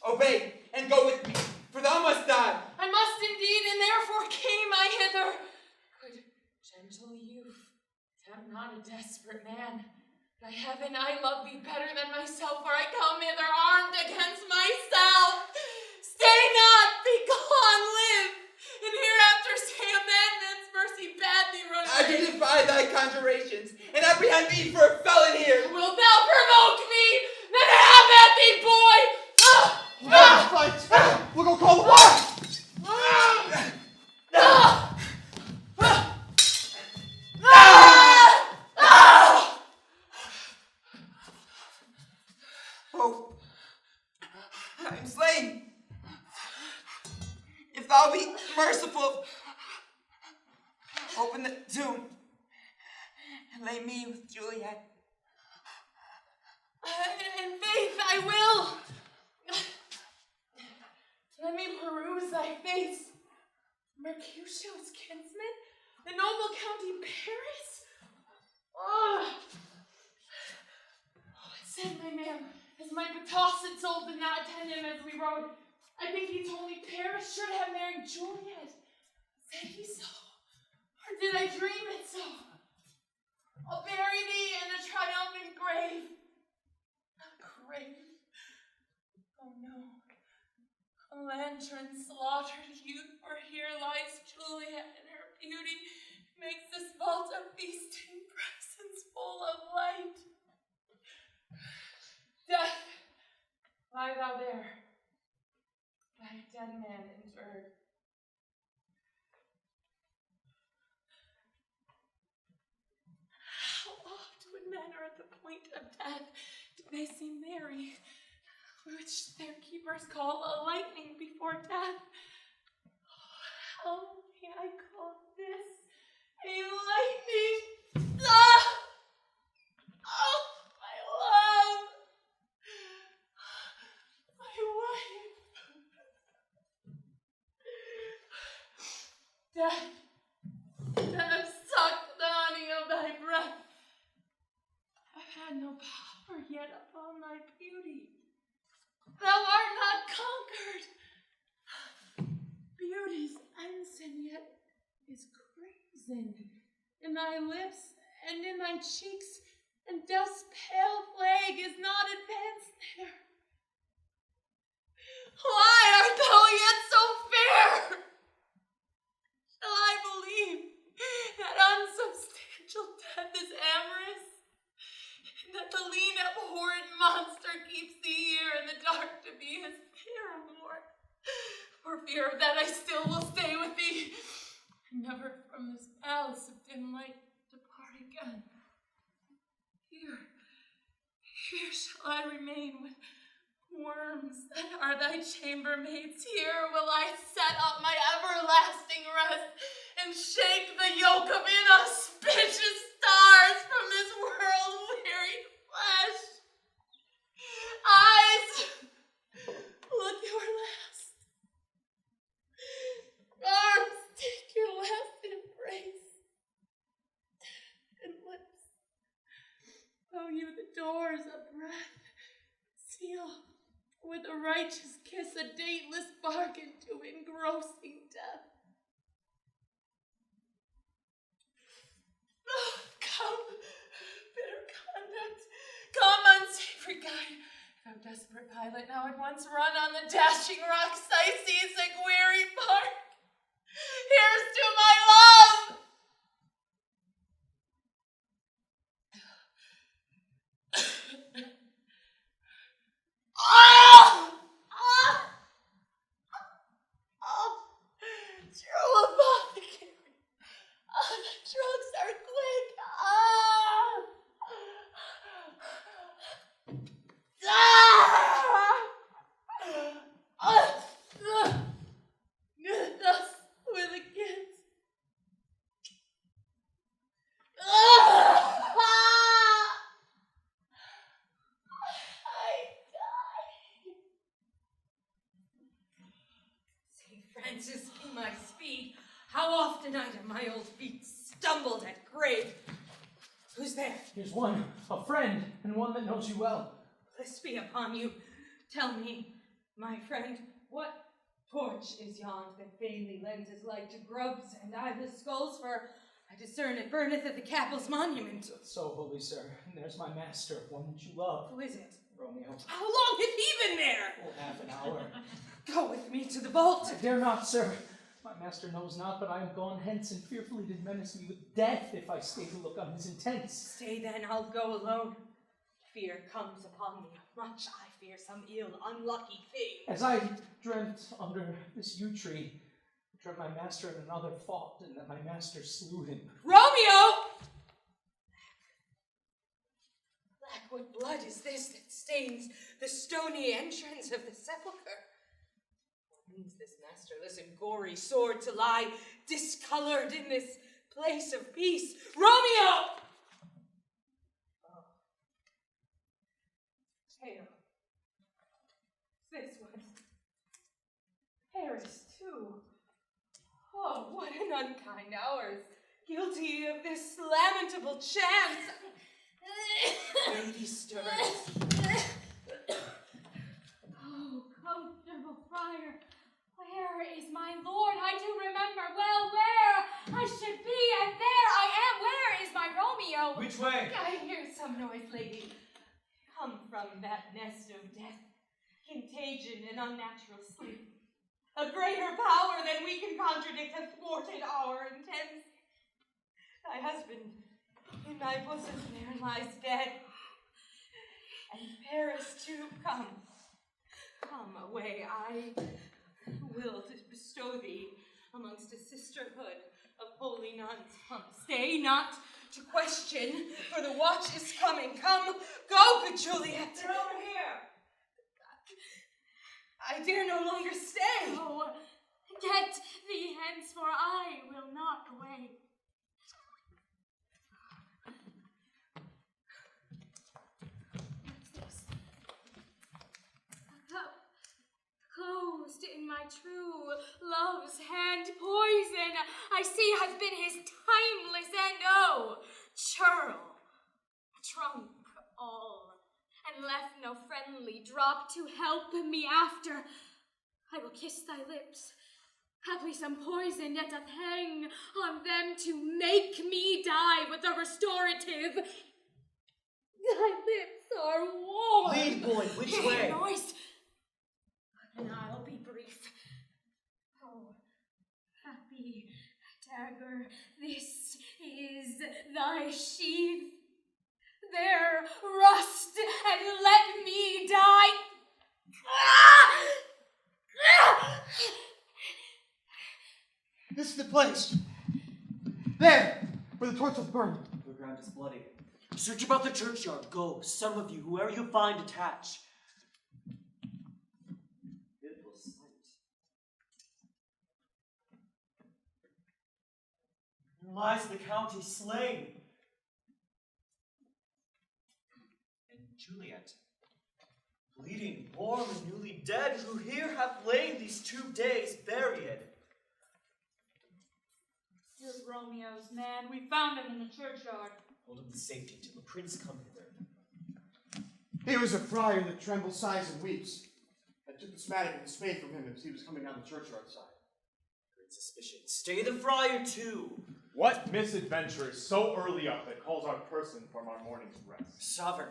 Obey, and go with me, for thou must die. I must indeed, and therefore came I hither. Good, gentle youth, tempt not a desperate man. By heaven, I love thee better than myself, for I come hither armed against myself. Stay not, be gone, live, and hereafter say amendments, mercy bade thee run away. I do defy thy conjurations, and apprehend thee for a felon here. Wilt thou provoke me? Then have at thee, boy! Fight! We'll go call the war! Oh, I am slain. If thou be merciful, open the tomb and lay me with Juliet. In faith, I will. Let me peruse thy face. Mercutio's kinsman? The noble County Paris? Said my man, as my betossed soul did not attend him as we rode. I think he told me Paris should have married Juliet. Said he so? Or did I dream it so? I'll bury thee in a triumphant grave. A grave? Oh no. A lantern slaughtered youth, for here lies Juliet, and her beauty makes this vault a feasting presence full of light. Death, lie thou there, thy dead man interred. How oft when men are at the point of death do they see Mary, which their keepers call a lightning before death. How may I call this a lightning? Oh, my love, my wife. Death, death, suck the honey of thy breath. I've had no power yet upon thy beauty. Thou art not conquered. Beauty's ensign yet is crimson in thy lips and in thy cheeks, and death's pale flag is not advanced there. Why art thou yet so fair? Shall I believe that unsubstantial death is amorous? That the lean abhorrent monster keeps thee here in the dark to be his paramour. For fear of that I still will stay with thee, and never from this palace of dim light depart again. Here shall I remain with worms that are thy chambermaids. Here will I set up my everlasting rest, and shake the yoke of inauspicious stars from this world-weary flesh. Eyes, look your last. Arms, take your last embrace. And lips, bow you the doors of breath, seal with the righteous kiss a dateless bargain to engrossing death. Oh, come, bitter conduct, come, unsavory guide. Thou desperate pilot, now at once run on the dashing rocks, thy seasick weary bark. Here's to my love! True apothecary. The drugs are quick. Thus with a kiss. I die. St. Francis, be my speed. How often I to my old feet stumbled at grave. Who's there? Here's one, a friend, and one that knows you well. Bliss be upon you. Tell me, my friend, what torch is yond that vainly lends its light to grubs and eyeless skulls? For I discern it burneth at the Capel's monument. So, holy sir, and there's my master, one that you love. Who is it? Romeo. How long hath he been there? Oh, half an hour. Go with me to the vault. I dare not, sir. My master knows not, but I am gone hence, and fearfully did menace me with death if I stay to look on his intents. Stay then, I'll go alone. Fear comes upon me much. I fear some ill, unlucky thing. As I dreamt under this yew tree, I dreamt my master and another fought, and that my master slew him. Romeo! Black, what blood is this that stains the stony entrance of the sepulchre? What means this masterless and gory sword to lie discolored in this place of peace? Romeo! Oh. Pale. This one. Paris, too. Oh, what an unkind hours. Guilty of this lamentable chance. Lady stirs. Oh, comfortable friar, where is my lord? I do remember well where I should be, and there I am. Where is my Romeo? Which way? I hear some noise, lady. Come from that nest of death, contagion and unnatural sleep. A greater power than we can contradict hath thwarted our intents. Thy husband in thy bosom there lies dead. And Paris too, come away. I will bestow thee amongst a sisterhood of holy nuns. Come, stay not to question, for the watch is coming. Come, go, good Juliet. They're over here. I dare no longer stay. Oh, get thee hence, for I will not away. What's this? A cup closed in my true love's hand. Poison, I see, has been his timeless end. Oh, churl, trunk all, and left no friendly drop to help me after. I will kiss thy lips. Haply some poison yet doth hang on them to make me die with a restorative. Thy lips are warm. Lead, boy, which way? Noise. And I'll be brief. Oh, happy dagger, this is thy sheath. There rust and let me die. This is the place. There, where the torch was burned. The ground is bloody. Search about the churchyard. Go, some of you, whoever you find, attach. Beautiful sight. There lies the county slain. And Juliet, bleeding, warm, and newly dead, who here hath lain these 2 days buried. Here's Romeo's man. We found him in the churchyard. Hold him in safety till the prince come hither. Here is a friar that trembles, sighs, and weeps. A I took the spade from him as he was coming down the churchyard side. Great suspicion. Stay the friar too. What misadventure is so early up that calls our person from our morning's rest? Sovereign,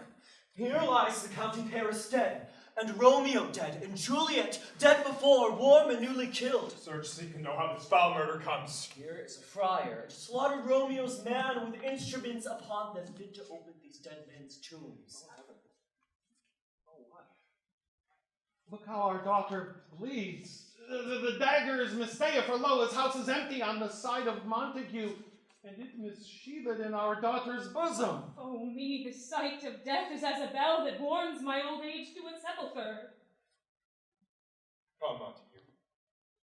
here lies the County Paris dead, and Romeo dead, and Juliet dead before, warm and newly killed. Search, seek, and know how this foul murder comes. Here is a friar, slaughtered Romeo's man with instruments upon them fit to open these dead men's tombs. Oh, what? Look how our daughter bleeds. The dagger is misstayed, for lo, his house is empty on the side of Montague, and it missheathed in our daughter's bosom. Oh me, the sight of death is as a bell that warns my old age to a sepulchre. Come, Montague,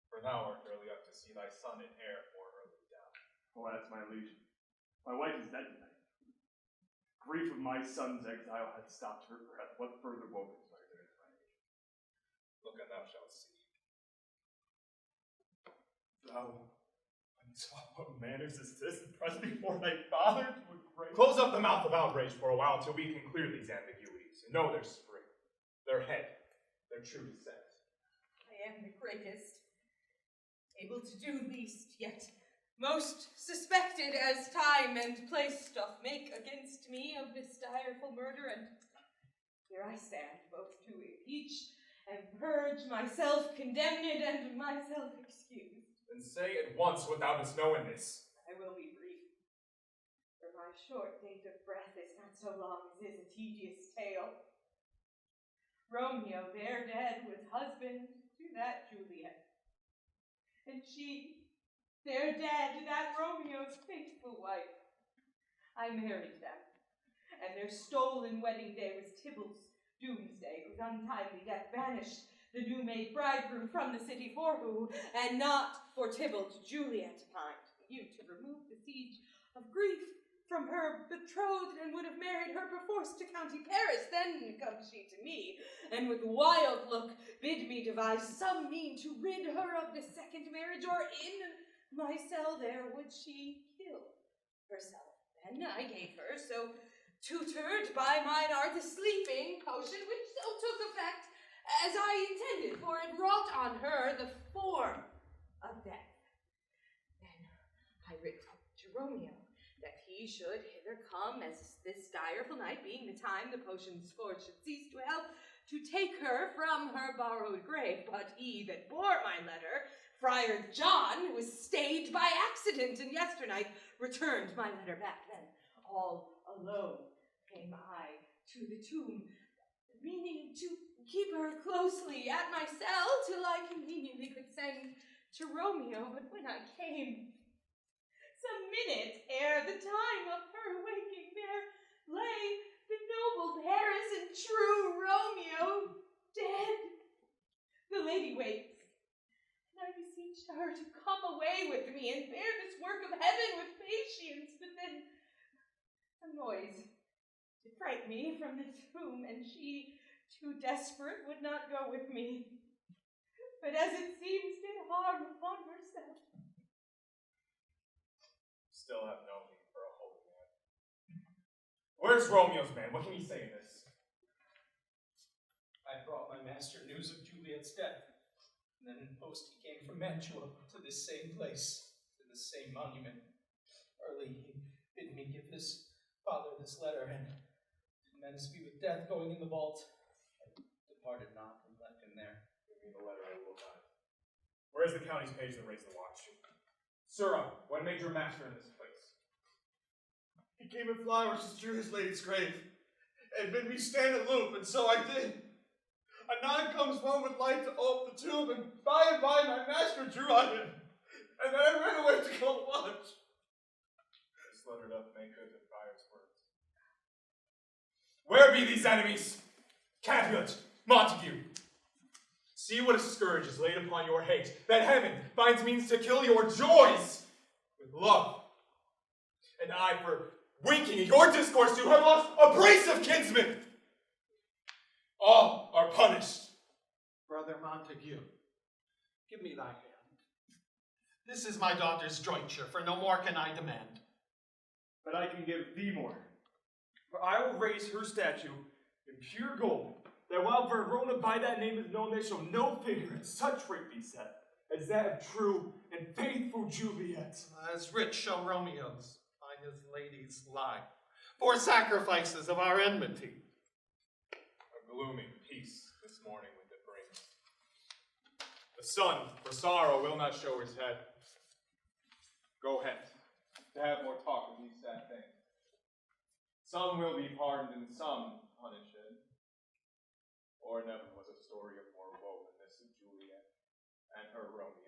for thou art early up to see thy son and heir more early down. Alas, my liege, my wife is dead tonight. Grief of my son's exile had stopped her breath. What further woe is there in my age? Look, and thou shalt see. Thou, what manners is this? Press before thy father to a grave? Close up the mouth of outrage for a while until we can clear these ambiguities and know their spring, their head, their true descent. I am the greatest, able to do least, yet most suspected, as time and place doth make against me of this direful murder, and here I stand, both to impeach and purge myself condemned and myself excused. Then say at once what thou dost know in this. I will be brief, for my short date of breath is not so long as is a tedious tale. Romeo there dead was husband to that Juliet, and she there dead, that Romeo's faithful wife. I married them, and their stolen wedding day was Tybalt's doomsday, whose untimely death banished the new-made bridegroom from the city for who, and not for Tybalt, Juliet pined you to remove the siege of grief from her betrothed, and would have married her perforce to County Paris. Then comes she to me, and with wild look bid me devise some mean to rid her of this second marriage, or in my cell there would she kill herself. Then I gave her, so tutored by mine art, the sleeping potion, which so took effect as I intended, for it wrought on her the form of death. Then I writ to Romeo that he should hither come, as this direful night, being the time the potion's forge should cease to help, to take her from her borrowed grave. But he that bore my letter, Friar John, was stayed by accident, and yesternight returned my letter back. Then, all alone, came I to the tomb, meaning to keep her closely at my cell till I conveniently could send to Romeo. But when I came, some minute ere the time of her waking, there lay the noble Paris and true Romeo dead. The lady waits, and I beseech her to come away with me and bear this work of heaven with patience. But then a noise to fright me from the tomb, and she, too desperate, would not go with me, but as it seems did harm upon herself. Still have no need for a holy man. Where's Romeo's man? What can he say in this? I brought my master news of Juliet's death, and then in post he came from Mantua to this same place, to this same monument. Early he bid me give his father this letter, and did menace me with death going in the vault. I departed not and left him there. Give me the letter, I will not. Where is the county's page that raised the watch? Sirrah, when made your master in this place? He came in flowers to strew his lady's grave, and bid me stand aloof, and so I did. Anon comes one with light to ope the tomb, and by my master drew on him, and then I ran away to go watch. This letter doth make good the friar's words. Where be these enemies? Capulet, Montague. See what a scourge is laid upon your hate, that heaven finds means to kill your joys with love. And I, for winking at your discourse, to have lost a brace of kinsmen. All are punished. Brother Montague, give me thy hand. This is my daughter's jointure, for no more can I demand. But I can give thee more, for I will raise her statue in pure gold that while Verona by that name is known, there shall no figure in such rank be set as that of true and faithful Juliet. As rich shall Romeo's by his lady's life, for sacrifices of our enmity. A gloomy peace this morning with it brings. The sun, for sorrow, will not show his head. Go hence, to have more talk of these sad things. Some will be pardoned and some punished. Or never was a story of more woe than this of Juliet and her Romeo.